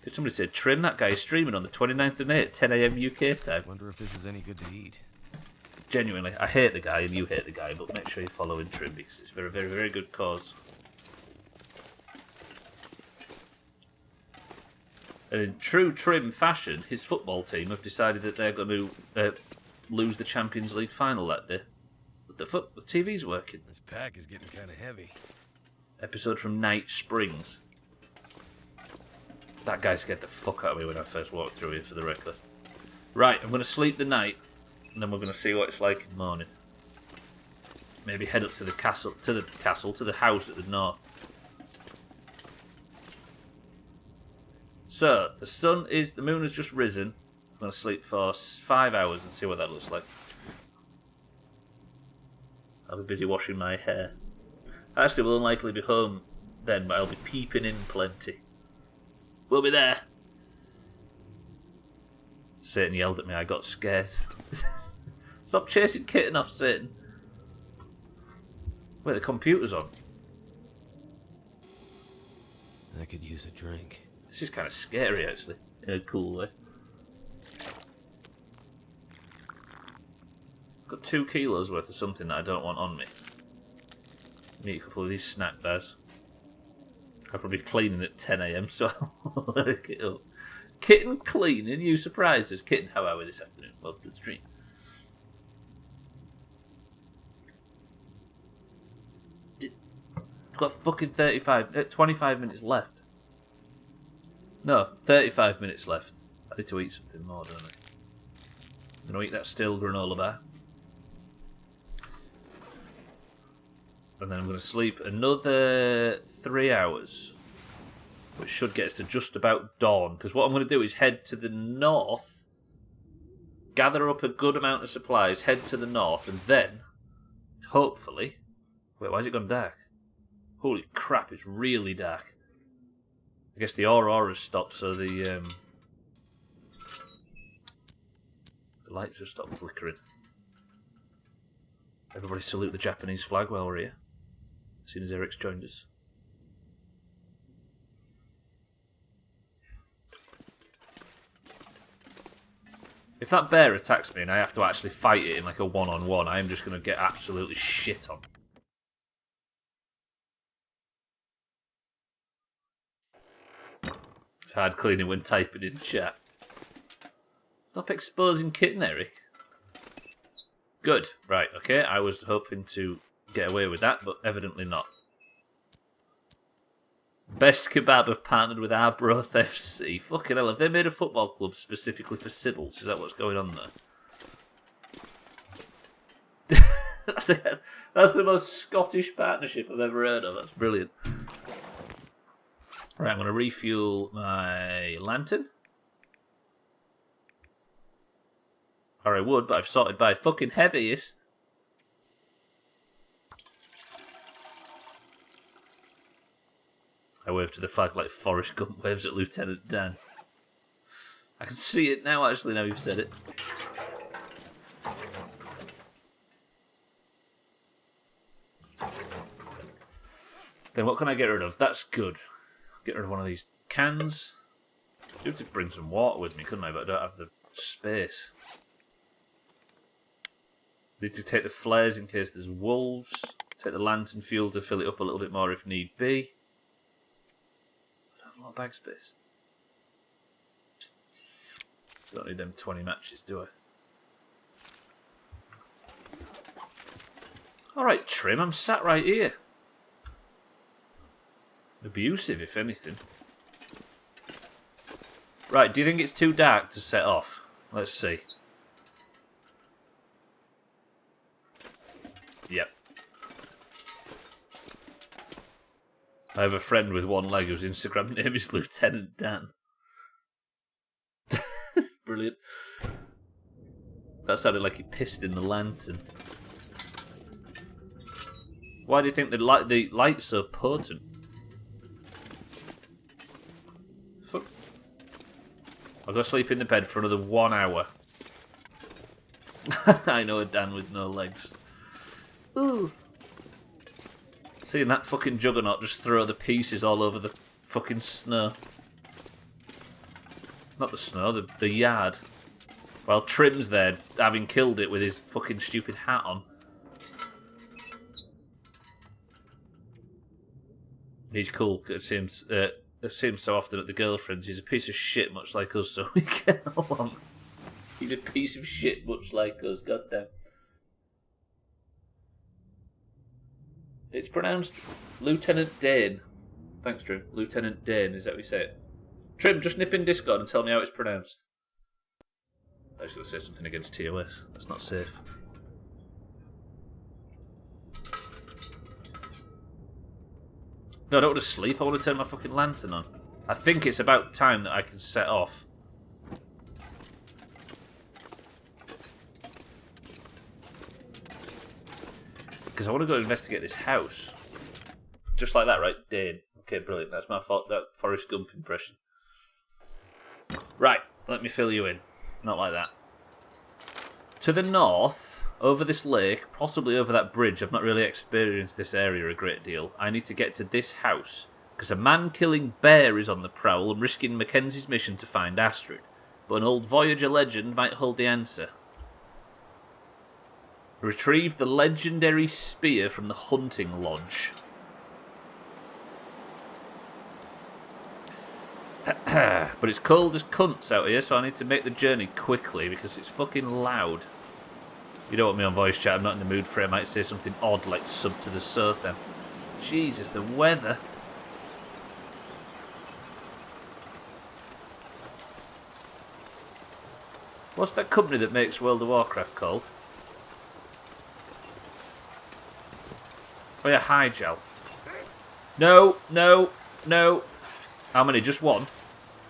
Did somebody say Trim? That guy is streaming on the 29th of May at 10 AM UK time. Wonder if this is any good to eat. Genuinely, I hate the guy and you hate the guy, but make sure you're following Trim because it's a very, very, very good cause. And in true Trim fashion, his football team have decided that they're going to lose the Champions League final that day. But the TV's working. This pack is getting kind of heavy. Episode from Night Springs. That guy scared the fuck out of me when I first walked through here, for the record. Right, I'm going to sleep the night, and then we're going to see what it's like in the morning. Maybe head up to the castle, to the house at the north. So, the moon has just risen. I'm going to sleep for 5 hours and see what that looks like. I'll be busy washing my hair. I actually will unlikely be home then, but I'll be peeping in plenty. We'll be there. Satan yelled at me, I got scared. Stop chasing Kitten off, Satan. Wait, the computer's on. I could use a drink. This is kind of scary, actually, in a cool way. Got 2 kilos worth of something that I don't want on me. Need a couple of these snack bars. I'll probably be cleaning at 10 AM, so I'll work it up. Kitten cleaning, you surprised us. Kitten, how are we this afternoon? Welcome to the stream. I've got fucking 25 minutes left. No, 35 minutes left. I need to eat something more, don't I? I'm going to eat that stale granola bar. And then I'm going to sleep another 3 hours. Which should get us to just about dawn. Because what I'm going to do is head to the north. Gather up a good amount of supplies. Head to the north. And then, hopefully... Wait, why has it gone dark? Holy crap, it's really dark. I guess the aurora's stopped, so the lights have stopped flickering. Everybody salute the Japanese flag while we're here. As soon as Eric's joined us. If that bear attacks me and I have to actually fight it in like a one-on-one, I am just going to get absolutely shit on. It's hard cleaning when typing in chat. Stop exposing Kitten, Eric. Good. Right, okay. I was hoping to get away with that, but evidently not. Best Kebab have partnered with Arbroath FC. Fucking hell, have they made a football club specifically for Siddles? Is that what's going on there? That's the most Scottish partnership I've ever heard of. That's brilliant. Right, I'm going to refuel my lantern. Or I would, but I've sorted by fucking heaviest. I wave to the flag like Forrest Gump waves at Lieutenant Dan. I can see it now, actually, now you've said it. Then what can I get rid of? That's good. Get rid of one of these cans. I do have to bring some water with me, couldn't I? But I don't have the space. Need to take the flares in case there's wolves. Take the lantern fuel to fill it up a little bit more if need be. I don't have a lot of bag space. Don't need them 20 matches, do I? Alright, Trim, I'm sat right here. Abusive, if anything. Right, do you think it's too dark to set off? Let's see. Yep. I have a friend with one leg whose Instagram name is Lieutenant Dan. Brilliant. That sounded like he pissed in the lantern. Why do you think the light's so potent? Fuck. I'll go sleep in the bed for another 1 hour. I know a Dan with no legs. Ooh. Seeing that fucking juggernaut just throw the pieces all over the fucking snow. Not the snow, the yard. While Trim's there, having killed it with his fucking stupid hat on. He's cool. It seems so often at the girlfriends. He's a piece of shit, much like us, so we get along. He's a piece of shit, much like us. Goddamn. It's pronounced Lieutenant Dane. Thanks, Trim. Lieutenant Dane, is that how we say it? Trim, just nip in Discord and tell me how it's pronounced. I was going to say something against TOS. That's not safe. No, I don't want to sleep. I want to turn my fucking lantern on. I think it's about time that I can set off. Because I want to go investigate this house. Just like that, right? Dane. Okay, brilliant. That's my fault. That Forrest Gump impression. Right, let me fill you in. Not like that. To the north, over this lake, possibly over that bridge, I've not really experienced this area a great deal. I need to get to this house, because a man-killing bear is on the prowl and risking Mackenzie's mission to find Astrid. But an old Voyager legend might hold the answer. Retrieve the legendary spear from the hunting lodge. But it's cold as cunts out here, so I need to make the journey quickly because it's fucking loud. You don't want me on voice chat, I'm not in the mood for it. I might say something odd like sub to the sofa. Jesus, the weather. What's that company that makes World of Warcraft called? Oh yeah, Hygel. No, no, no. How many? Just one?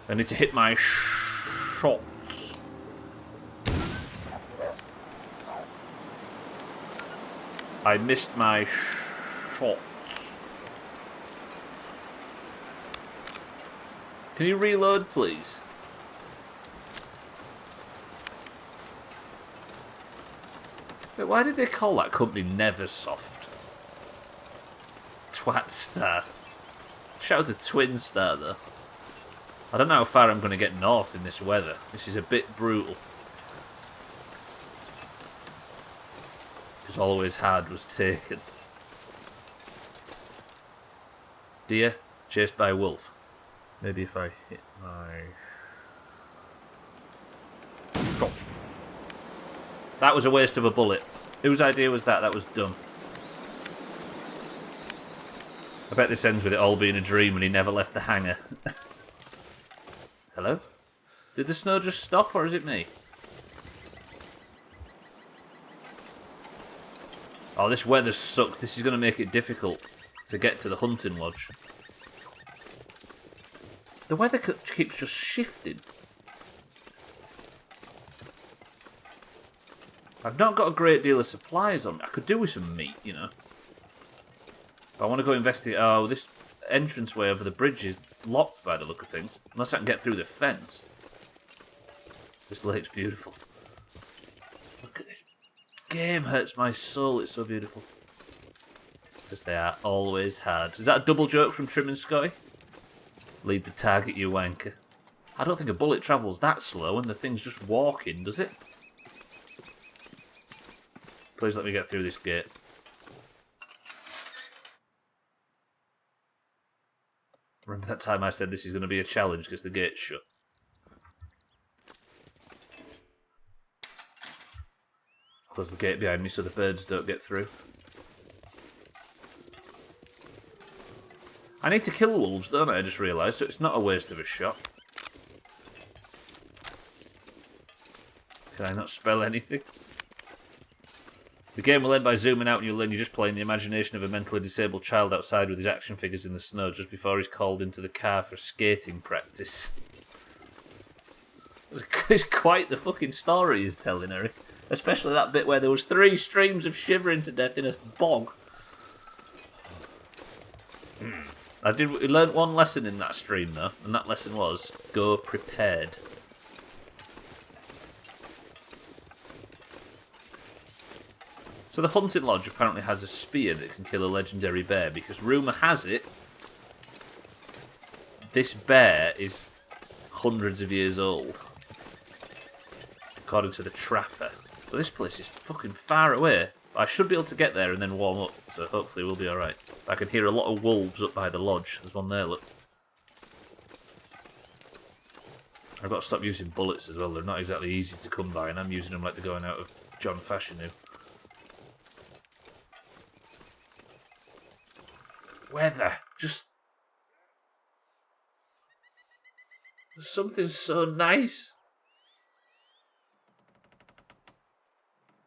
I need to hit my shots. I missed my shots. Can you reload, please? Wait, why did they call that company Neversoft? Twat Star. Shout out to Twin Star, though. I don't know how far I'm going to get north in this weather. This is a bit brutal. Because Always Hard was taken. Deer chased by a wolf. Maybe if I hit my... Stop. That was a waste of a bullet. Whose idea was that? That was dumb. I bet this ends with it all being a dream and he never left the hangar. Hello? Did the snow just stop, or is it me? Oh, this weather sucks. This is going to make it difficult to get to the hunting lodge. The weather keeps just shifting. I've not got a great deal of supplies on me. I could do with some meat, you know. But I want to go investigate. Oh, this entranceway over the bridge is locked by the look of things. Unless I can get through the fence. This lake's beautiful. Look at this. Game hurts my soul. It's so beautiful. Because they are always hard. Is that a double joke from Trim and Scotty? Lead the target, you wanker. I don't think a bullet travels that slow and the thing's just walking, does it? Please let me get through this gate. Remember that time I said this is going to be a challenge because the gate's shut? Close the gate behind me so the birds don't get through. I need to kill wolves, don't I? I just realised, so it's not a waste of a shot. Can I not spell anything? The game will end by zooming out and you'll learn you're just playing the imagination of a mentally disabled child outside with his action figures in the snow just before he's called into the car for skating practice. It's quite the fucking story he's telling, Eric. Especially that bit where there was 3 streams of shivering to death in a bog. I learned one lesson in that stream though, and that lesson was, go prepared. So the hunting lodge apparently has a spear that can kill a legendary bear, because rumour has it, this bear is hundreds of years old. According to the trapper. But this place is fucking far away. I should be able to get there and then warm up, so hopefully we'll be alright. I can hear a lot of wolves up by the lodge. There's one there, look. I've got to stop using bullets as well. They're not exactly easy to come by, and I'm using them like they're going out of John Fashanu. Weather. Just... There's something so nice.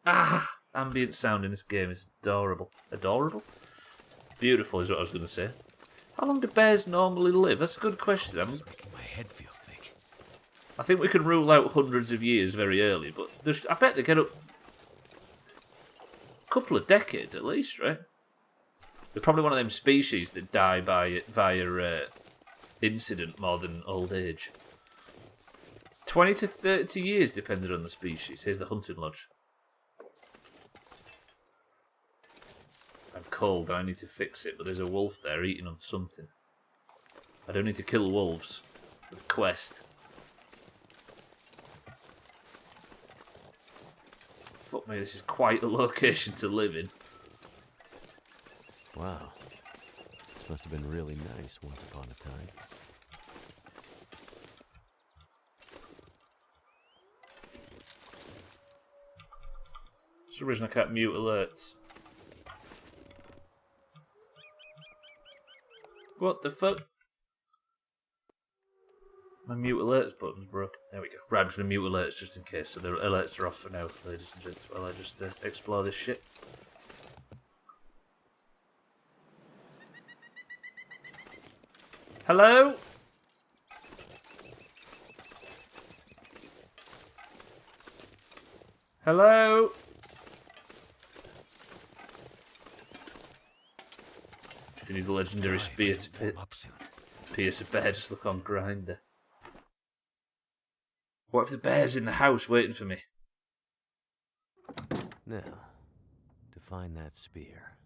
Ah! Ambient sound in this game is adorable. Adorable? Beautiful is what I was going to say. How long do bears normally live? That's a good question. It's making my head feel thick. I think we can rule out hundreds of years very early, but I bet they get up a couple of decades at least, right? They're probably one of them species that die via incident more than old age. 20 to 30 years depending on the species. Here's the hunting lodge. I'm cold and I need to fix it, but there's a wolf there eating on something. I don't need to kill wolves for the quest. Fuck me, this is quite a location to live in. Wow. This must have been really nice once upon a time. For some reason I can't mute alerts. What the fuck? My mute alerts button's broken. There we go. Right, I'm just going to mute alerts just in case. So the alerts are off for now, ladies and gents, while I just explore this shit. Hello? Hello? If you need a legendary spear to pierce a bear, just look on Grindr. What if the bear's in the house waiting for me? Now, to find that spear.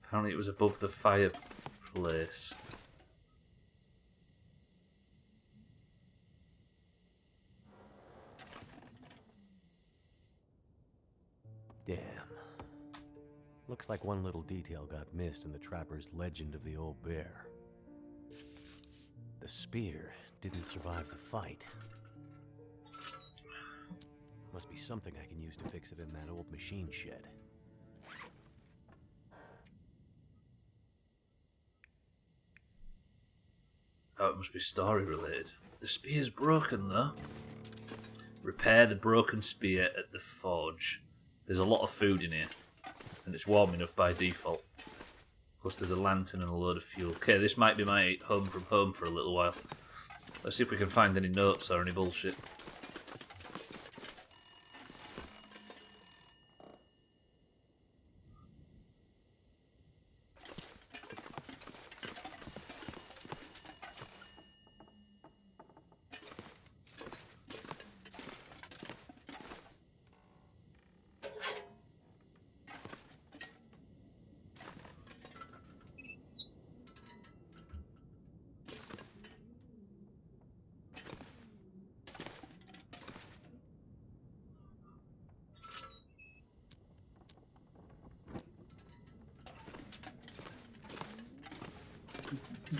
Apparently it was above the fireplace. Damn. Looks like one little detail got missed in the trapper's legend of the old bear. The spear didn't survive the fight. Must be something I can use to fix it in that old machine shed. Oh, it must be story related. The spear's broken though. Repair the broken spear at the forge. There's a lot of food in here. And it's warm enough by default. Plus there's a lantern and a load of fuel. Okay, this might be my home from home for a little while. Let's see if we can find any notes or any bullshit.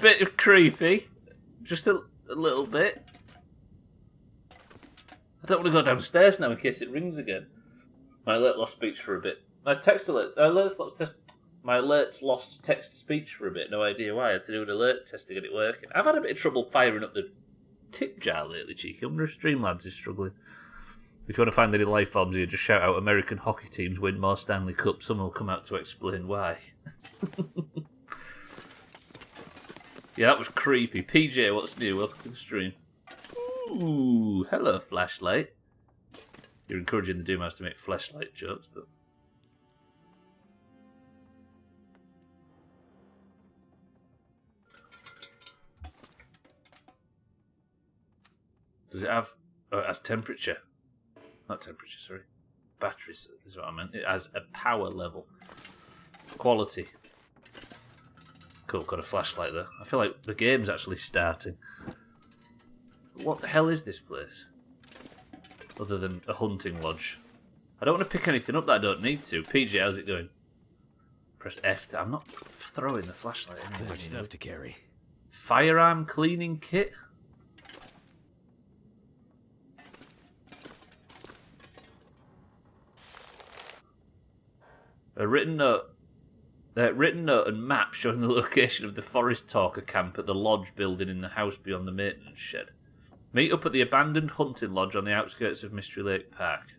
Bit of creepy. Just a little bit. I don't want to go downstairs now in case it rings again. My alert lost speech for a bit. My text alert. My alerts lost text to speech for a bit. No idea why. I had to do an alert test to get it working. I've had a bit of trouble firing up the tip jar lately, cheeky. I wonder if Streamlabs is struggling. If you want to find any live forms here, just shout out American hockey teams win more Stanley Cups. Someone will come out to explain why. Yeah, that was creepy. PJ, what's new? Welcome to the stream. Ooh, hello, flashlight. You're encouraging the Doomhaus to make flashlight jokes, but... Does it have... Oh, it has temperature. Not temperature, sorry. Batteries is what I meant. It has a power level. Quality. Cool, got a flashlight there. I feel like the game's actually starting. What the hell is this place? Other than a hunting lodge. I don't want to pick anything up that I don't need to. PJ, how's it going? Press F. I'm not throwing the flashlight anyway. Too much stuff to carry. Firearm cleaning kit? A written note and map showing the location of the Forest Talker camp at the lodge building in the house beyond the maintenance shed. Meet up at the abandoned hunting lodge on the outskirts of Mystery Lake Park.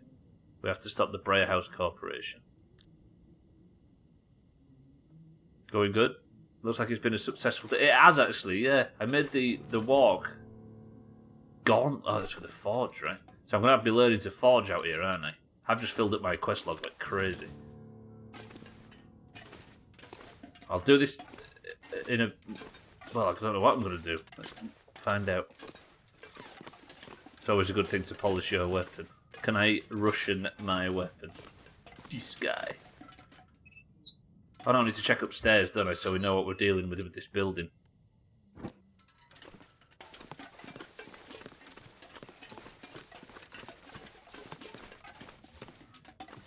We have to stop the Breyer House Corporation. Going good? Looks like it's been a successful day. It has actually, yeah. I made the walk. Gone. Oh, that's for the forge, right? So I'm going to be learning to forge out here, aren't I? I've just filled up my quest log like crazy. I'll do this in a... Well, I don't know what I'm going to do. Let's find out. It's always a good thing to polish your weapon. Can I Russian my weapon? This guy. I don't need to check upstairs, don't I? So we know what we're dealing with this building.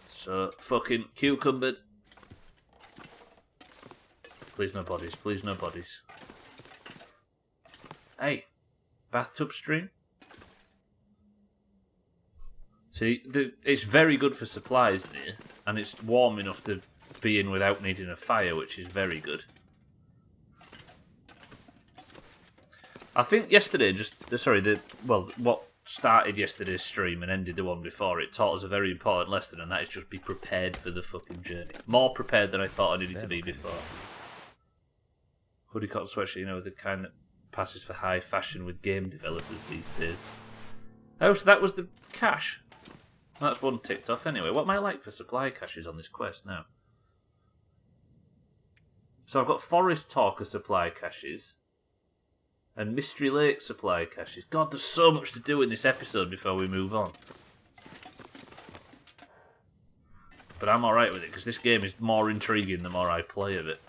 So, fucking cucumbered. Please no bodies, please no bodies. Hey, bathtub stream? See, it's very good for supplies here, and it's warm enough to be in without needing a fire, which is very good. I think yesterday, what started yesterday's stream and ended the one before, it taught us a very important lesson, and that is just be prepared for the fucking journey. More prepared than I thought I needed to be before. Hoodie cotton sweatshirt, the kind that passes for high fashion with game developers these days. Oh, so that was the cache. That's one ticked off anyway. What am I like for supply caches on this quest now? So I've got Forest Talker supply caches and Mystery Lake supply caches. God, there's so much to do in this episode before we move on. But I'm alright with it, because this game is more intriguing the more I play of it.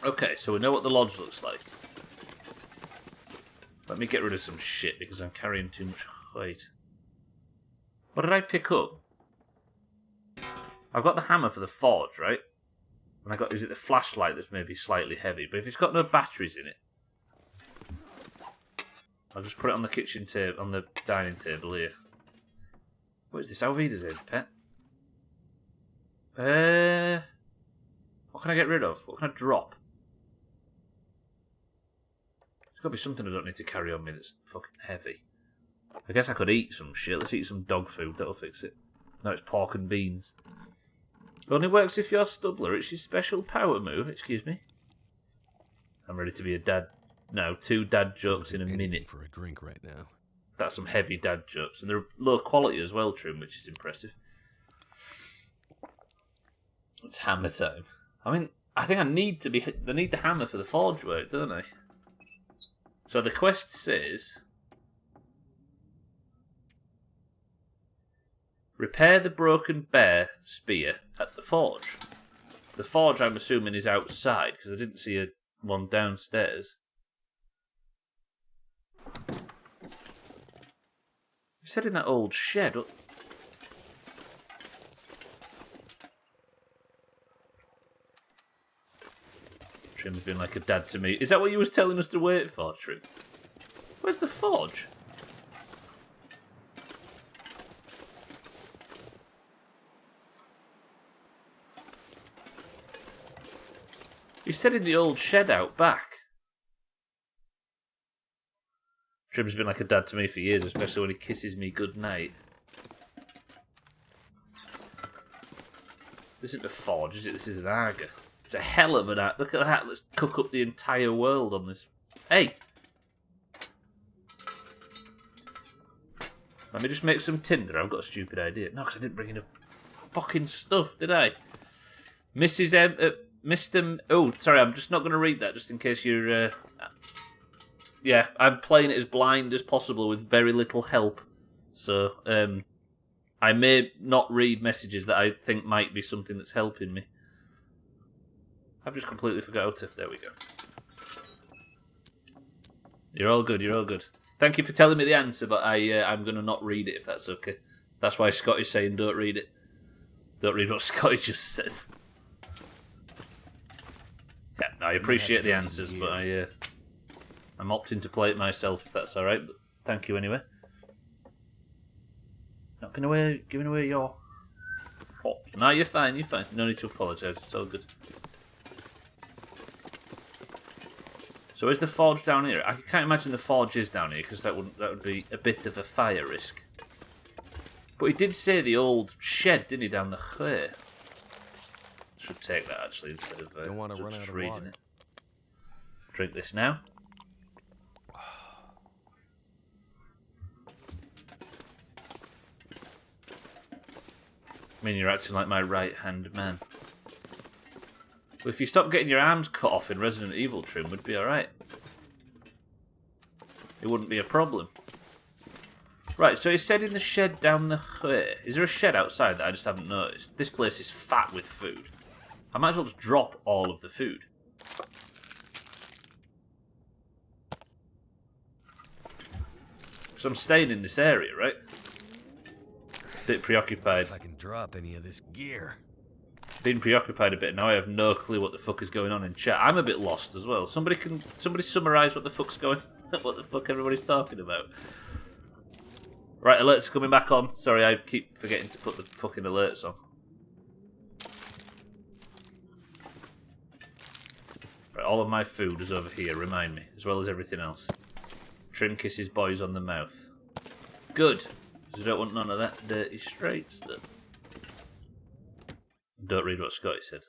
Okay, so we know what the lodge looks like. Let me get rid of some shit, because I'm carrying too much weight. What did I pick up? I've got the hammer for the forge, right? And is it the flashlight that's maybe slightly heavy? But if it's got no batteries in it, I'll just put it on the kitchen table, on the dining table here. What is this? Alvida's in, pet? What can I get rid of? What can I drop? There's got to be something I don't need to carry on me that's fucking heavy. I guess I could eat some shit. Let's eat some dog food. That'll fix it. No, it's pork and beans. Only works if you're Stubbler. It's your special power move. Excuse me. I'm ready to be a dad. No, 2 dad jokes in a minute. For a drink right now. That's some heavy dad jokes. And they're low quality as well, Trim, which is impressive. It's hammer time. I mean, I think I need the hammer for the forge work, don't I? So the quest says... Repair the broken bear spear at the forge. The forge, I'm assuming, is outside, because I didn't see one downstairs. It said in that old shed. Trim's been like a dad to me. Is that what you was telling us to wait for, Trim? Where's the forge? You said in the old shed out back. Trim's been like a dad to me for years, especially when he kisses me goodnight. This isn't a forge, is it? This is an Arga. It's a hell of an Arga. Look at that. Let's cook up the entire world on this. Hey! Let me just make some tinder. I've got a stupid idea. No, because I didn't bring enough fucking stuff, did I? Mrs. Mr. Oh, sorry, I'm just not going to read that, just in case you're... Yeah, I'm playing it as blind as possible with very little help. So, I may not read messages that I think might be something that's helping me. I've just completely forgot how to... There we go. You're all good, you're all good. Thank you for telling me the answer, but I'm going to not read it if that's okay. That's why Scott is saying don't read it. Don't read what Scotty just said. Yeah, I appreciate the answers, but I'm opting to play it myself if that's alright, but thank you anyway. Not giving away your... Oh, no, you're fine, you're fine. No need to apologise, it's all good. So is the forge down here? I can't imagine the forge is down here, because that would be a bit of a fire risk. But he did say the old shed, didn't he, down the way? Should take that actually instead of Don't want to run out just of reading water. it. Drink this now. I mean, you're acting like my right-hand man. Well, if you stop getting your arms cut off in Resident Evil, Trim, would be alright. It wouldn't be a problem. Right, so he said in the shed down the way. Is there a shed outside that I just haven't noticed? This place is fat with food. I might as well just drop all of the food. Because I'm staying in this area, right? Bit preoccupied. If I can drop any of this gear. Been preoccupied a bit. Now I have no clue what the fuck is going on in chat. I'm a bit lost as well. Somebody summarise what the fuck's going... what the fuck everybody's talking about. Right, alerts are coming back on. Sorry, I keep forgetting to put the fucking alerts on. Right, all of my food is over here, remind me, as well as everything else. Trim kisses boys on the mouth. Good, because I don't want none of that dirty straight stuff. Don't read what Scotty said.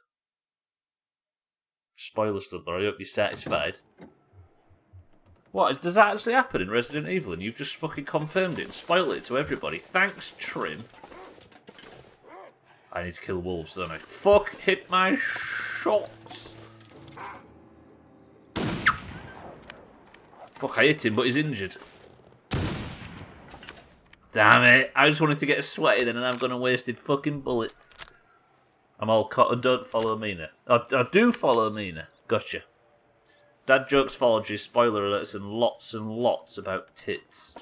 Spoiler stuff, but I hope you're satisfied. What, does that actually happen in Resident Evil and you've just fucking confirmed it and spoiled it to everybody? Thanks, Trim. I need to kill wolves, don't I? Fuck, hit my shots. Fuck, I hit him, but he's injured. Damn it. I just wanted to get sweaty then and I've gone and wasted fucking bullets. I'm all caught and don't follow Mina. I do follow Mina. Gotcha. Dad jokes, forges, spoiler alerts, and lots about tits.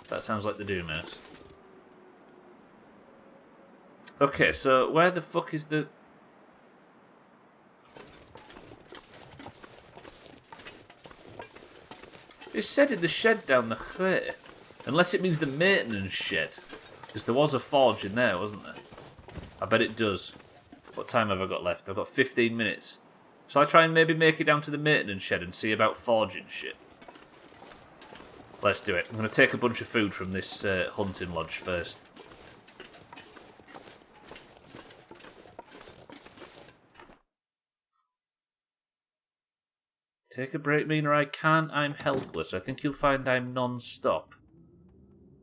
That sounds like the Doomhaus. Okay, so where the fuck is the... It said in the shed down the way. Unless it means the maintenance shed. Because there was a forge in there, wasn't there? I bet it does. What time have I got left? I've got 15 minutes. Shall I try and maybe make it down to the maintenance shed and see about forging shit? Let's do it. I'm going to take a bunch of food from this hunting lodge first. Take a break, Mina. I can't. I'm helpless. I think you'll find I'm non-stop.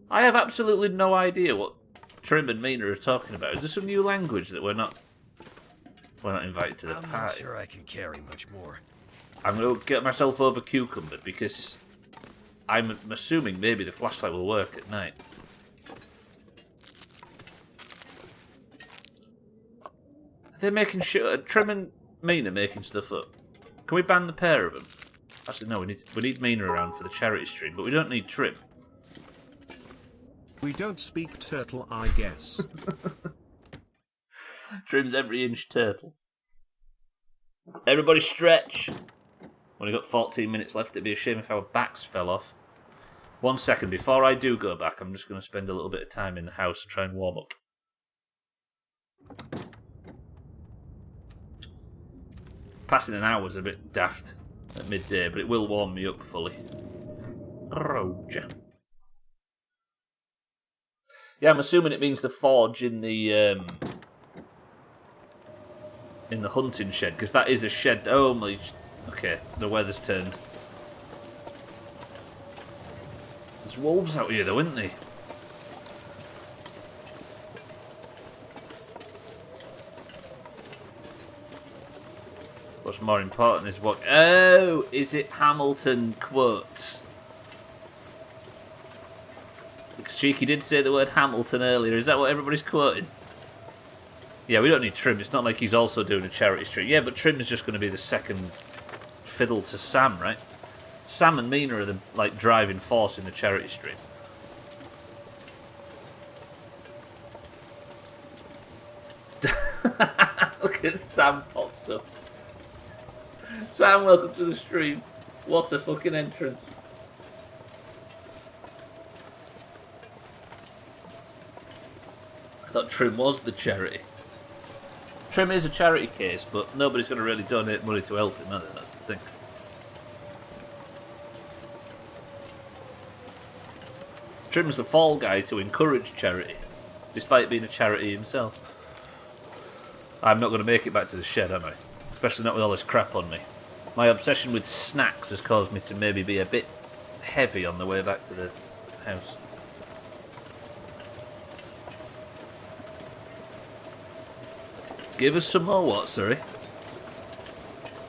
I have absolutely no idea what Trim and Mina are talking about. Is there some new language that we're not invited to the party? I'm not sure I can carry much more. I'm going to get myself over cucumbered because I'm assuming maybe the flashlight will work at night. Are they making sure? Trim and Mina making stuff up? Can we ban the pair of them? Actually, no. We need Mina around for the charity stream, but we don't need Trim. We don't speak turtle, I guess. Trim's every inch turtle. Everybody stretch. Only got 14 minutes left. It'd be a shame if our backs fell off. 1 second. Before I do go back, I'm just going to spend a little bit of time in the house and try and warm up. Passing an hour's a bit daft at midday, but it will warm me up fully. Roger. Yeah, I'm assuming it means the forge in the hunting shed, because that is a shed. Oh my! Okay, the weather's turned. There's wolves out here, though, isn't there? What's more important is what... Oh, is it Hamilton quotes? Because Cheeky did say the word Hamilton earlier. Is that what everybody's quoting? Yeah, we don't need Trim. It's not like he's also doing a charity stream. Yeah, but Trim is just going to be the second fiddle to Sam, right? Sam and Mina are the driving force in the charity stream. Look at Sam pops up. Sam, welcome to the stream. What a fucking entrance. I thought Trim was the charity. Trim is a charity case, but nobody's going to really donate money to help him, are they? That's the thing. Trim's the fall guy to encourage charity, despite being a charity himself. I'm not going to make it back to the shed, am I? Especially not with all this crap on me. My obsession with snacks has caused me to maybe be a bit heavy on the way back to the house. Give us some more what, sorry?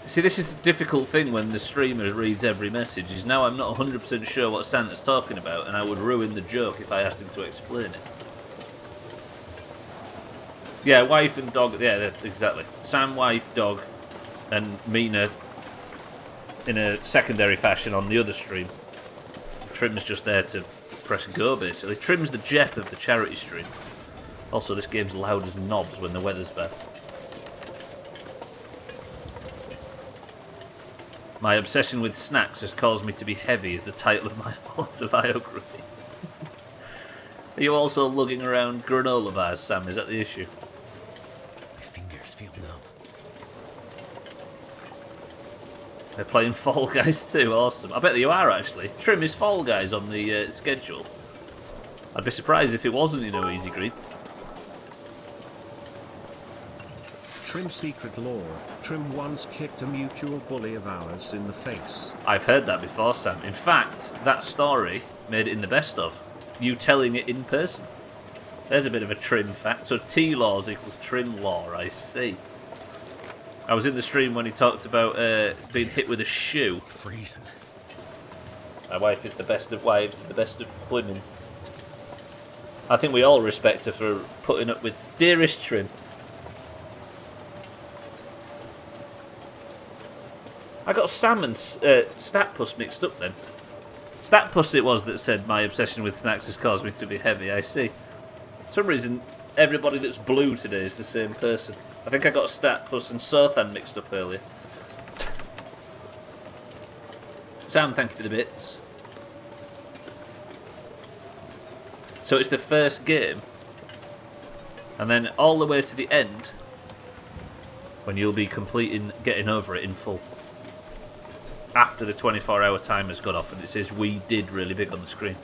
See, this is a difficult thing when the streamer reads every message, is now I'm not 100% sure what Santa's talking about, and I would ruin the joke if I asked him to explain it. Yeah, wife and dog, yeah, exactly. Sam, wife, dog, and Mina in a secondary fashion on the other stream. Trim's just there to press go, basically. Trim's the Jeff of the charity stream. Also, this game's loud as knobs when the weather's bad. My obsession with snacks has caused me to be heavy is the title of my autobiography. Are you also lugging around granola bars, Sam? Is that the issue? My fingers feel numb. They're playing Fall Guys too, awesome. I bet you are, actually. Trim is Fall Guys on the schedule. I'd be surprised if it wasn't, Easy Green. Trim's secret lore. Trim once kicked a mutual bully of ours in the face. I've heard that before, Sam. In fact, that story made it in the best of. You telling it in person. There's a bit of a Trim fact. So T-laws equals Trim law, I see. I was in the stream when he talked about being hit with a shoe. Freezing. My wife is the best of wives and the best of women. I think we all respect her for putting up with dearest Trim. I got Sam and Statpuss mixed up then. Statpuss it was that said my obsession with snacks has caused me to be heavy, I see. For some reason, everybody that's blue today is the same person. I think I got Statpuss and Sothan mixed up earlier. Sam, thank you for the bits. So it's the first game, and then all the way to the end, when you'll be getting over it in full. after the 24-hour timer's gone off, and it says "we did" really big on the screen.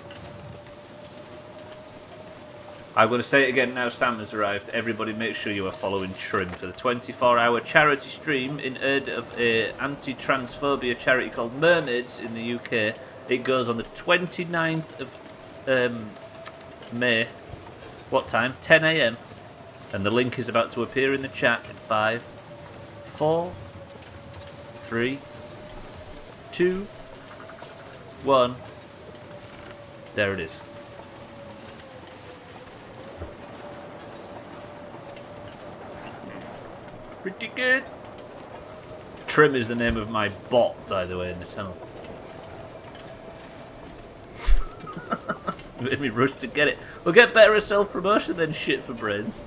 I'm going to say it again now. Sam has arrived. Everybody, make sure you are following Trim for the 24-hour charity stream in aid of a anti-transphobia charity called Mermaids in the UK. It goes on the 29th of May. What time? 10 AM. And the link is about to appear in the chat in 5, 4, 3, 2, 1. There it is. Pretty good. Trim is the name of my bot, by the way, in the tunnel. Made me rush to get it. We'll get better at self-promotion than shit for brains.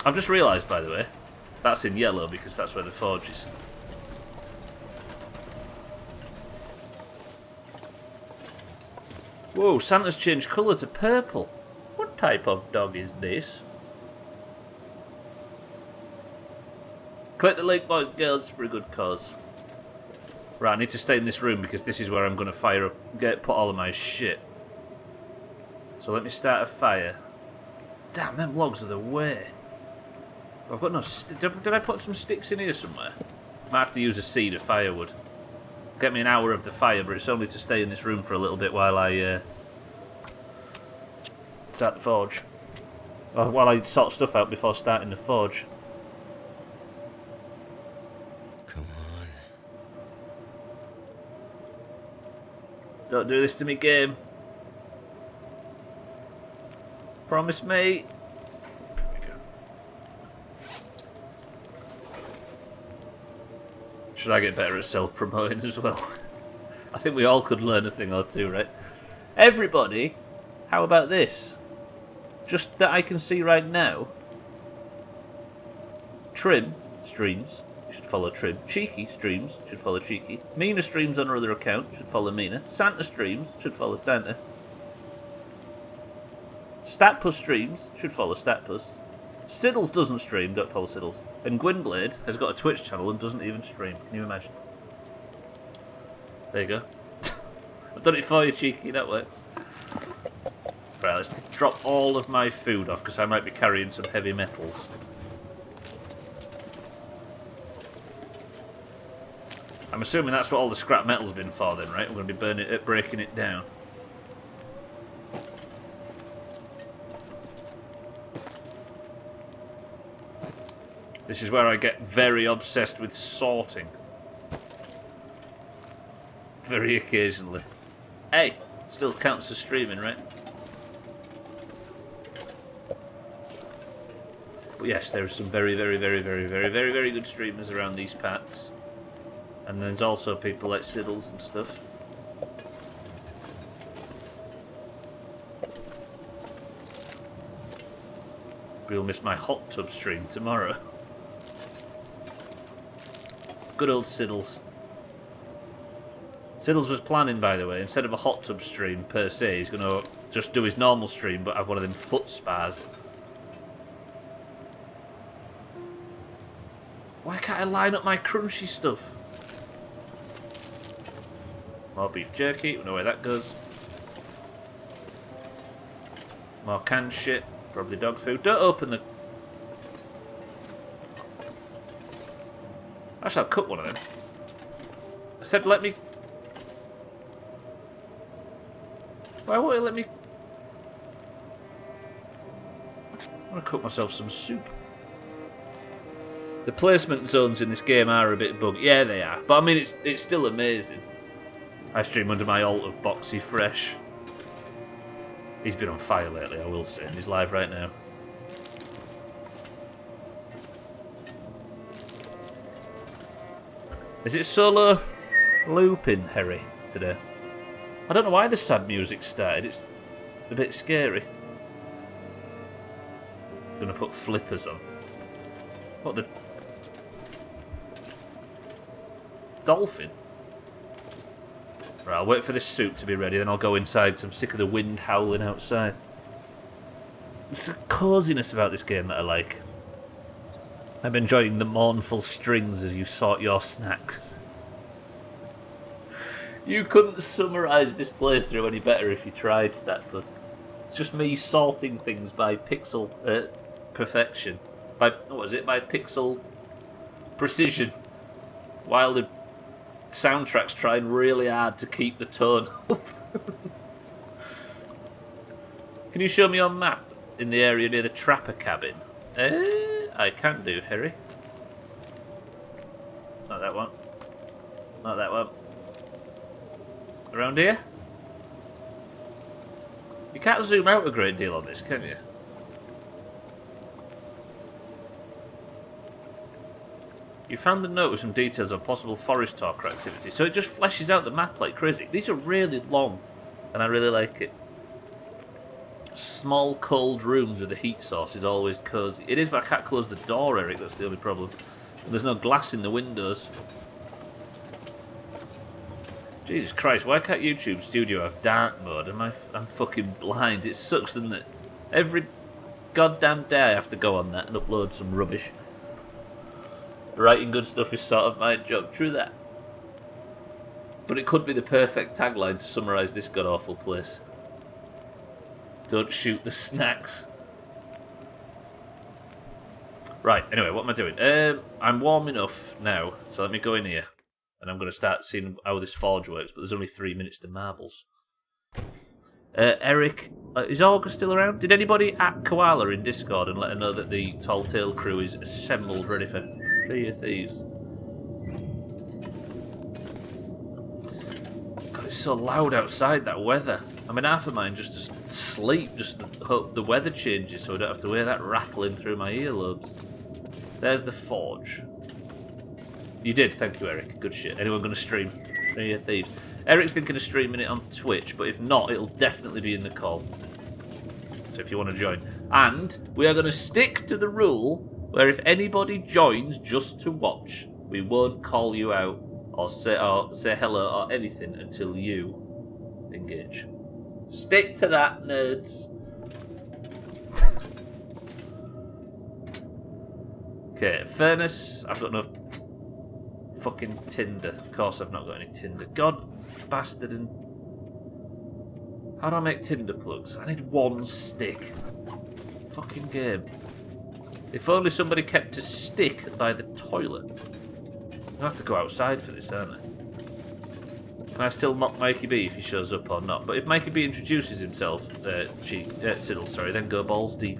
I've just realised, by the way, that's in yellow because that's where the forge is. Whoa, Santa's changed colour to purple. What type of dog is this? Click the link, boys and girls, for a good cause. Right, I need to stay in this room because this is where I'm going to fire up, put all of my shit. So let me start a fire. Damn, them logs are the way. I've got no... Did I put some sticks in here somewhere? Might have to use a seed of firewood. Get me an hour of the fire, but it's only to stay in this room for a little bit while I start the forge. Or while I sort stuff out before starting the forge. Come on. Don't do this to me, game. Promise me. Should I get better at self-promoting as well? I think we all could learn a thing or two, right? Everybody, how about this? Just that I can see right now. Trim streams, should follow Trim. Cheeky streams, should follow Cheeky. Mina streams on her other account, should follow Mina. Santa streams, should follow Santa. Statpus streams, should follow Statpus. Siddles doesn't stream, don't follow Siddles. And Gwynblade has got a Twitch channel and doesn't even stream. Can you imagine? There you go. I've done it for you, Cheeky, that works. Right, let's drop all of my food off because I might be carrying some heavy metals. I'm assuming that's what all the scrap metal's been for then, right? We're going to be breaking it down. This is where I get very obsessed with sorting. Very occasionally. Hey, still counts as streaming, right? But yes, there are some very good streamers around these parts. And there's also people like Siddles and stuff. We'll miss my hot tub stream tomorrow. Good old Siddles. Siddles was planning, by the way, instead of a hot tub stream per se, he's going to just do his normal stream but have one of them foot spas. Why can't I line up my crunchy stuff? More beef jerky, we know where that goes. More canned shit, probably dog food. Don't open the... Actually, I'll cook one of them. I said let me... Why won't it let me... I'm going to cook myself some soup. The placement zones in this game are a bit buggy. Yeah, they are. But I mean, it's still amazing. I stream under my alt of Boxy Fresh. He's been on fire lately, I will say. And he's live right now. Is it solo looping, Harry, today? I don't know why the sad music started. It's a bit scary. I'm going to put flippers on. What the... Dolphin? Right, I'll wait for this soup to be ready, then I'll go inside because I'm sick of the wind howling outside. There's a coziness about this game that I like. I'm enjoying the mournful strings as you sort your snacks. You couldn't summarise this playthrough any better if you tried, Statplus. It's just me sorting things by pixel perfection. By by pixel precision. While the soundtrack's trying really hard to keep the tone up. Can you show me your map in the area near the trapper cabin? I can do, Harry. Not that one. Not that one. Around here? You can't zoom out a great deal on this, can you? You found the note with some details on possible forest talker activity, so it just fleshes out the map like crazy. These are really long, and I really like it. Small, cold rooms with a heat source is always cosy. It is, but I can't close the door, Eric, that's the only problem. And there's no glass in the windows. Jesus Christ, why can't YouTube Studio have dark mode? I'm fucking blind. It sucks, doesn't it? Every goddamn day I have to go on that and upload some rubbish. Writing good stuff is sort of my job, true that. But it could be the perfect tagline to summarise this god-awful place. Don't shoot the snacks. Right, anyway, what am I doing? I'm warm enough now, so let me go in here. And I'm going to start seeing how this forge works, but there's only 3 minutes to marbles. Eric, is Augur still around? Did anybody at Koala in Discord and let her know that the Tall Tale crew is assembled, ready for Sea of Thieves? God, it's so loud outside, that weather. I mean, half of mine just to sleep, just to hope the weather changes so I don't have to hear that rattling through my earlobes. There's the forge. You did, thank you, Eric. Good shit. Anyone going to stream? Sea of Thieves. Eric's thinking of streaming it on Twitch, but if not, it'll definitely be in the call. So if you want to join. And we are going to stick to the rule where if anybody joins just to watch, we won't call you out or say hello or anything until you engage. Stick to that, nerds. Okay, fairness, I've got enough fucking Tinder. Of course I've not got any Tinder. God bastard. And how do I make Tinder plugs? I need one stick. Fucking game. If only somebody kept a stick by the toilet. I'll have to go outside for this, aren't I? Can I still mock Mikey B if he shows up or not? But if Mikey B introduces himself, Siddle, sorry, then go balls deep.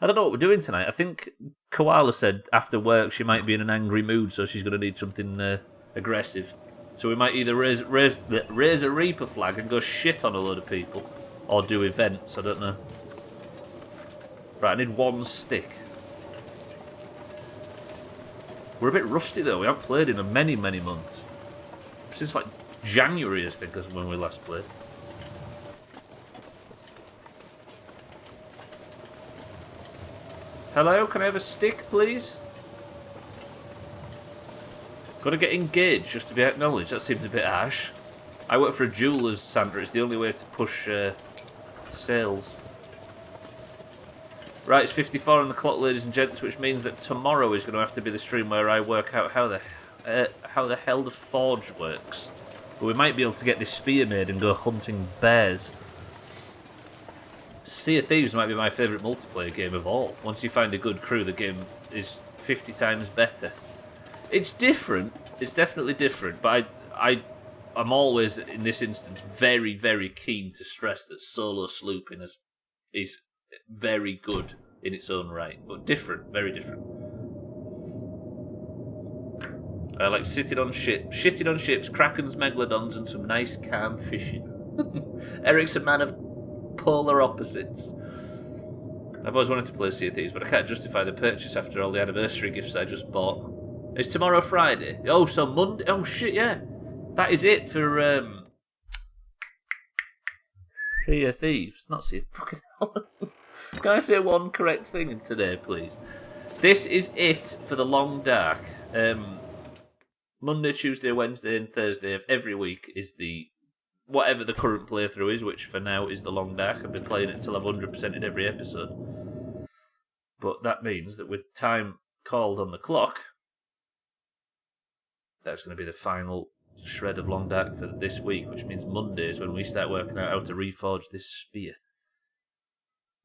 I don't know what we're doing tonight. I think Koala said after work she might be in an angry mood, so she's going to need something aggressive. So we might either raise a Reaper flag and go shit on a load of people, or do events, I don't know. Right, I need one stick. We're a bit rusty though, we haven't played in many, many months. Since like January, I think, is when we last played. Hello, can I have a stick, please? Got to get engaged just to be acknowledged. That seems a bit harsh. I work for a jeweller's, Sandra. It's the only way to push sales. Right, it's 54 on the clock, ladies and gents, which means that tomorrow is going to have to be the stream where I work out how the hell the forge works. But we might be able to get this spear made and go hunting bears. Sea of Thieves might be my favourite multiplayer game of all. Once you find a good crew, the game is 50 times better. It's different. It's definitely different. But I'm always, in this instance, very, very keen to stress that solo slooping is very good in its own right. But different. Very different. I like shitting on ships, krakens, megalodons, and some nice calm fishing. Eric's a man of polar opposites. I've always wanted to play Sea of Thieves, but I can't justify the purchase after all the anniversary gifts I just bought. Is tomorrow Friday? Oh, so Monday. Oh shit, yeah. That is it for Sea of Thieves. Not Sea of fucking hell. Can I say one correct thing today, please? This is it for the Long Dark. Monday, Tuesday, Wednesday, and Thursday of every week is the whatever the current playthrough is, which for now is the Long Dark. I've been playing it until I've 100%ed every episode. But that means that with time called on the clock, that's going to be the final shred of Long Dark for this week, which means Monday is when we start working out how to reforge this spear.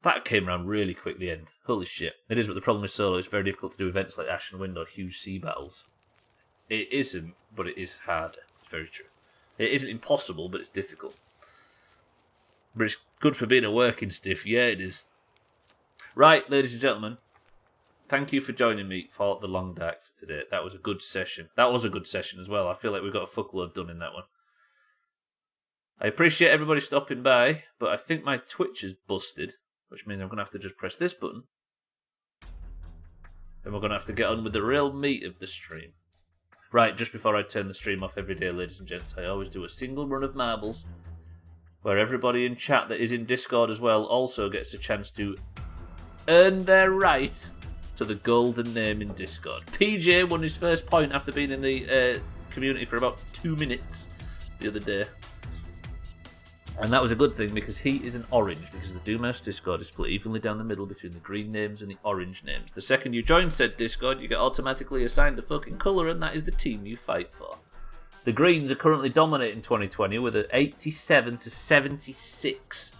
That came around really quick, the end. Holy shit. It is, but the problem with solo, it's very difficult to do events like Ash and Wind or huge sea battles. It isn't, but it is harder. It's very true. It isn't impossible, but it's difficult. But it's good for being a working stiff. Yeah, it is. Right, ladies and gentlemen. Thank you for joining me for the Long Dark for today. That was a good session. That was a good session as well. I feel like we got a fuckload done in that one. I appreciate everybody stopping by, but I think my Twitch is busted, which means I'm going to have to just press this button. And we're going to have to get on with the real meat of the stream. Right, just before I turn the stream off every day, ladies and gents, I always do a single run of marbles, where everybody in chat that is in Discord as well also gets a chance to earn their right to the golden name in Discord. PJ won his first point after being in the community for about 2 minutes the other day. And that was a good thing because he is an orange, because the Doomhaus Discord is split evenly down the middle between the green names and the orange names. The second you join said Discord, you get automatically assigned a fucking colour, and that is the team you fight for. The greens are currently dominating 2020 with an 87 to 76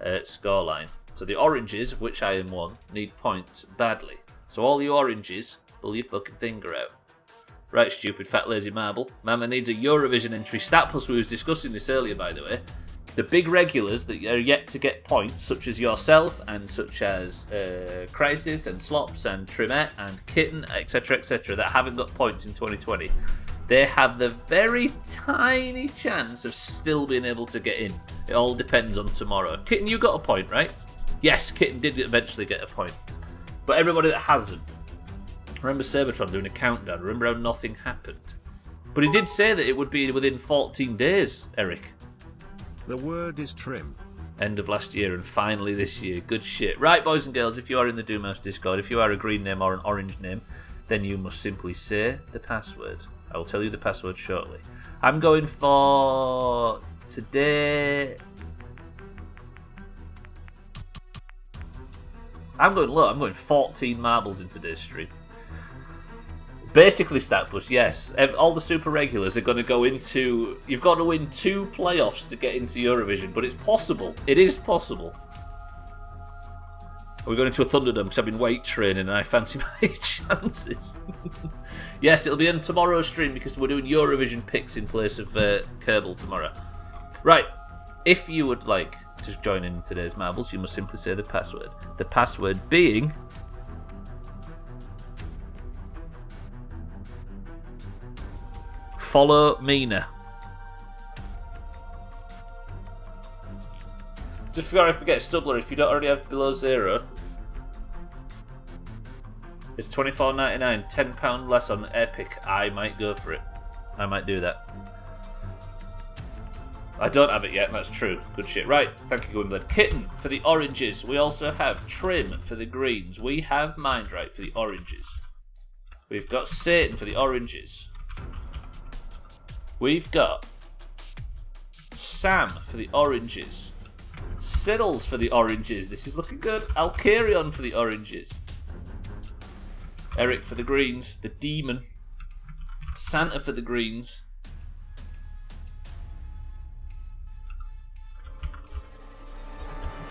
scoreline. So the oranges, of which I am one, need points badly. So all you oranges, pull your fucking finger out. Right, stupid fat lazy marble. Mama needs a Eurovision entry. Statplus, we was discussing this earlier, by the way. The big regulars that are yet to get points, such as yourself, and such as Crisis, and Slops, and Trimette, and Kitten, etc., that haven't got points in 2020, they have the very tiny chance of still being able to get in. It all depends on tomorrow. Kitten, you got a point, right? Yes, Kitten did eventually get a point. But everybody that hasn't, remember Sabertron doing a countdown, remember how nothing happened? But he did say that it would be within 14 days, Eric. The word is trim. End of last year and finally this year. Good shit. Right, boys and girls, if you are in the Doomhaus Discord, if you are a green name or an orange name, then you must simply say the password. I will tell you the password shortly. I'm going for today. I'm going 14 marbles in today's stream. Basically, Statpush, yes. All the super regulars are going to go into... You've got to win 2 playoffs to get into Eurovision, but it's possible. It is possible. We're going into a Thunderdome because I've been weight training and I fancy my chances. Yes, it'll be on tomorrow's stream because we're doing Eurovision picks in place of Kerbal tomorrow. Right, if you would like to join in today's marbles, you must simply say the password. The password being... Follow Mina. Just before I forget, Stubbler, if you don't already have below 0, it's $24.99, £10 less on Epic. I might go for it. I might do that. I don't have it yet, and that's true. Good shit. Right, thank you, Gwynblade. Kitten for the oranges. We also have Trim for the greens. We have Mindright for the oranges. We've got Satan for the oranges. We've got Sam for the oranges. Siddles for the oranges. This is looking good. Alcarion for the oranges. Eric for the greens. The Demon. Santa for the greens.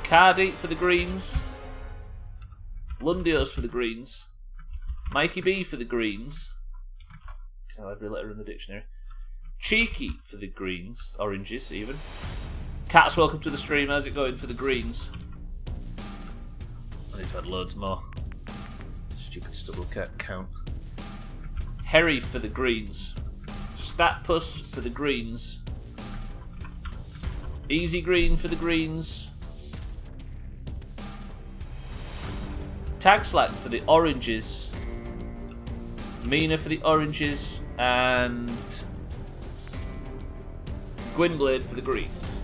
Cardi for the greens. Lundios for the greens. Mikey B for the greens. Can I have every letter in the dictionary? Cheeky for the greens, oranges even. Cats, welcome to the stream. How's it going for the greens? I need to add loads more. Stupid stubble cat count. Harry for the greens. Statpuss for the greens. Easy Green for the greens. Tag Slack for the oranges. Mina for the oranges. And Gwynblade for the greens.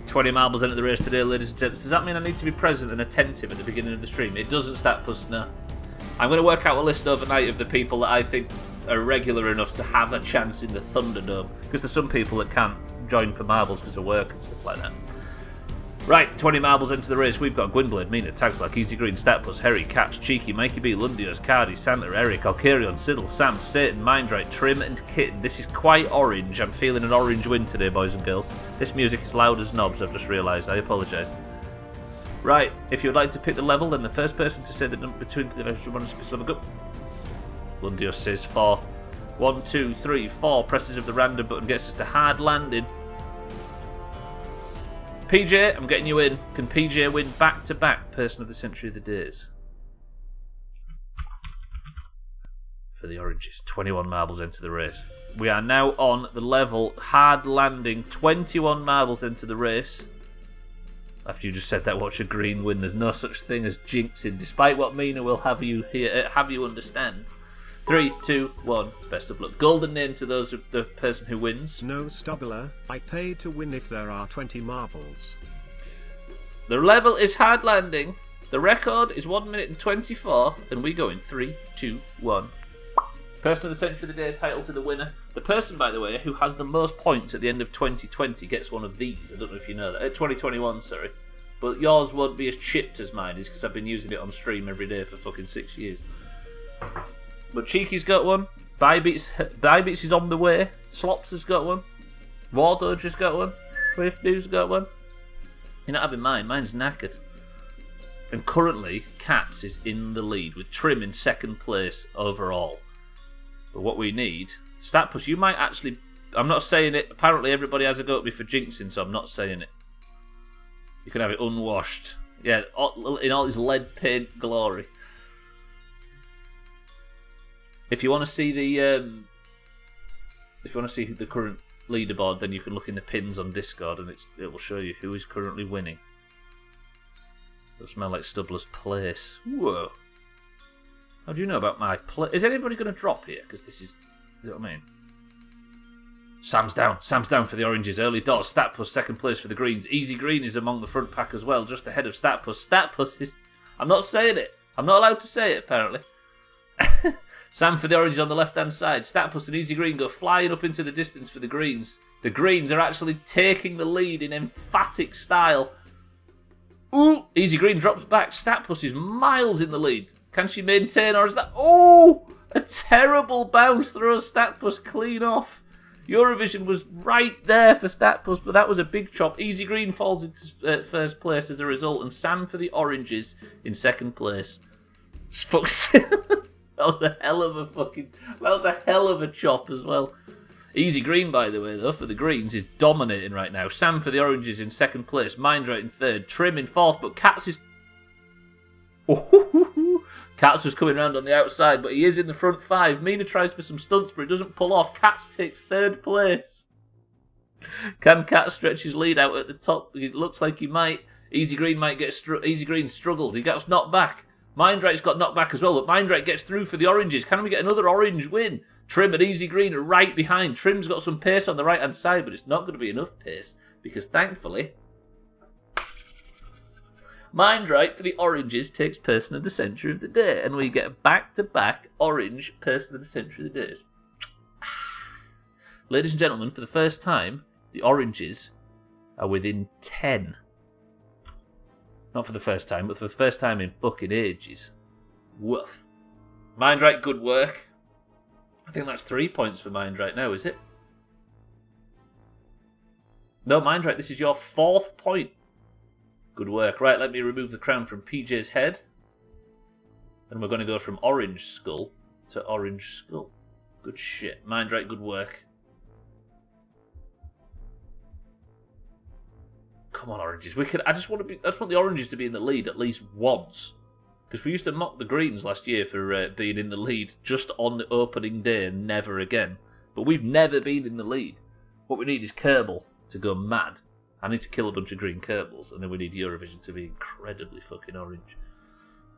20 marbles into the race today, ladies and gents. Does that mean I need to be present and attentive at the beginning of the stream? It doesn't, Statpuss, no. I'm going to work out a list overnight of the people that I think are regular enough to have a chance in the Thunderdome. Because there's some people that can't join for marbles because of work and stuff like that. Right, 20 marbles into the race. We've got Gwynblade, Mina, Tagslack, Easy Green, Statbus, Harry, Catch, Cheeky, Mikey B, Lundios, Cardi, Santa, Eric, Alkarion, Siddle, Sam, Satan, Mindrite, Trim, and Kitten. This is quite orange. I'm feeling an orange win today, boys and girls. This music is loud as knobs, I've just realised. I apologise. Right, if you would like to pick the level, then the first person to say the number between the next one is level go. Lundios says 4. 1, 2, 3, 4. Presses of the random button gets us to hard landing. PJ, I'm getting you in. Can PJ win back-to-back Person of the Century of the Days? For the oranges, 21 marbles into the race. We are now on the level hard landing, 21 marbles into the race. After you just said that, watch a green win. There's no such thing as jinxing, despite what Mina will have you understand. 3, 2, 1. Best of luck. Golden name to those of the person who wins. No Stubbler, I paid to win if there are 20 marbles. The level is hard landing. The record is 1 minute and 24, and we go in 3, 2, 1. Person of the Century of the Day title to the winner. The person, by the way, who has the most points at the end of 2020 gets one of these. I don't know if you know that. 2021, sorry. But yours won't be as chipped as mine is because I've been using it on stream every day for fucking 6 years. But Cheeky's got one. Bybeats is on the way. Slops has got one. Wardoge has got one. Swiftnew's got one. You're not having mine. Mine's knackered. And currently, Cats is in the lead with Trim in second place overall. But what we need... Statpus, you might actually... I'm not saying it. Apparently everybody has a go at me for jinxing, so I'm not saying it. You can have it unwashed. Yeah, in all his lead paint glory. If you want to see the current leaderboard, then you can look in the pins on Discord, and it will show you who is currently winning. It'll smell like Stubbler's place. Whoa! How do you know about my place? Is anybody going to drop here? Because this is, you know what I mean? Sam's down. Sam's down for the oranges. Early doors. Statpus second place for the greens. Easy Green is among the front pack as well, just ahead of Statpus. Statpus is... I'm not saying it. I'm not allowed to say it, apparently. Sam for the oranges on the left-hand side. Statpus and Easy Green go flying up into the distance for the greens. The greens are actually taking the lead in emphatic style. Ooh! Easy Green drops back. Statpus is miles in the lead. Can she maintain, or is that... Oh! A terrible bounce throws Statpus clean off. Eurovision was right there for Statpus, but that was a big chop. Easy Green falls into first place as a result, and Sam for the oranges in second place. Fuck's That was a hell of a fucking... That was a hell of a chop as well. Easy Green, by the way, though, for the greens, is dominating right now. Sam for the oranges in second place. Mindrite in third. Trim in fourth, but Cats is... Cats was coming round on the outside, but he is in the front five. Mina tries for some stunts, but it doesn't pull off. Cats takes third place. Can Cats stretch his lead out at the top? It looks like he might. Easy Green might get... Easy Green struggled. He gets knocked back. Mindrite's got knocked back as well, but Mindrite gets through for the oranges. Can we get another orange win? Trim and Easy Green are right behind. Trim's got some pace on the right-hand side, but it's not going to be enough pace, because thankfully, Mindrite for the oranges takes Person of the Century of the Day, and we get a back-to-back orange Person of the Century of the Days. Ladies and gentlemen, for the first time, the oranges are within 10. Not for the first time, but for the first time in fucking ages. Woof. Mindrite, good work. I think that's 3 points for Mindrite now, is it? No, Mindrite, this is your 4th point. Good work. Right, let me remove the crown from PJ's head. And we're going to go from orange skull to orange skull. Good shit. Mindrite, good work. Come on, oranges. I just want the oranges to be in the lead at least once. Because we used to mock the greens last year for being in the lead just on the opening day and never again. But we've never been in the lead. What we need is Kerbal to go mad. I need to kill a bunch of green Kerbals, and then we need Eurovision to be incredibly fucking orange.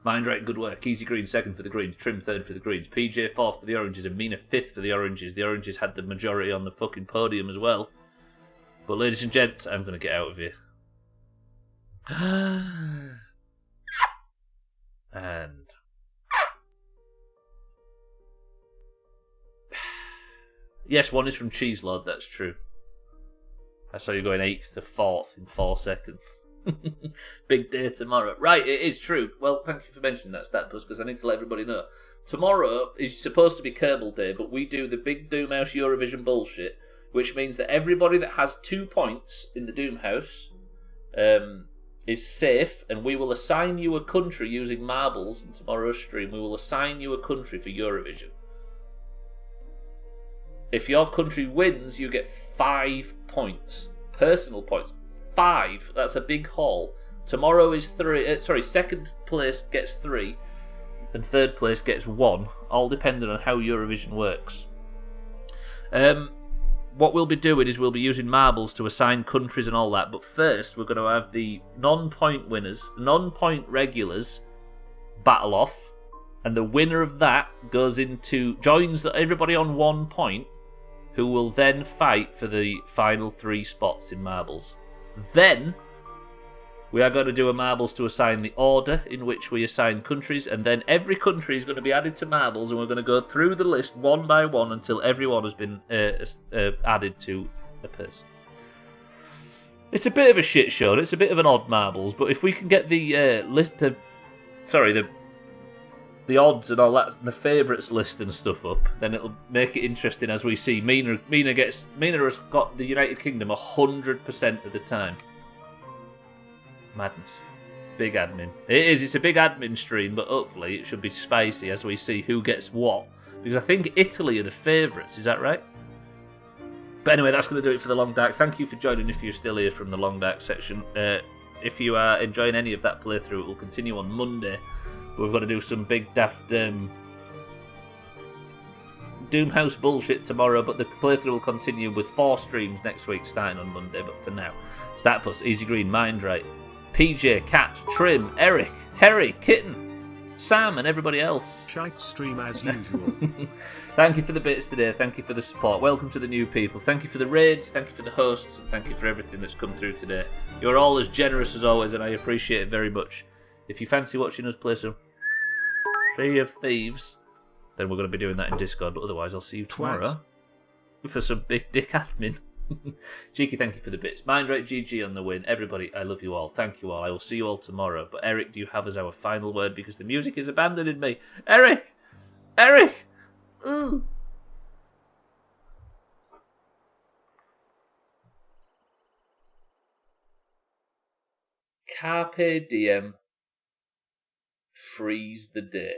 Mindrite, good work. Easy Green second for the greens. Trim third for the greens. PJ fourth for the oranges, and Mina fifth for the oranges. The oranges had the majority on the fucking podium as well. But ladies and gents, I'm going to get out of here. And yes, one is from Cheese Lord, that's true. I saw you going 8th to 4th in 4 seconds. Big day tomorrow. Right, it is true. Well, thank you for mentioning that, Statbus, because I need to let everybody know. Tomorrow is supposed to be Kerbal Day, but we do the big Doomhaus Eurovision bullshit, which means that everybody that has 2 points in the Doomhaus is safe, and we will assign you a country using marbles in tomorrow's stream. We will assign you a country for Eurovision. If your country wins, you get 5 points. Personal points. 5. That's a big haul. Tomorrow is 3. Second place gets 3, and third place gets 1. All depending on how Eurovision works. What we'll be doing is we'll be using marbles to assign countries and all that. But first, we're going to have the non-point winners, non-point regulars, battle off, and the winner of that joins everybody on 1 point, who will then fight for the final 3 spots in marbles. Then, we are going to do a marbles to assign the order in which we assign countries, and then every country is going to be added to marbles, and we're going to go through the list one by one until everyone has been added to a person. It's a bit of a shit show, and it's a bit of an odd marbles, but if we can get the odds and all that, and the favourites list and stuff up, then it'll make it interesting as we see. Mina has got the United Kingdom 100% of the time. Madness. Big admin. It's a big admin stream, but hopefully it should be spicy as we see who gets what. Because I think Italy are the favourites, is that right? But anyway, that's going to do it for the Long Dark. Thank you for joining if you're still here from the Long Dark section. If you are enjoying any of that playthrough, it will continue on Monday. We've got to do some big daft Doomhaus bullshit tomorrow, but the playthrough will continue with 4 streams next week starting on Monday. But for now, Statpus, Easy Green, Mindright, PJ, Cat, Trim, Eric, Harry, Kitten, Sam, and everybody else. Shite stream as usual. Thank you for the bits today. Thank you for the support. Welcome to the new people. Thank you for the raids. Thank you for the hosts. And thank you for everything that's come through today. You're all as generous as always, and I appreciate it very much. If you fancy watching us play some Sea of Thieves, then we're going to be doing that in Discord, but otherwise I'll see you tomorrow for some big dick admin. Cheeky, thank you for the bits. Mindrate GG on the win. Everybody, I love you all. Thank you all. I will see you all tomorrow. But Eric, do you have as our final word? Because the music is abandoning me. Eric! Eric! Ooh. Carpe diem. Freeze the day.